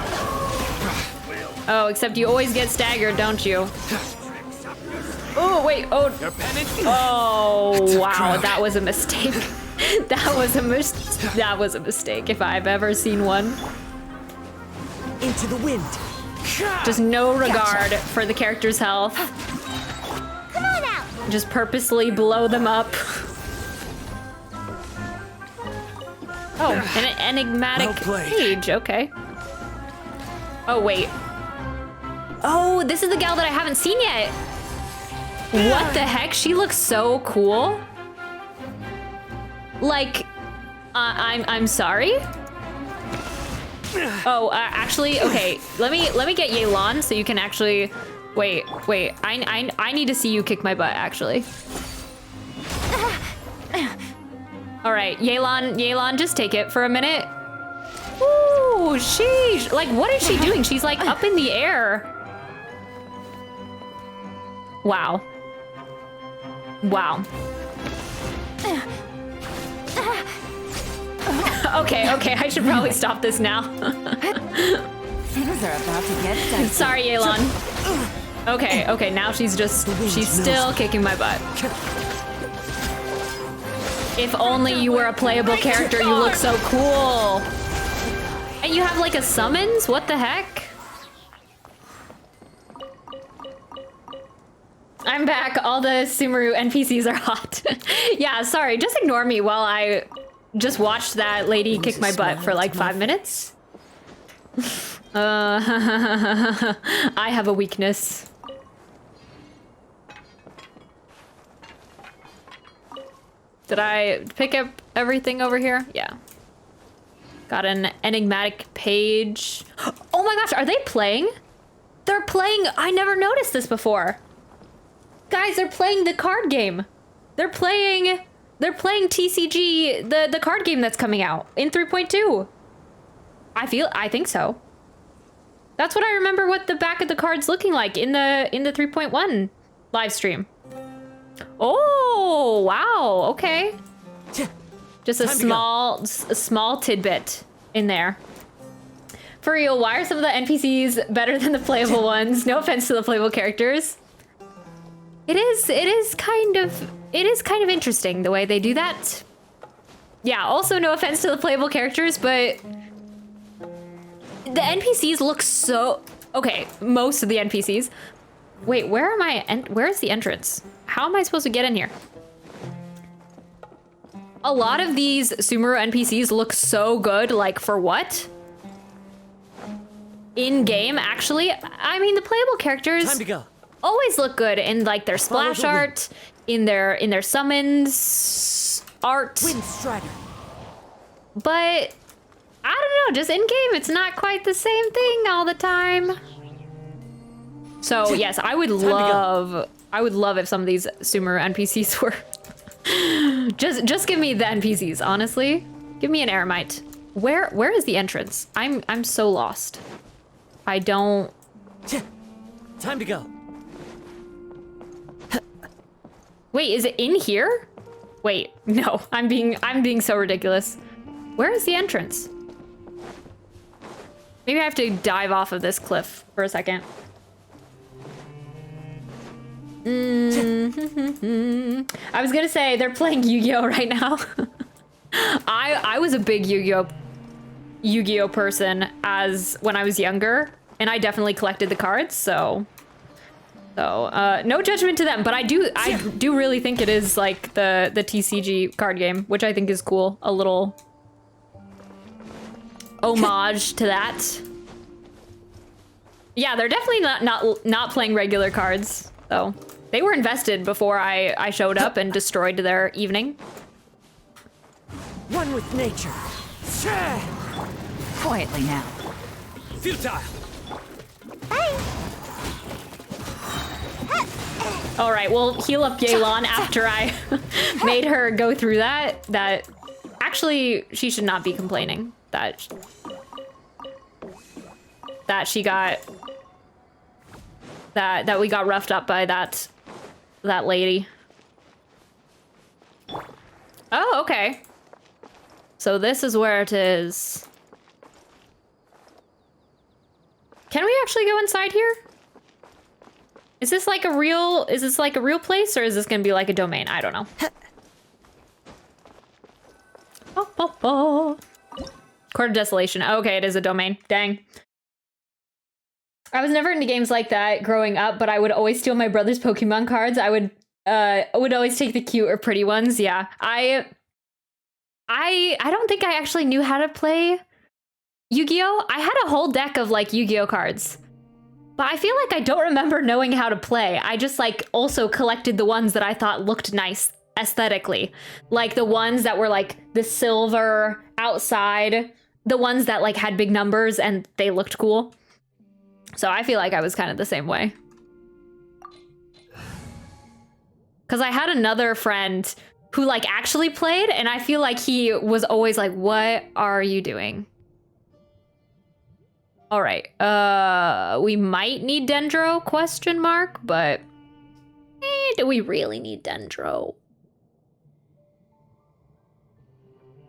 Oh, except you always get staggered, don't you? Oh, wait. Oh. Oh, wow. That was a mistake. That was a mistake if I've ever seen one. Into the wind. Just no regard for the character's health. Come on out. Just purposely blow them up. Oh, an enigmatic page. Okay. Oh, wait. Oh, this is the gal that I haven't seen yet. What the heck? She looks so cool. Like, I'm sorry. Oh, actually, okay. Let me get Yelan so you can actually. Wait. I need to see you kick my butt. Actually. All right, Yelan, just take it for a minute. Ooh, sheesh. Like, what is she doing? She's like up in the air. Wow. Wow. Okay, I should probably stop this now. Things are about to get dicey. Sorry, Yelan. Okay, now she's still kicking my butt. If only you were a playable character, you look so cool. And you have like a summons? What the heck? I'm back. All the Sumeru NPCs are hot. Yeah, sorry. Just ignore me while I just watched that lady kick my butt for like 5 minutes. I have a weakness. Did I pick up everything over here? Yeah. Got an enigmatic page. Oh my gosh, are they playing? They're playing, I never noticed this before. Guys, they're playing the card game. They're playing TCG, the card game that's coming out in 3.2. I think so. That's what I remember what the back of the card's looking like in the 3.1 live stream. Oh, wow, okay. Just a small tidbit in there. For real, why are some of the NPCs better than the playable ones? No offense to the playable characters. It is kind of interesting the way they do that. Yeah, also no offense to the playable characters, but the NPCs look so... Okay, most of the NPCs. Wait, where's the entrance? How am I supposed to get in here? A lot of these Sumeru NPCs look so good, like for what? In game, actually. I mean, the playable characters Time to go. Always look good in like their splash art, in their summons art. Wind Strider. But I don't know, just in game, it's not quite the same thing all the time. So yes, I would love if some of these Sumeru NPCs were just give me the NPCs, honestly. Give me an Eremite. Where is the entrance? I'm so lost. I don't... Time to go. Wait, is it in here? Wait, no, I'm being so ridiculous. Where is the entrance? Maybe I have to dive off of this cliff for a second. I was gonna say they're playing Yu-Gi-Oh right now. I was a big Yu-Gi-Oh person when I was younger, and I definitely collected the cards, so no judgment to them, but I do really think it is like the TCG card game, which I think is cool. A little homage to that. Yeah, they're definitely not playing regular cards, though. They were invested before I showed up and destroyed their evening. One with nature. Quietly now. Futile. All right, we'll heal up Yelan after I made her go through that. Actually, she should not be complaining that she got that we got roughed up by that lady. Oh, okay. So this is where it is. Can we actually go inside here? Is this like a real place, or is this gonna be like a domain? I don't know. Court of Desolation. Okay, it is a domain. Dang. I was never into games like that growing up, but I would always steal my brother's Pokemon cards. I would always take the cute or pretty ones. Yeah. I don't think I actually knew how to play Yu-Gi-Oh! I had a whole deck of like Yu-Gi-Oh! Cards. But I feel like I don't remember knowing how to play. I just like also collected the ones that I thought looked nice aesthetically. Like the ones that were like the silver outside, the ones that like had big numbers and they looked cool. So I feel like I was kind of the same way. Because I had another friend who like actually played, and I feel like he was always like, what are you doing? All right, we might need Dendro, question mark, but do we really need Dendro?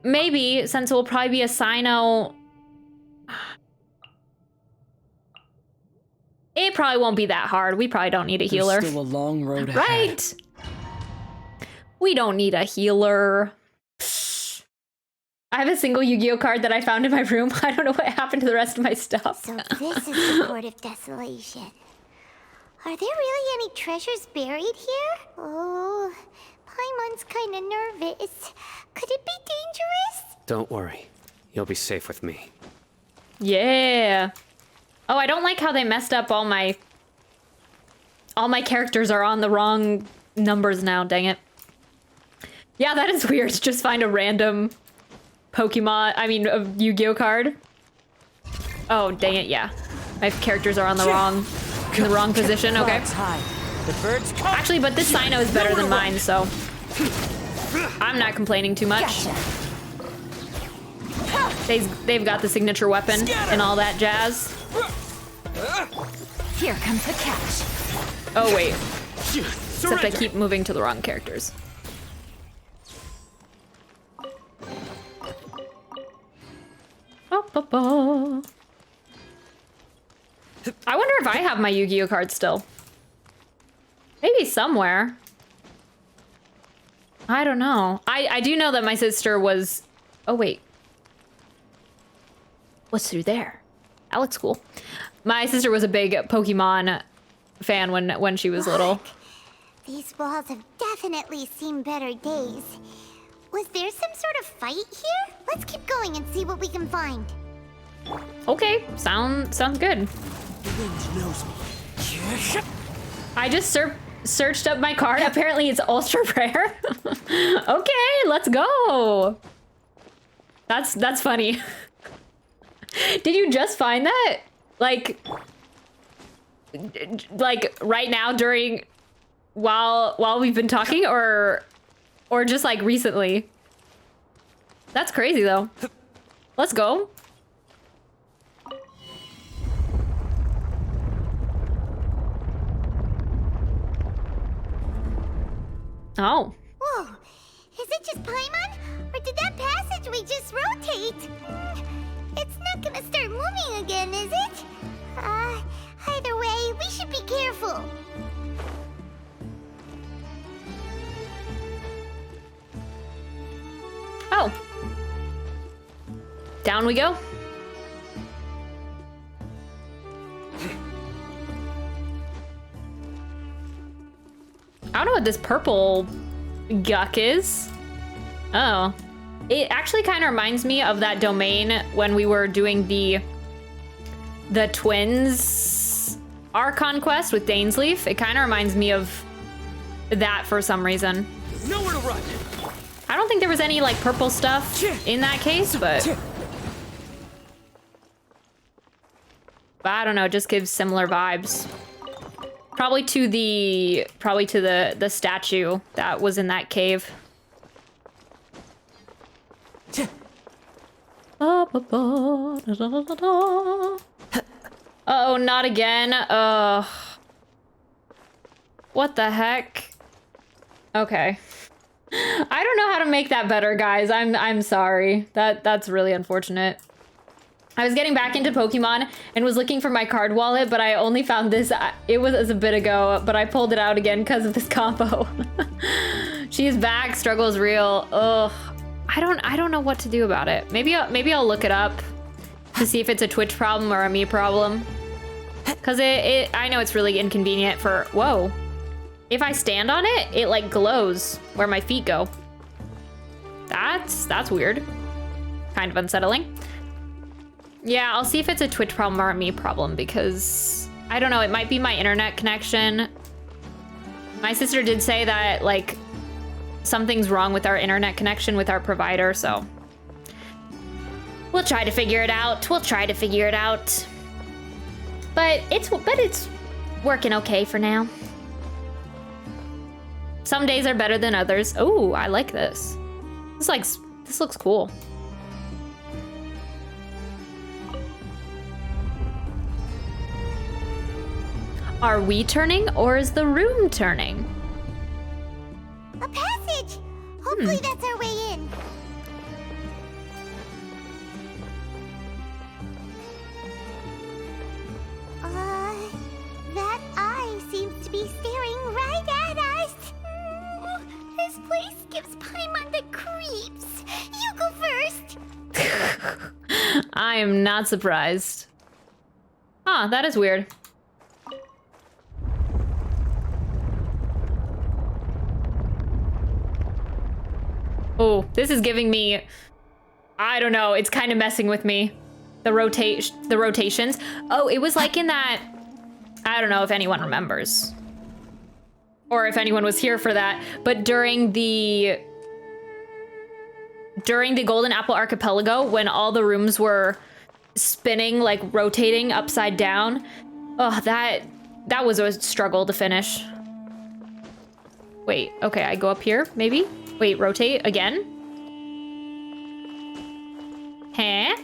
Maybe, since it will probably be a Cyno. It probably won't be that hard. We probably don't need a healer. There's still a long road ahead. Right? We don't need a healer. I have a single Yu-Gi-Oh card that I found in my room. I don't know what happened to the rest of my stuff. So this is the Court of Desolation. Are there really any treasures buried here? Oh, Paimon's kind of nervous. Could it be dangerous? Don't worry. You'll be safe with me. Yeah. Oh, I don't like how they messed up all my characters are on the wrong numbers now, dang it. Yeah, that is weird. Just find a random a Yu-Gi-Oh card. Oh, dang it, yeah. My characters are on the wrong position, okay. Actually, but this Cyno is better than mine, so I'm not complaining too much. They've got the signature weapon and all that jazz. Here comes the catch. Oh, wait. Except I keep moving to the wrong characters. I wonder if I have my Yu-Gi-Oh card still. Maybe somewhere. I don't know. I do know that my sister was... Oh, wait. What's through there? That looks cool. My sister was a big Pokemon fan when she was little. These walls have definitely seen better days. Was there some sort of fight here? Let's keep going and see what we can find. Okay, sounds good. The wind knows me. I just searched up my card. Apparently it's Ultra Rare. Okay, let's go. That's funny. Did you just find that? Like right now during while we've been talking, or just like recently? That's crazy though. Let's go. Oh. Whoa, is it just Paimon? Or did that passageway just rotate? It's not gonna start moving again, is it? Either way, we should be careful. Oh. Down we go. I don't know what this purple guck is. Oh. It actually kind of reminds me of that domain when we were doing the twins Archon quest with Dainsleif. It kind of reminds me of that for some reason. Nowhere to run. I don't think there was any like purple stuff in that case, but I don't know, it just gives similar vibes. Probably to the statue that was in that cave. Uh-oh, not again. What the heck? Okay. I don't know how to make that better, guys. I'm sorry. That's really unfortunate. I was getting back into Pokemon and was looking for my card wallet, but I only found this. It was a bit ago, but I pulled it out again because of this combo. She's back. Struggle is real. Ugh. I don't know what to do about it. Maybe I'll look it up to see if it's a Twitch problem or a me problem. Cause I know it's really inconvenient for, whoa. If I stand on it, it like glows where my feet go. That's weird. Kind of unsettling. Yeah, I'll see if it's a Twitch problem or a me problem because I don't know, it might be my internet connection. My sister did say that like something's wrong with our internet connection with our provider, so we'll try to figure it out. But it's working okay for now. Some days are better than others. Oh, I like this. This looks cool. Are we turning or is the room turning? A passage! Hopefully that's our way in. That eye seems to be staring right at us. This place gives Paimon the creeps. You go first. I am not surprised. Huh, that is weird. Oh, this is giving me, I don't know, it's kind of messing with me. The rotations. Oh, it was like in that, I don't know if anyone remembers. Or if anyone was here for that, but during the during the Golden Apple Archipelago when all the rooms were spinning, like rotating upside down. Oh, that was a struggle to finish. Wait, okay, I go up here, maybe? Wait, rotate again? Huh?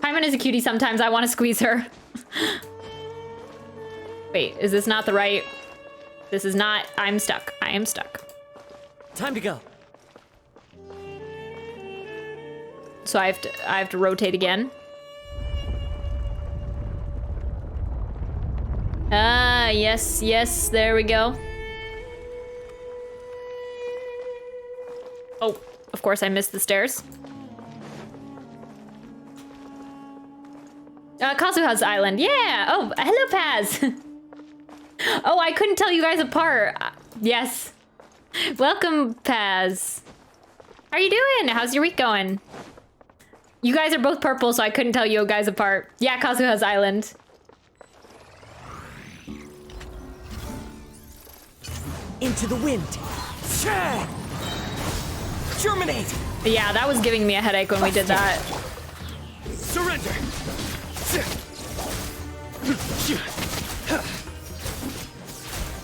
Paimon is a cutie sometimes. I want to squeeze her. Wait, is this not the right? This is not. I'm stuck. I am stuck. Time to go. So I have to rotate again. Ah, yes, yes, there we go. Oh, of course I missed the stairs. Kazuha's Island, yeah! Oh, hello, Paz! Oh, I couldn't tell you guys apart. Yes. Welcome, Paz. How are you doing? How's your week going? You guys are both purple, so I couldn't tell you guys apart. Yeah, Kazuha's Island. Into the wind. Germinate. Yeah, that was giving me a headache when we did that. Surrender.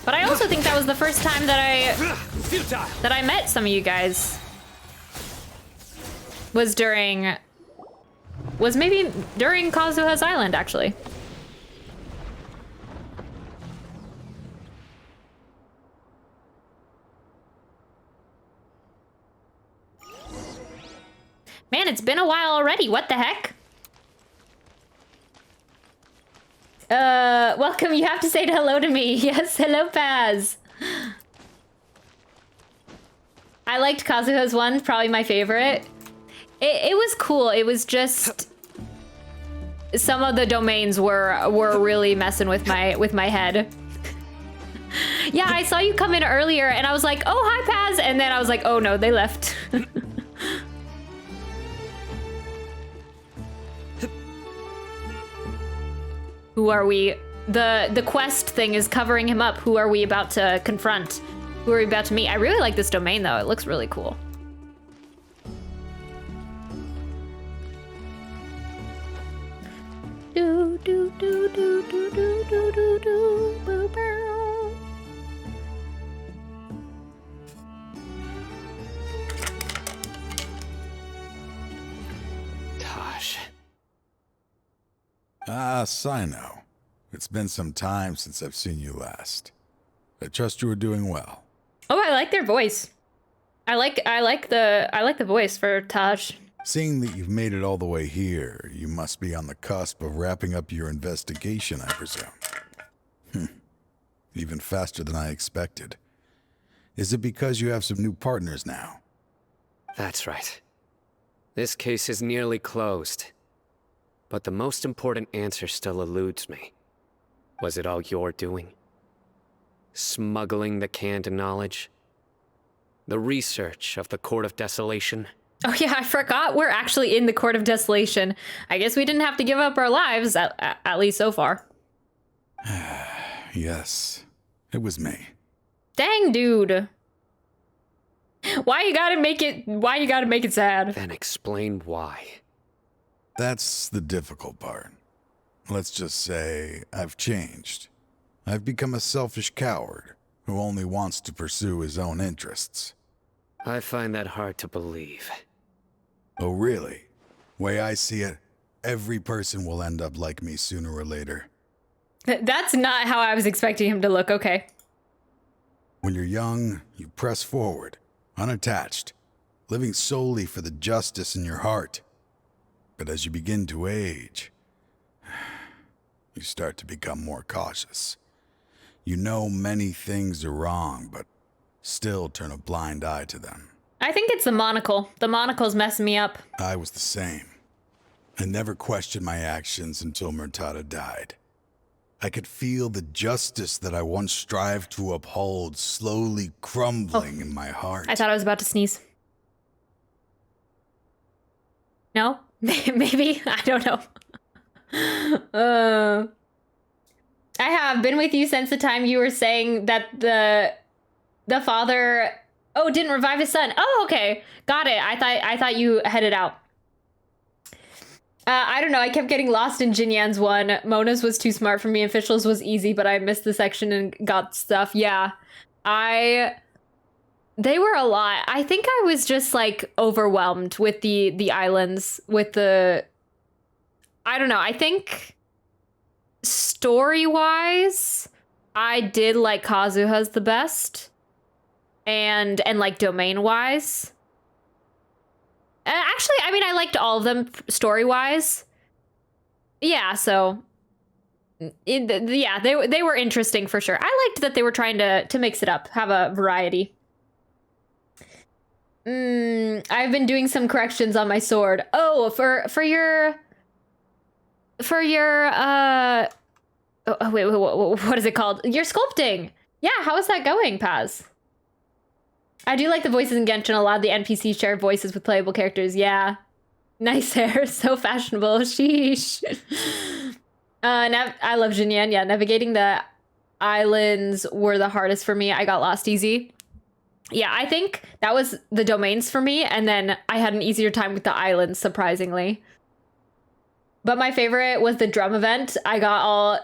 But I also think that was the first time that I met some of you guys. Was maybe during Kazuha's Island, actually. Man, it's been a while already. What the heck? Welcome. You have to say hello to me. Yes, hello, Paz. I liked Kazuha's one, probably my favorite. It was cool. It was just some of the domains were really messing with my head. Yeah, I saw you come in earlier, and I was like, "Oh, hi, Paz," and then I was like, "Oh no, they left." Who are we? The quest thing is covering him up. Who are we about to confront? Who are we about to meet? I really like this domain, though. It looks really cool. Do do do do do do do do do boo bow. Taj. Ah, Cyno. It's been some time since I've seen you last. I trust you are doing well. Oh, I like their voice. I like the voice for Taj. Seeing that you've made it all the way here, you must be on the cusp of wrapping up your investigation, I presume. Even faster than I expected. Is it because you have some new partners now? That's right. This case is nearly closed. But the most important answer still eludes me. Was it all your doing? Smuggling the canned knowledge? The research of the Court of Desolation? Oh yeah, I forgot we're actually in the Court of Desolation. I guess we didn't have to give up our lives, at least so far. Yes, it was me. Dang, dude. Why you gotta make it sad? Then explain why. That's the difficult part. Let's just say I've changed. I've become a selfish coward who only wants to pursue his own interests. I find that hard to believe. Oh, really? Way I see it, every person will end up like me sooner or later. That's not how I was expecting him to look, okay. When you're young, you press forward, unattached, living solely for the justice in your heart. But as you begin to age, you start to become more cautious. You know many things are wrong, but still turn a blind eye to them. I think it's the monocle. The monocle's messing me up. I was the same. I never questioned my actions until Murtada died. I could feel the justice that I once strived to uphold slowly crumbling in my heart. I thought I was about to sneeze. No? Maybe? I don't know. I have been with you since the time you were saying that the father Oh, didn't revive his son. Oh, okay. Got it. I thought you headed out. I don't know. I kept getting lost in Jinyan's one. Mona's was too smart for me. Officials was easy, but I missed the section and got stuff. Yeah. They were a lot. I think I was just like overwhelmed with the islands, with the, I don't know. I think story-wise, I did like Kazuha's the best. And like domain-wise. Actually, I mean, I liked all of them story-wise. Yeah, so yeah, they were interesting for sure. I liked that they were trying to mix it up, have a variety. I've been doing some corrections on my sword. Oh, for your wait, what is it called? Your sculpting. Yeah, how is that going, Paz? I do like the voices in Genshin. A lot of the NPCs share voices with playable characters. Yeah. Nice hair. So fashionable. Sheesh. I love Jinyan. Yeah, navigating the islands were the hardest for me. I got lost easy. Yeah, I think that was the domains for me. And then I had an easier time with the islands, surprisingly. But my favorite was the drum event. I got all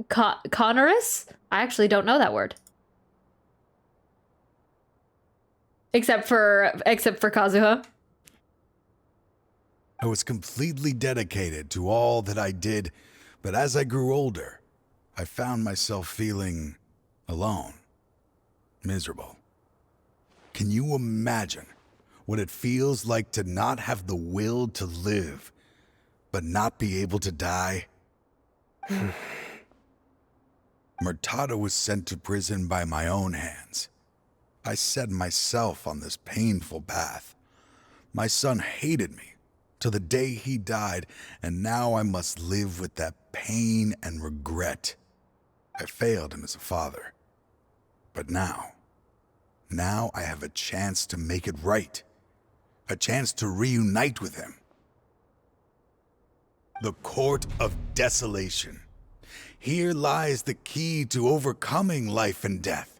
Connorous. I actually don't know that word. Except for Kazuha. I was completely dedicated to all that I did, but as I grew older, I found myself feeling alone, miserable. Can you imagine what it feels like to not have the will to live, but not be able to die? Murtada was sent to prison by my own hands. I set myself on this painful path. My son hated me till the day he died, and now I must live with that pain and regret. I failed him as a father. But now I have a chance to make it right. A chance to reunite with him. The Court of Desolation. Here lies the key to overcoming life and death.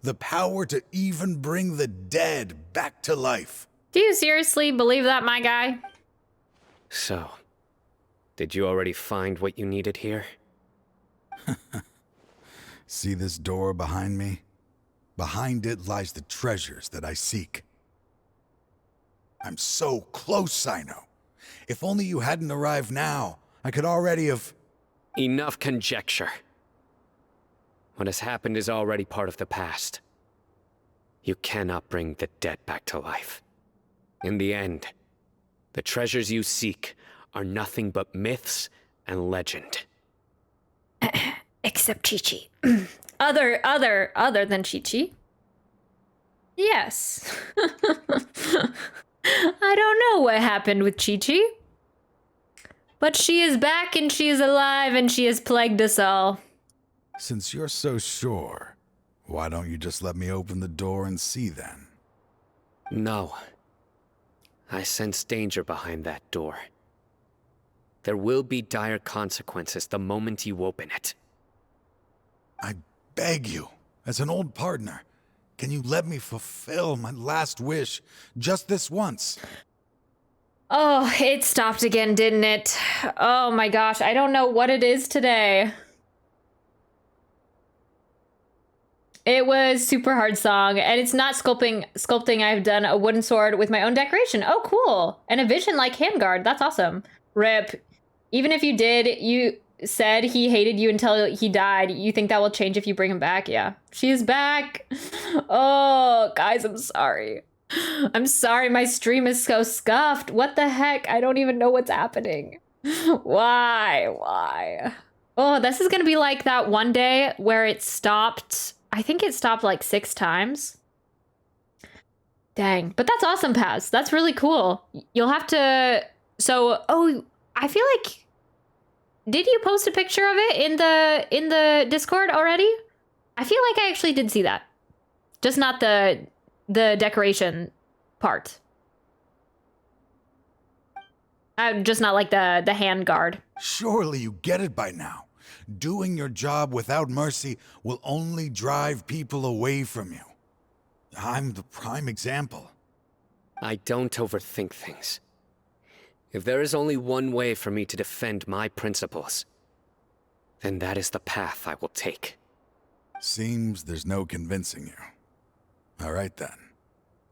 The power to even bring the dead back to life. Do you seriously believe that, my guy? So, did you already find what you needed here? See this door behind me? Behind it lies the treasures that I seek. I'm so close, Cyno. If only you hadn't arrived now, I could already have... Enough conjecture. What has happened is already part of the past. You cannot bring the dead back to life. In the end, the treasures you seek are nothing but myths and legend. Except Chi-Chi. Other than Chi-Chi? Yes. I don't know what happened with Chi-Chi. But she is back and she is alive and she has plagued us all. Since you're so sure, why don't you just let me open the door and see then? No. I sense danger behind that door. There will be dire consequences the moment you open it. I beg you, as an old partner, can you let me fulfill my last wish just this once? Oh, it stopped again, didn't it? Oh my gosh, I don't know what it is today. It was super hard song, and it's not sculpting. I've done a wooden sword with my own decoration. Oh, cool. And a vision like handguard. That's awesome. Rip. Even if you did, you said he hated you until he died. You think that will change if you bring him back? Yeah. She is back. Oh, guys, I'm sorry. I'm sorry my stream is so scuffed. What the heck? I don't even know what's happening. Why? Oh, this is gonna be like that one day where it stopped. I think it stopped like 6 times. Dang. But that's awesome, Paz. That's really cool. You'll have to... So, oh, I feel like... Did you post a picture of it in the Discord already? I feel like I actually did see that. Just not the decoration part. Just not like the hand guard. Surely you get it by now. Doing your job without mercy will only drive people away from you. I'm the prime example. I don't overthink things. If there is only one way for me to defend my principles, then that is the path I will take. Seems there's no convincing you. All right then.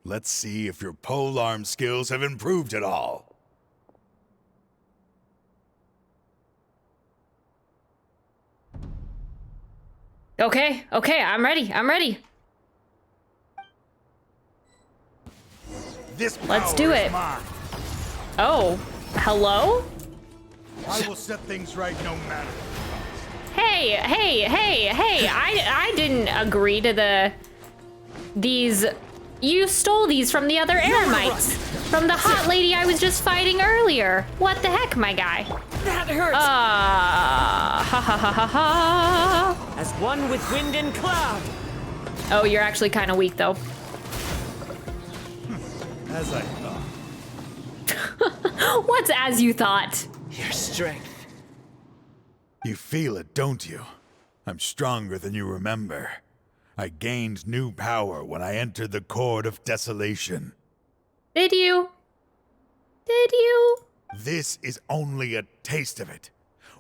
Let's see if your polearm skills have improved at all. Okay, I'm ready. Let's do it. Oh, hello? I will set things right no matter. Hey, I didn't agree to these. You stole these from the other Eremites. From the hot lady I was just fighting earlier. What the heck, my guy? That hurts! Ha. As one with wind and cloud. Oh, you're actually kind of weak, though. As I thought. What's as you thought? Your strength. You feel it, don't you? I'm stronger than you remember. I gained new power when I entered the Court of Desolation. Did you? This is only a taste of it.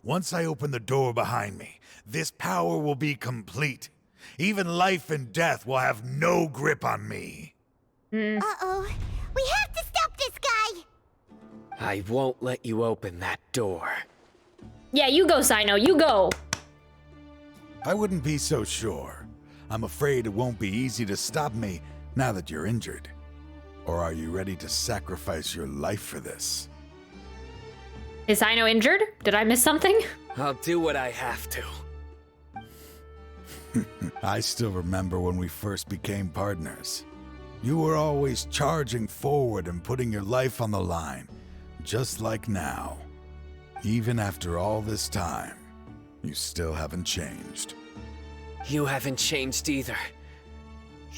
Once I open the door behind me, this power will be complete. Even life and death will have no grip on me. Uh-oh. We have to stop this guy! I won't let you open that door. Yeah, you go, Cyno, you go. I wouldn't be so sure. I'm afraid it won't be easy to stop me now that you're injured. Or are you ready to sacrifice your life for this? Is Cyno injured? Did I miss something? I'll do what I have to. I still remember when we first became partners. You were always charging forward and putting your life on the line, just like now. Even after all this time, you still haven't changed. You haven't changed either.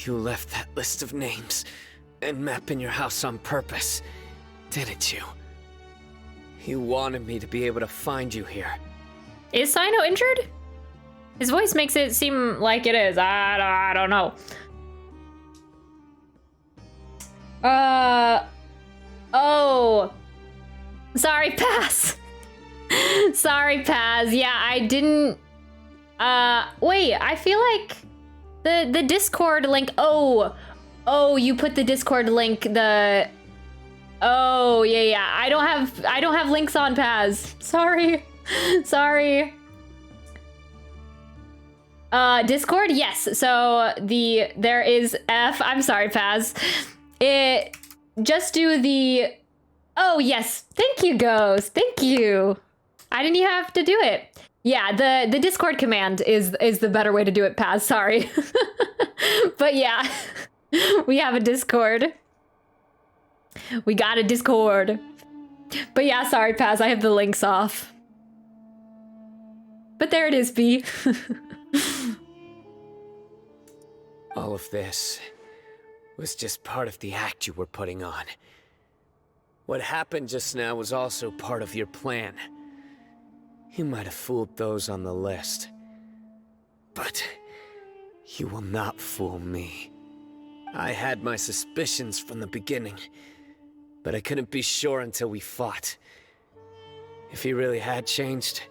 You left that list of names and map in your house on purpose, didn't you? You wanted me to be able to find you here. Is Cyno injured? His voice makes it seem like it is. I don't know. Oh. Sorry, Paz. Sorry, Paz. Yeah, I didn't... wait, I feel like the Discord link... Oh, you put the Discord link, Oh, yeah. I don't have links on Paz. Sorry. Discord? Yes. So there is F. I'm sorry, Paz. Just do the... Oh, yes. Thank you, Ghost. Thank you. I didn't even have to do it. Yeah, the Discord command is the better way to do it, Paz. Sorry. But yeah, we have a Discord. We got a Discord. But yeah, sorry, Paz. I have the links off. But there it is, B. All of this was just part of the act you were putting on. What happened just now was also part of your plan. You might have fooled those on the list, but you will not fool me. I had my suspicions from the beginning, but I couldn't be sure until we fought. If he really had changed,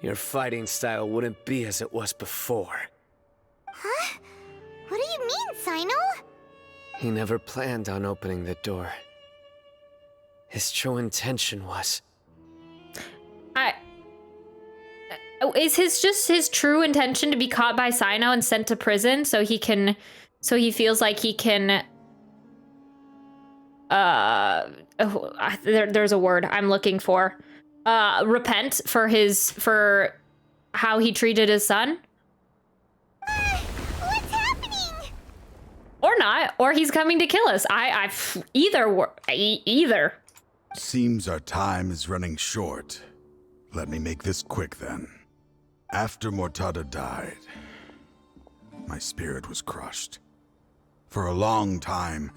your fighting style wouldn't be as it was before. Huh? What do you mean, Cyno? He never planned on opening the door. His true intention was... Is his true intention to be caught by Cyno and sent to prison so he feels like he can there's a word I'm looking for. Repent for how he treated his son? What's happening? Or not, or he's coming to kill us. Either. Seems our time is running short. Let me make this quick then. After Mortada died, my spirit was crushed. For a long time,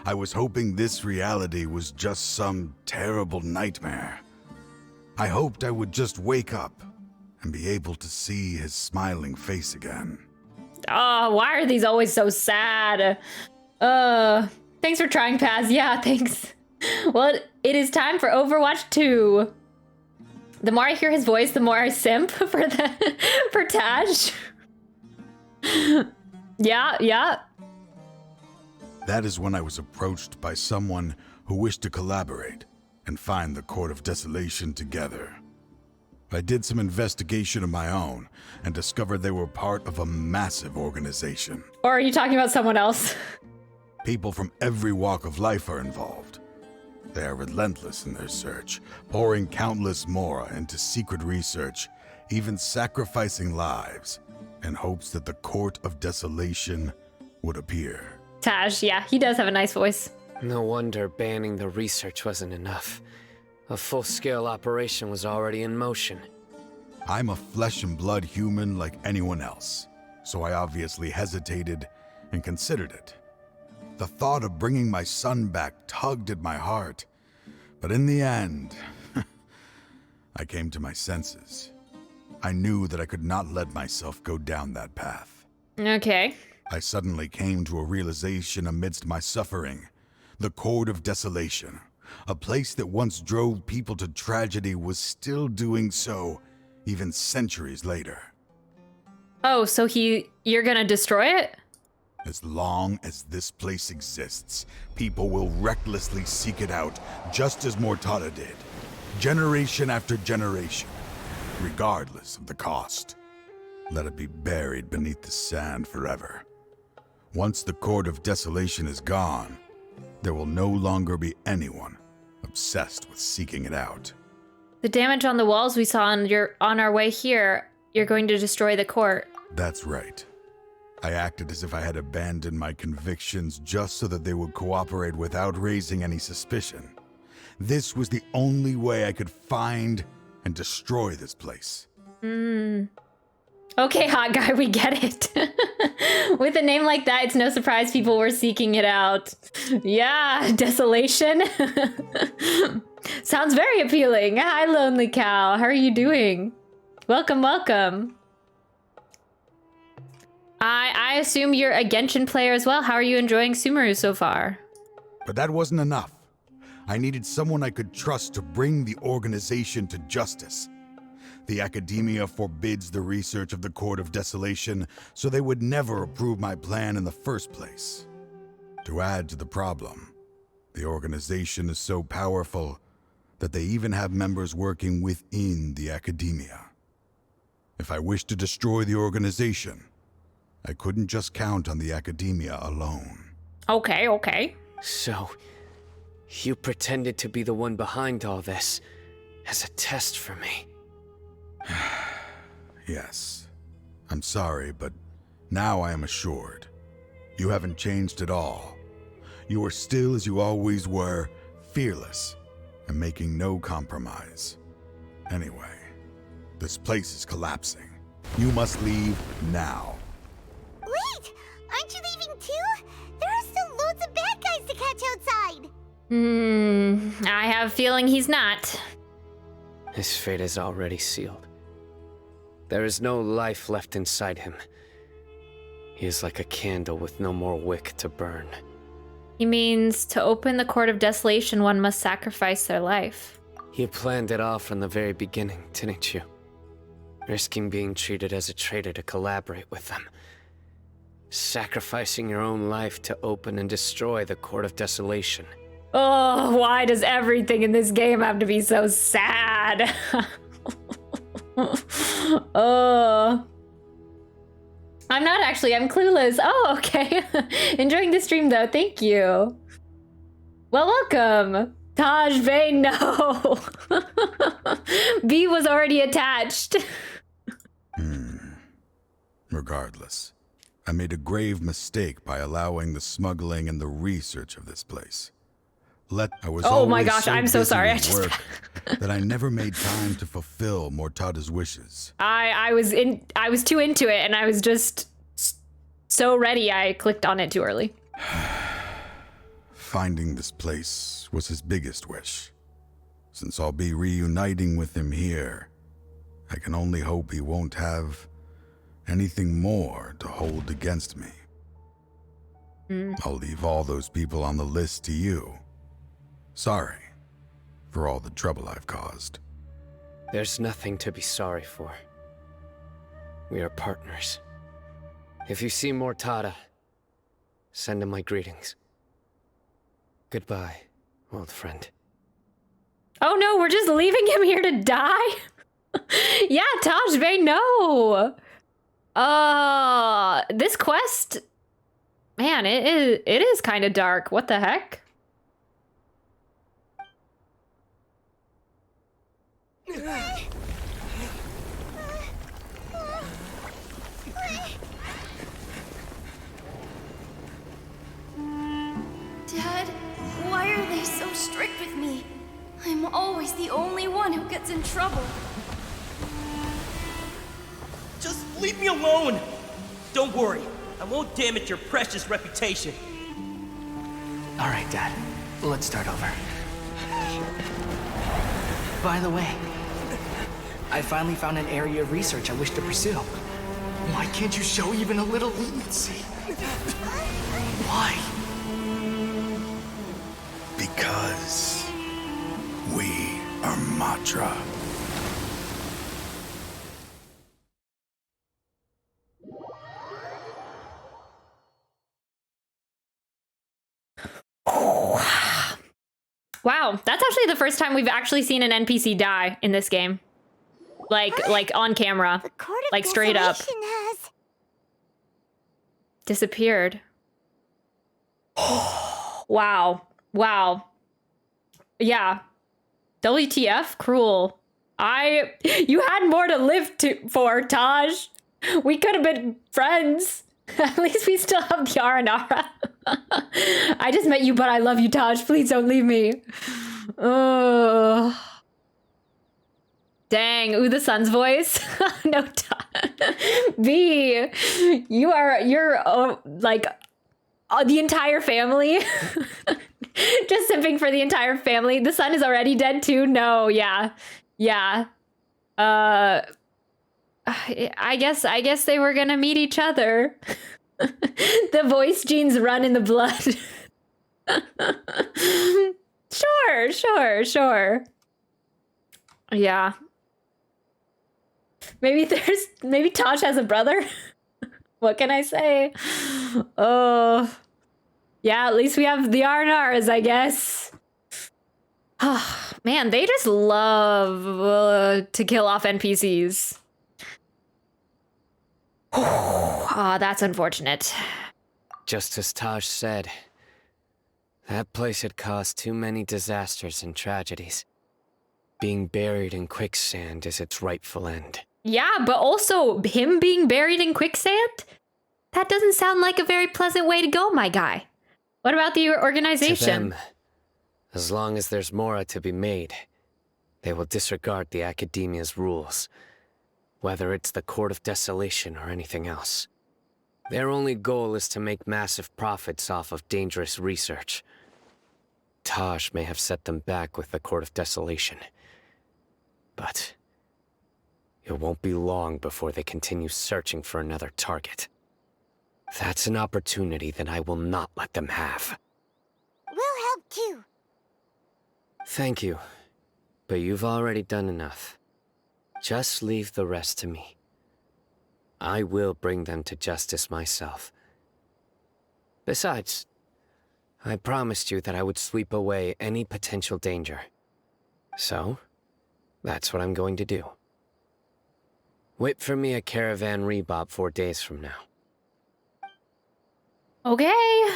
I was hoping this reality was just some terrible nightmare. I hoped I would just wake up and be able to see his smiling face again. Oh, why are these always so sad? Thanks for trying, Paz. Yeah, thanks. Well, it is time for Overwatch 2. The more I hear his voice, the more I simp for Taj. Yeah. That is when I was approached by someone who wished to collaborate and find the Court of Desolation together. I did some investigation of my own and discovered they were part of a massive organization. Or are you talking about someone else? People from every walk of life are involved. They are relentless in their search, pouring countless mora into secret research, even sacrificing lives in hopes that the Court of Desolation would appear. Taj, yeah, he does have a nice voice. No wonder banning the research wasn't enough. A full-scale operation was already in motion. I'm a flesh and blood human like anyone else, so I obviously hesitated and considered it. The thought of bringing my son back tugged at my heart, but in the end, I came to my senses. I knew that I could not let myself go down that path. Okay. I suddenly came to a realization amidst my suffering. The Court of Desolation, a place that once drove people to tragedy, was still doing so, even centuries later. Oh, so you're gonna destroy it? As long as this place exists, people will recklessly seek it out, just as Mortada did, generation after generation, regardless of the cost. Let it be buried beneath the sand forever. Once the Court of Desolation is gone, there will no longer be anyone obsessed with seeking it out. The damage on the walls we saw on our way here, you're going to destroy the court. That's right. I acted as if I had abandoned my convictions just so that they would cooperate without raising any suspicion. This was the only way I could find and destroy this place. Okay, hot guy, we get it. With a name like that, it's no surprise people were seeking it out. Yeah, desolation. Sounds very appealing. Hi, Lonely Cow. How are you doing? Welcome, welcome. I assume you're a Genshin player as well. How are you enjoying Sumeru so far? But that wasn't enough. I needed someone I could trust to bring the organization to justice. The academia forbids the research of the Court of Desolation, so they would never approve my plan in the first place. To add to the problem, the organization is so powerful that they even have members working within the academia. If I wished to destroy the organization, I couldn't just count on the academia alone. Okay. So, you pretended to be the one behind all this as a test for me. Yes. I'm sorry, but now I am assured. You haven't changed at all. You are still as you always were, fearless, and making no compromise. Anyway, this place is collapsing. You must leave now. Wait! Aren't you leaving too? There are still loads of bad guys to catch outside! I have a feeling he's not. His fate is already sealed. There is no life left inside him. He is like a candle with no more wick to burn. He means to open the Court of Desolation, one must sacrifice their life. You planned it all from the very beginning, didn't you? Risking being treated as a traitor to collaborate with them. Sacrificing your own life to open and destroy the Court of Desolation. Oh, why does everything in this game have to be so sad? I'm not actually, I'm clueless. Oh, okay. Enjoying the stream though, thank you. Well, welcome. Taj Bay, no. B was already attached. Regardless, I made a grave mistake by allowing the smuggling and the research of this place. Oh my gosh, I'm so sorry. That I never made time to fulfill Mortada's wishes. I was too into it and I was just so ready. I clicked on it too early. Finding this place was his biggest wish. Since I'll be reuniting with him here, I can only hope he won't have anything more to hold against me. I'll leave all those people on the list to you. Sorry for all the trouble I've caused. There's nothing to be sorry for. We are partners. If you see Mortada, send him my greetings. Goodbye, old friend. Oh no, we're just leaving him here to die? Yeah, Taj Bey, no. This quest, man, it is kind of dark. What the heck? Dad, why are they so strict with me? I'm always the only one who gets in trouble. Just leave me alone! Don't worry, I won't damage your precious reputation. All right, Dad. Let's start over. By the way, I finally found an area of research I wish to pursue. Why can't you show even a little leniency? Why? Because we are Matra. Wow, that's actually the first time we've actually seen an NPC die in this game. Like on camera. Like straight up. Has... disappeared. Wow. Wow. Yeah. WTF? Cruel. You had more to live for, Taj. We could have been friends. At least we still have the Aranara. I just met you, but I love you, Taj. Please don't leave me. Dang. Ooh, the sun's voice. No, Taj. B, you're like the entire family. Just simping for the entire family. The sun is already dead too. No, yeah. Yeah. I guess they were gonna meet each other. The voice genes run in the blood. Sure. Yeah. Maybe Taj has a brother. What can I say? Oh. Yeah, at least we have the Arnars, I guess. Man, they just love to kill off NPCs. That's unfortunate. Just as Taj said, that place had caused too many disasters and tragedies. Being buried in quicksand is its rightful end. Yeah, but also him being buried in quicksand? That doesn't sound like a very pleasant way to go, my guy. What about the organization? To them, as long as there's Mora to be made, they will disregard the Academia's rules, whether it's the Court of Desolation or anything else. Their only goal is to make massive profits off of dangerous research. Taj may have set them back with the Court of Desolation, but it won't be long before they continue searching for another target. That's an opportunity that I will not let them have. We'll help too. Thank you, but you've already done enough. Just leave the rest to me. I will bring them to justice myself. Besides, I promised you that I would sweep away any potential danger. So, that's what I'm going to do. Wait for me at Caravan Rebob 4 days from now. Okay.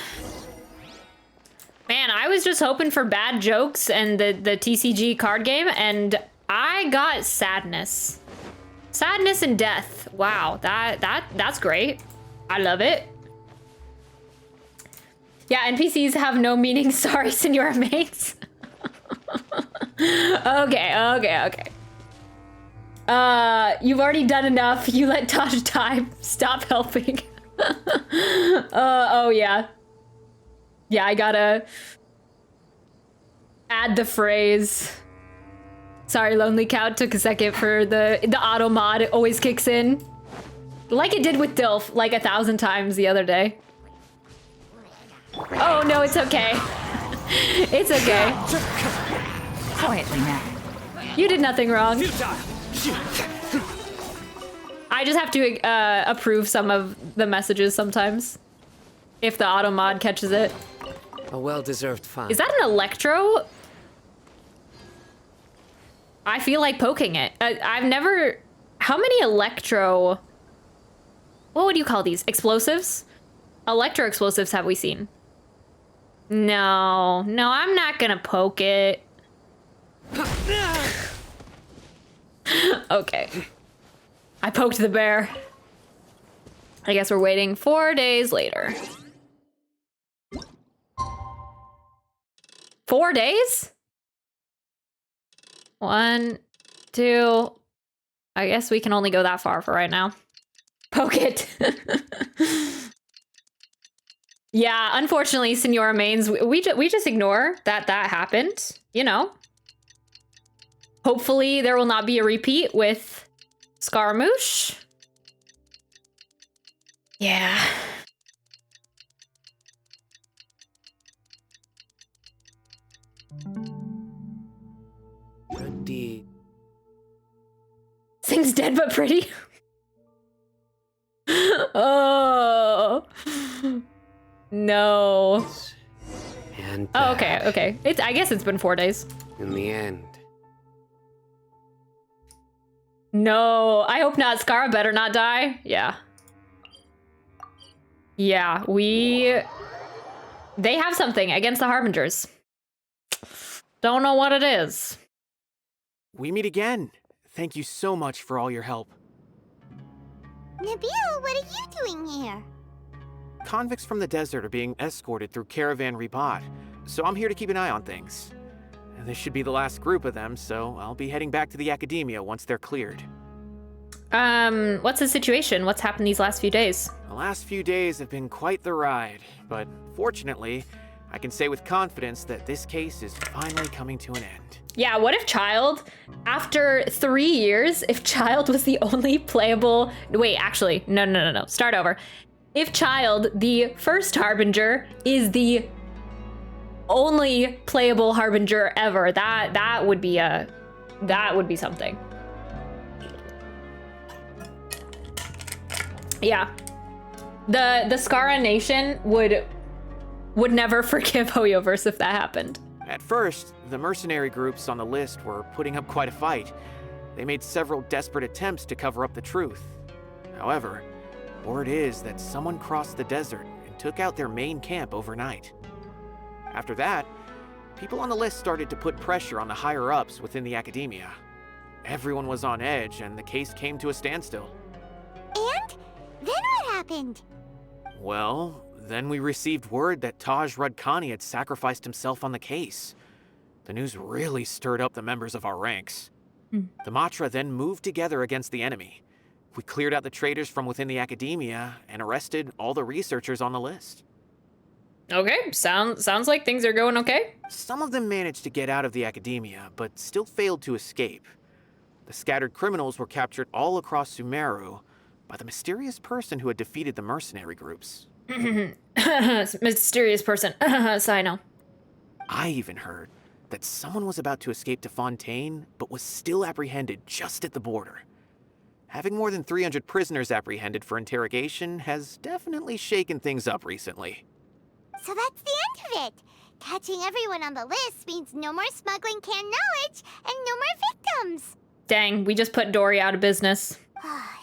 Man, I was just hoping for bad jokes and the TCG card game, and I got sadness. Sadness and death. Wow, that's great. I love it. Yeah, NPCs have no meaning. Sorry, Senora Mates. Okay. You've already done enough. You let Taj die. Stop helping. Oh yeah. Yeah, I gotta add the phrase. Sorry, Lonely Cow. Took a second for the auto mod. It always kicks in. Like it did with Dilf like 1,000 times the other day. Oh no, it's okay. It's okay. Quietly now. You did nothing wrong. I just have to approve some of the messages sometimes. If the auto mod catches it. A well-deserved fine. Is that an electro? I feel like poking it. I've never... How many electro... What would you call these? Explosives? Electro explosives have we seen? No. No, I'm not gonna poke it. Okay. I poked the bear. I guess we're waiting 4 days later. 4 days? 1, 2. I guess we can only go that far for right now. Poke it. Yeah, unfortunately, Senora Mains, we just ignore that happened, you know. Hopefully there will not be a repeat with Scaramouche. Yeah. Pretty. Thing's dead but pretty. Oh. No. And oh, okay. I guess it's been 4 days. in the end. No, I hope not. Scara better not die. Yeah. Yeah, they have something against the Harbingers. Don't know what it is. We meet again. Thank you so much for all your help. Nabil, what are you doing here? Convicts from the desert are being escorted through Caravan Ribat, so I'm here to keep an eye on things. This should be the last group of them, so I'll be heading back to the Academia once they're cleared. What's the situation? What's happened these last few days? The last few days have been quite the ride, but fortunately, I can say with confidence that this case is finally coming to an end. Yeah, what if Child, after 3 years, if Child was the only playable... Wait, actually, no. Start over. If Child, the first Harbinger, is the only playable Harbinger ever, that would be something. Yeah. The Scara Nation would never forgive Hoyoverse if that happened. At first, the mercenary groups on the list were putting up quite a fight. They made several desperate attempts to cover up the truth. However, word is that someone crossed the desert and took out their main camp overnight. After that, people on the list started to put pressure on the higher-ups within the Academia. Everyone was on edge, and the case came to a standstill. And? Then what happened? Well, then we received word that Taj Rudkani had sacrificed himself on the case. The news really stirred up the members of our ranks. The Matra then moved together against the enemy. We cleared out the traitors from within the Academia and arrested all the researchers on the list. Okay, sounds like things are going okay. Some of them managed to get out of the Academia, but still failed to escape. The scattered criminals were captured all across Sumeru by the mysterious person who had defeated the mercenary groups. Mysterious person. Cyno. I even heard that someone was about to escape to Fontaine, but was still apprehended just at the border. Having more than 300 prisoners apprehended for interrogation has definitely shaken things up recently. So that's the end of it. Catching everyone on the list means no more smuggling canned knowledge and no more victims. Dang, we just put Dory out of business.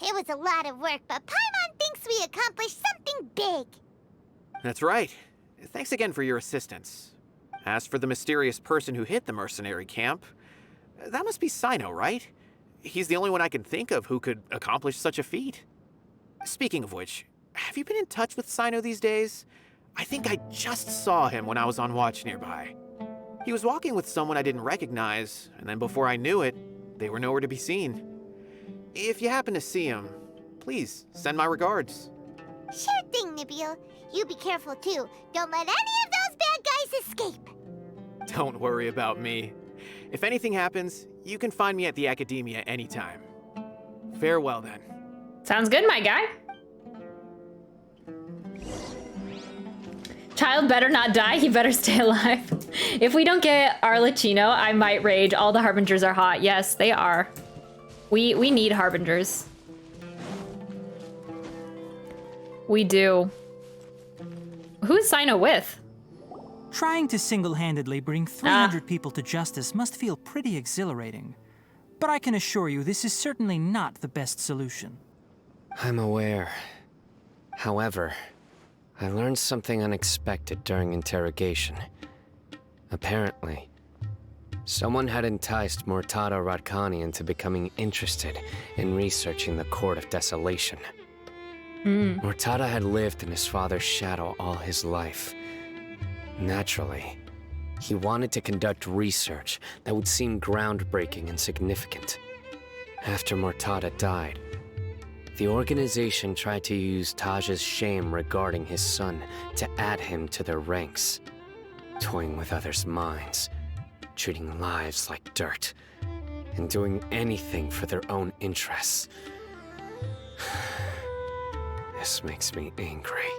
It was a lot of work, but Paimon thinks we accomplished something big. That's right. Thanks again for your assistance. As for the mysterious person who hit the mercenary camp, that must be Cyno, right? He's the only one I can think of who could accomplish such a feat. Speaking of which, have you been in touch with Cyno these days? I think I just saw him when I was on watch nearby. He was walking with someone I didn't recognize, and then before I knew it, they were nowhere to be seen. If you happen to see him, please send my regards. Sure thing, Nabil. You be careful too. Don't let any of those bad guys escape. Don't worry about me. If anything happens, you can find me at the Academia anytime. Farewell then. Sounds good, my guy. Child better not die. He better stay alive. If we don't get Arlecchino, I might rage. All the Harbingers are hot. Yes, they are. We need Harbingers. We do. Who's Cyno with? Trying to single-handedly bring 300 people to justice must feel pretty exhilarating. But I can assure you this is certainly not the best solution. I'm aware. However, I learned something unexpected during interrogation. Apparently, someone had enticed Murtada Radkani into becoming interested in researching the Court of Desolation. Murtada had lived in his father's shadow all his life. Naturally, he wanted to conduct research that would seem groundbreaking and significant. After Murtada died, the organization tried to use Taj's shame regarding his son to add him to their ranks, toying with others' minds, treating lives like dirt, and doing anything for their own interests. This makes me angry.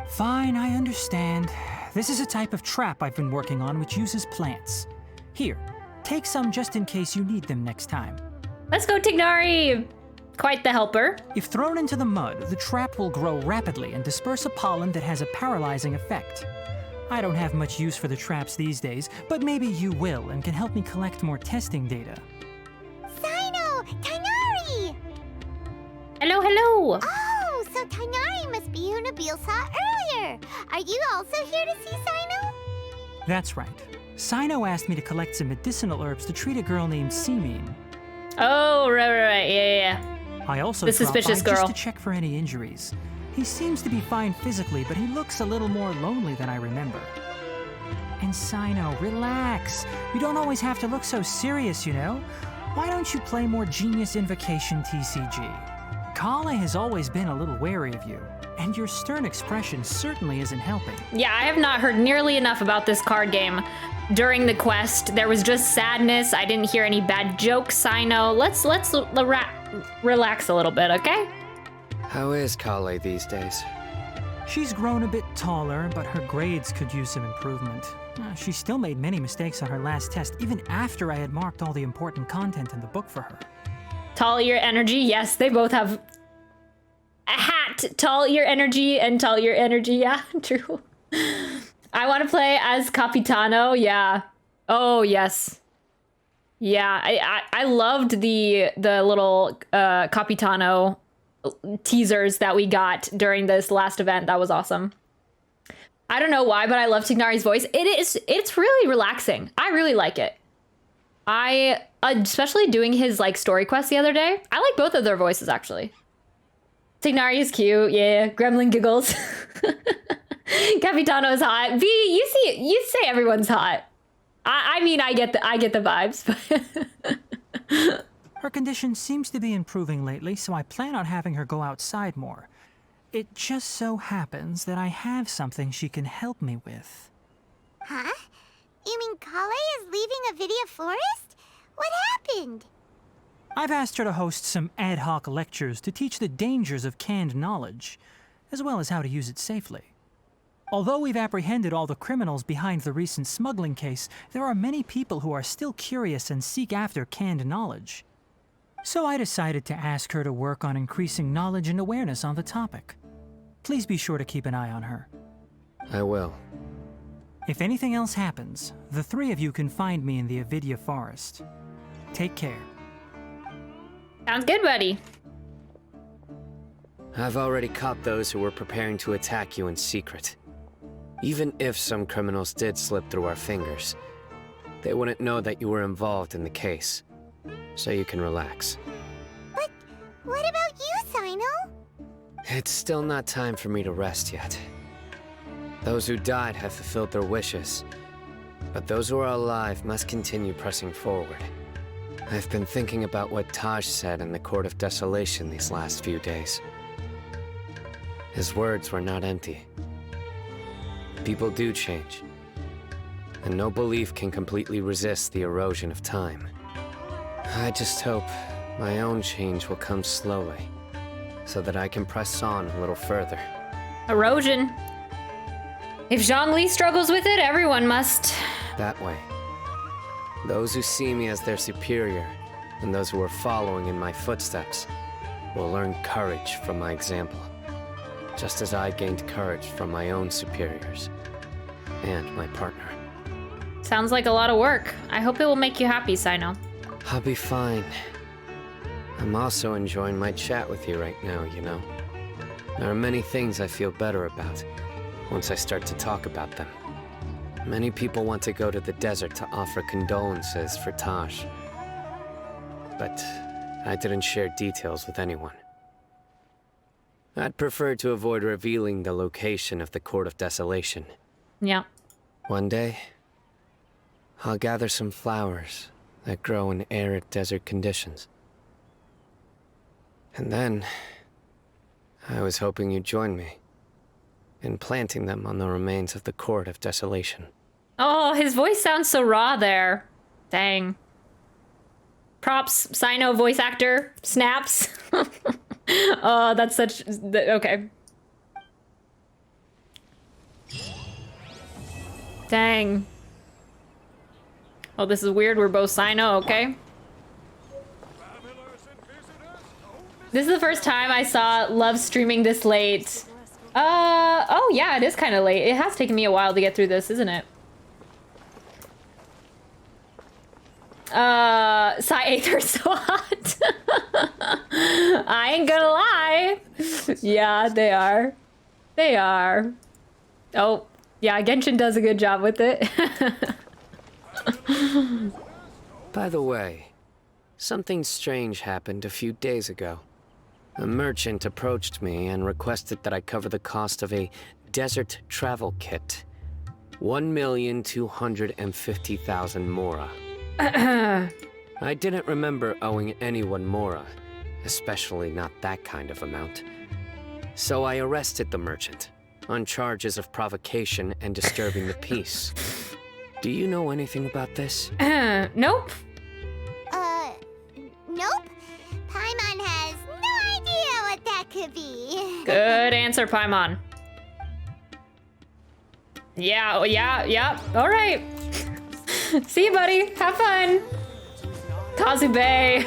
Fine, I understand. This is a type of trap I've been working on which uses plants. Here, take some just in case you need them next time. Let's go, Tignari! Quite the helper. If thrown into the mud, the trap will grow rapidly and disperse a pollen that has a paralyzing effect. I don't have much use for the traps these days, but maybe you will and can help me collect more testing data. Cyno! Tighnari! Hello, hello! Oh, so Tighnari must be who Nabil saw earlier. Are you also here to see Cyno? That's right. Cyno asked me to collect some medicinal herbs to treat a girl named Seemine. Oh, right, yeah. I also the dropped suspicious by girl. just to check for any injuries. He seems to be fine physically, but he looks a little more lonely than I remember. And Cyno, relax. You don't always have to look so serious, you know? Why don't you play more Genius Invocation TCG? Kale has always been a little wary of you, and your stern expression certainly isn't helping. Yeah, I have not heard nearly enough about this card game. During the quest, there was just sadness. I didn't hear any bad jokes, Cyno. Let's relax a little bit, okay? How is Kale these days? She's grown a bit taller, but her grades could use some improvement. She still made many mistakes on her last test, even after I had marked all the important content in the book for her. Tall Year Energy, yes, they both have a hat. Tall Year Energy and Tall Year Energy, yeah, true. I want to play as Capitano, yeah. Oh, yes. Yeah, I loved the little Capitano teasers that we got during this last event. That was awesome. I don't know why, but I love Tignari's voice. It's really relaxing. I really like it. I especially doing his like story quest the other day. I like both of their voices actually. Tignari is cute, yeah. Gremlin giggles. Capitano is hot. V, you say everyone's hot. I mean, I get the vibes. But her condition seems to be improving lately, so I plan on having her go outside more. It just so happens that I have something she can help me with. Huh? You mean Kale is leaving Avidia Forest? What happened? I've asked her to host some ad hoc lectures to teach the dangers of canned knowledge, as well as how to use it safely. Although we've apprehended all the criminals behind the recent smuggling case, there are many people who are still curious and seek after canned knowledge. So I decided to ask her to work on increasing knowledge and awareness on the topic. Please be sure to keep an eye on her. I will. If anything else happens, the three of you can find me in the Avidia Forest. Take care. Sounds good, buddy. I've already caught those who were preparing to attack you in secret. Even if some criminals did slip through our fingers, they wouldn't know that you were involved in the case. So you can relax. But what about you, Cyno? It's still not time for me to rest yet. Those who died have fulfilled their wishes, but those who are alive must continue pressing forward. I've been thinking about what Taj said in the Court of Desolation these last few days. His words were not empty. People do change, and no belief can completely resist the erosion of time. I just hope my own change will come slowly, so that I can press on a little further. Erosion. If Zhongli struggles with it, everyone must. That way. Those who see me as their superior, and those who are following in my footsteps, will learn courage from my example. Just as I gained courage from my own superiors. And my partner. Sounds like a lot of work. I hope it will make you happy, Cyno. I'll be fine. I'm also enjoying my chat with you right now, you know. There are many things I feel better about once I start to talk about them. Many people want to go to the desert to offer condolences for Taj. But I didn't share details with anyone. I'd prefer to avoid revealing the location of the Court of Desolation. Yeah. One day, I'll gather some flowers that grow in arid desert conditions. And then, I was hoping you'd join me in planting them on the remains of the Court of Desolation. Oh, his voice sounds so raw there. Dang. Props, Cyno voice actor, snaps. Oh, that's such... Okay. Dang. Oh, this is weird. We're both Cyno, okay? This is the first time I saw Love streaming this late. Oh yeah, it is kind of late. It has taken me a while to get through this, isn't it? Aether's so hot. I ain't gonna lie. Yeah, they are. They are. Oh, yeah, Genshin does a good job with it. By the way, something strange happened a few days ago. A merchant approached me and requested that I cover the cost of a desert travel kit. 1,250,000 mora. I didn't remember owing anyone mora, especially not that kind of amount. So I arrested the merchant on charges of provocation and disturbing the peace. Do you know anything about this? Nope. Nope. Paimon has no idea what that could be. Good answer, Paimon. Yeah, yeah. All right. See you, buddy. Have fun. Kazube.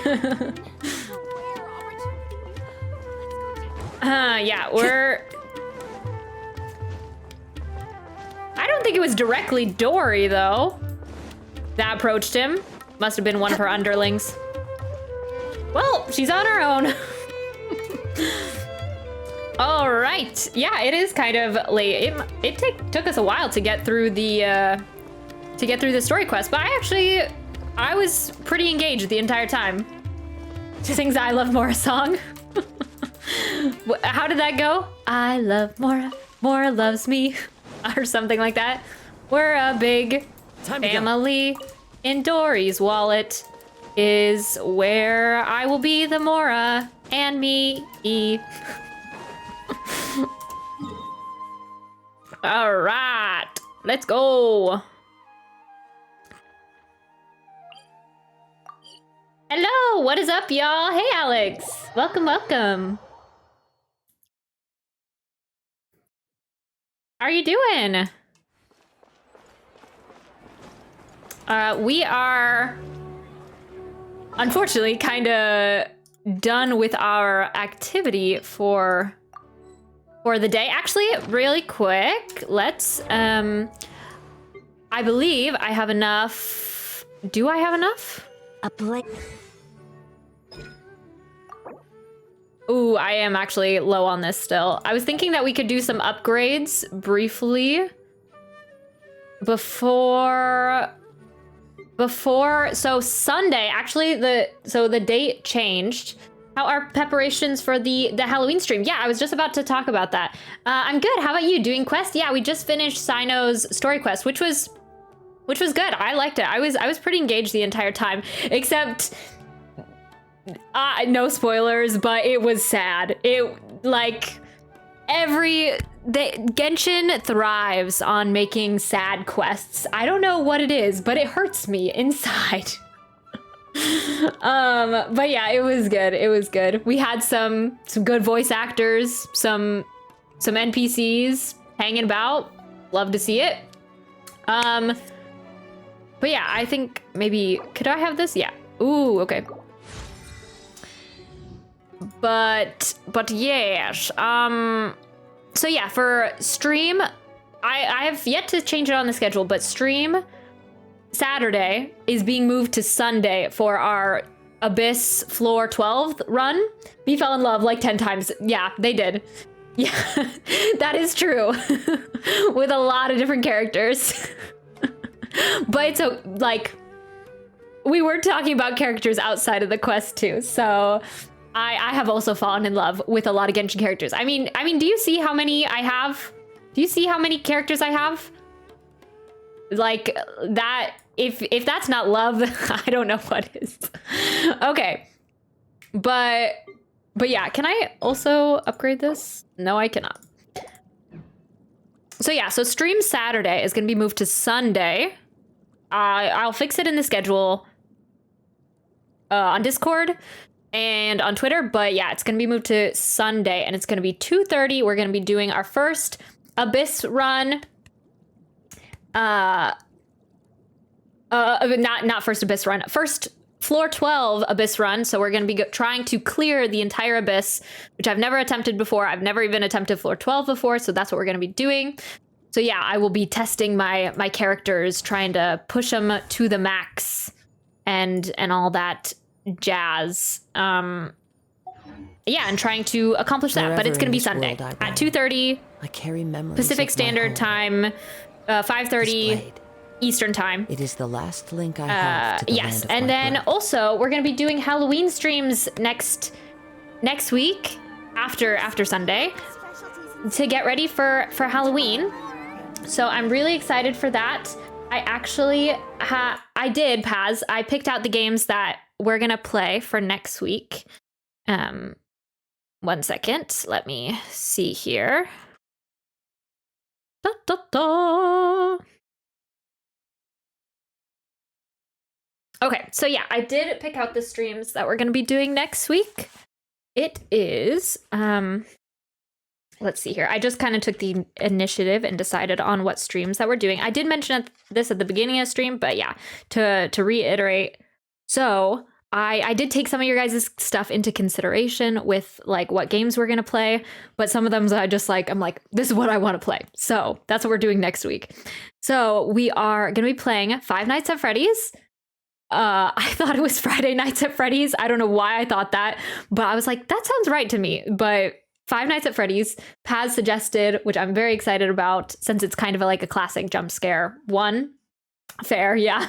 Yeah, we're... I don't think it was directly Dory, though, that approached him. Must have been one of her underlings. Well, she's on her own. All right. Yeah, it is kind of late. It took us a while to get through the story quest, but I was pretty engaged the entire time. She sings "I Love Mora" song. How did that go? I love Mora, Mora loves me, or something like that. We're a big family. In Dory's wallet is where I will be the Mora and me. All right, let's go. Hello, what is up, y'all? Hey, Alex. Welcome, welcome. How are you doing? We are, unfortunately, kind of done with our activity for the day. Actually, really quick, let's, I believe I have enough. Do I have enough? A plate. Ooh, I am actually low on this still. I was thinking that we could do some upgrades briefly before so Sunday, actually the date changed. How are preparations for the Halloween stream? Yeah, I was just about to talk about that. I'm good. How about you? Doing quest? Yeah, we just finished Cyno's story quest, which was good. I liked it. I was pretty engaged the entire time, except no spoilers, but it was sad. Genshin thrives on making sad quests. I don't know what it is, but it hurts me inside. But yeah, it was good. It was good. We had some good voice actors, some NPCs hanging about. Love to see it. But yeah, I think maybe, could I have this? Yeah. Ooh, okay. But yes. So yeah, for stream, I have yet to change it on the schedule, but stream Saturday is being moved to Sunday for our Abyss Floor 12 run. We fell in love like 10 times. Yeah, they did. Yeah, that is true. With a lot of different characters. But it's like, we were talking about characters outside of the quest too, so I have also fallen in love with a lot of Genshin characters. I mean, do you see how many I have? Do you see how many characters I have? Like that, if that's not love, I don't know what is. Okay. But yeah, can I also upgrade this? No, I cannot. So yeah, so stream Saturday is gonna be moved to Sunday. I'll fix it in the schedule on Discord and on Twitter, but yeah, it's gonna be moved to Sunday and it's gonna be 2:30. We're gonna be doing our first Abyss run. Not first Abyss run, first Floor 12 Abyss run. So we're gonna be trying to clear the entire Abyss, which I've never attempted before. I've never even attempted Floor 12 before, so that's what we're gonna be doing. So yeah, I will be testing my characters, trying to push them to the max and all that jazz. Yeah, and trying to accomplish that. But it's going to be Sunday at 2:30 I carry memories Pacific Standard Time, 5:30 Eastern Time. It is the last link I have to the yes, land of and my then birth. also we're going to be doing Halloween streams next week after Sunday to get ready for Halloween. So I'm really excited for that. I actually I did, Paz. I picked out the games that we're gonna play for next week. 1 second. Let me see here. Da, da, da. Okay, so yeah, I did pick out the streams that we're gonna be doing next week. It is let's see here. I just kind of took the initiative and decided on what streams that we're doing. I did mention this at the beginning of the stream, but yeah, to reiterate. So I did take some of your guys' stuff into consideration with like what games we're going to play, but some of them I'm like, this is what I want to play. So that's what we're doing next week. So we are going to be playing Five Nights at Freddy's. I thought it was Friday Nights at Freddy's. I don't know why I thought that, but I was like, that sounds right to me. But Five Nights at Freddy's, Paz suggested, which I'm very excited about since it's kind of like a classic jump scare one. Fair, yeah.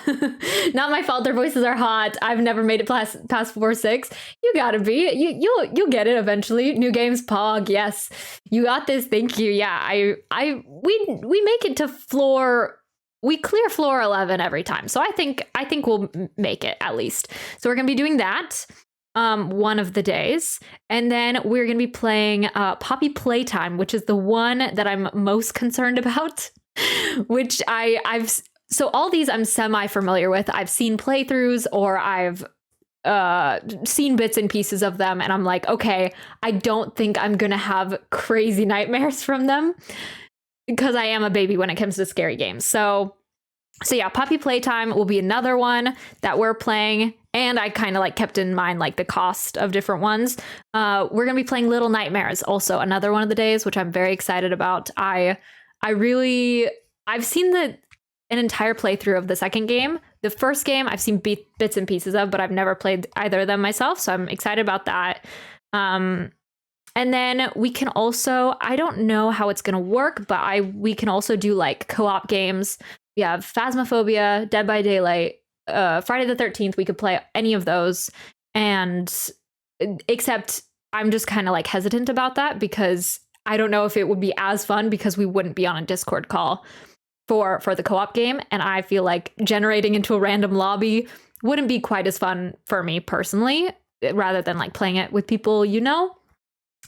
Not my fault. Their voices are hot. I've never made it past 4-6. You gotta be. You'll get it eventually. New games, Pog. Yes, you got this. Thank you. Yeah, we make it to floor. We clear floor 11 every time, so I think we'll make it at least. So we're gonna be doing that. One of the days, and then we're gonna be playing Poppy Playtime, which is the one that I'm most concerned about. Which so all these I'm semi-familiar with. I've seen playthroughs or I've seen bits and pieces of them, and I'm like, okay, I don't think I'm gonna have crazy nightmares from them because I am a baby when it comes to scary games. So yeah, Poppy Playtime will be another one that we're playing. And I kind of like kept in mind like the cost of different ones. We're gonna be playing Little Nightmares, also another one of the days, which I'm very excited about. I've seen an entire playthrough of the second game. The first game I've seen bits and pieces of, but I've never played either of them myself, so I'm excited about that. And then we can also, I don't know how it's gonna work, but we can also do like co-op games. We have Phasmophobia, Dead by Daylight, Friday the 13th. We could play any of those, and except I'm just kind of like hesitant about that because I don't know if it would be as fun because we wouldn't be on a Discord call for the co-op game, and I feel like generating into a random lobby wouldn't be quite as fun for me personally, rather than like playing it with people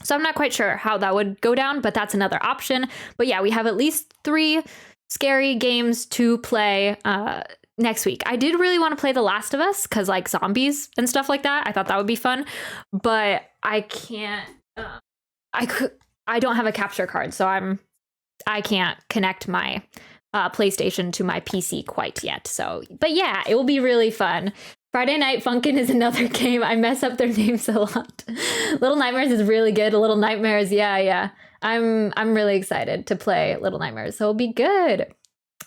so I'm not quite sure how that would go down, but that's another option. But yeah, we have at least 3 scary games to play next week. I did really want to play The Last of Us because like zombies and stuff like that. I thought that would be fun, but I can't. I don't have a capture card, so I can't connect my PlayStation to my PC quite yet. So, but yeah, it will be really fun. Friday Night Funkin' is another game. I mess up their names a lot. Little Nightmares is really good. Little Nightmares, yeah. I'm really excited to play Little Nightmares, so it'll be good.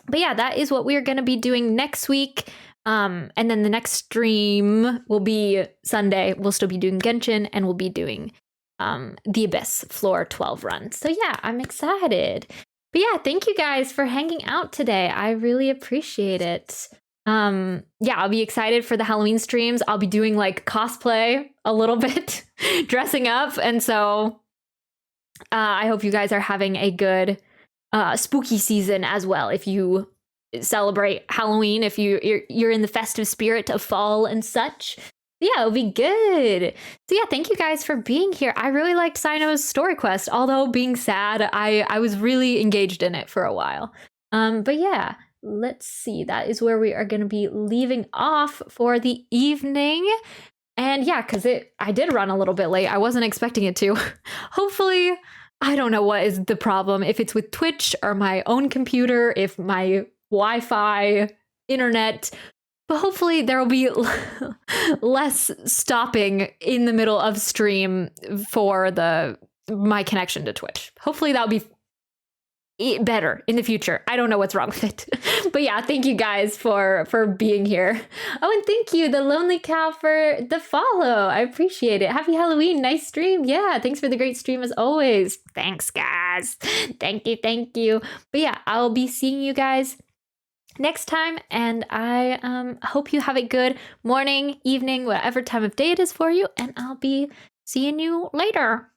But yeah, that is what we're going to be doing next week. And then the next stream will be Sunday. We'll still be doing Genshin, and we'll be doing the Abyss Floor 12 run. So yeah, I'm excited. But yeah, thank you guys for hanging out today. I really appreciate it. Yeah, I'll be excited for the Halloween streams. I'll be doing like cosplay a little bit, dressing up. And so I hope you guys are having a good spooky season as well. If you celebrate Halloween, if you're in the festive spirit of fall and such. Yeah, it'll be good. So yeah, thank you guys for being here. I really liked Cyno's story quest, although being sad, I was really engaged in it for a while. But yeah, let's see. That is where we are going to be leaving off for the evening. And yeah, because I did run a little bit late. I wasn't expecting it to. Hopefully, I don't know what is the problem. If it's with Twitch or my own computer, if my Wi-Fi, internet, but hopefully there will be less stopping in the middle of stream for my connection to Twitch. Hopefully that'll be better in the future. I don't know what's wrong with it. But yeah, thank you guys for being here. Oh, and thank you, the Lonely Cow, for the follow. I appreciate it. Happy Halloween. Nice stream. Yeah, thanks for the great stream as always. Thanks, guys. Thank you. But yeah, I'll be seeing you guys next time, and I hope you have a good morning, evening, whatever time of day it is for you, and I'll be seeing you later.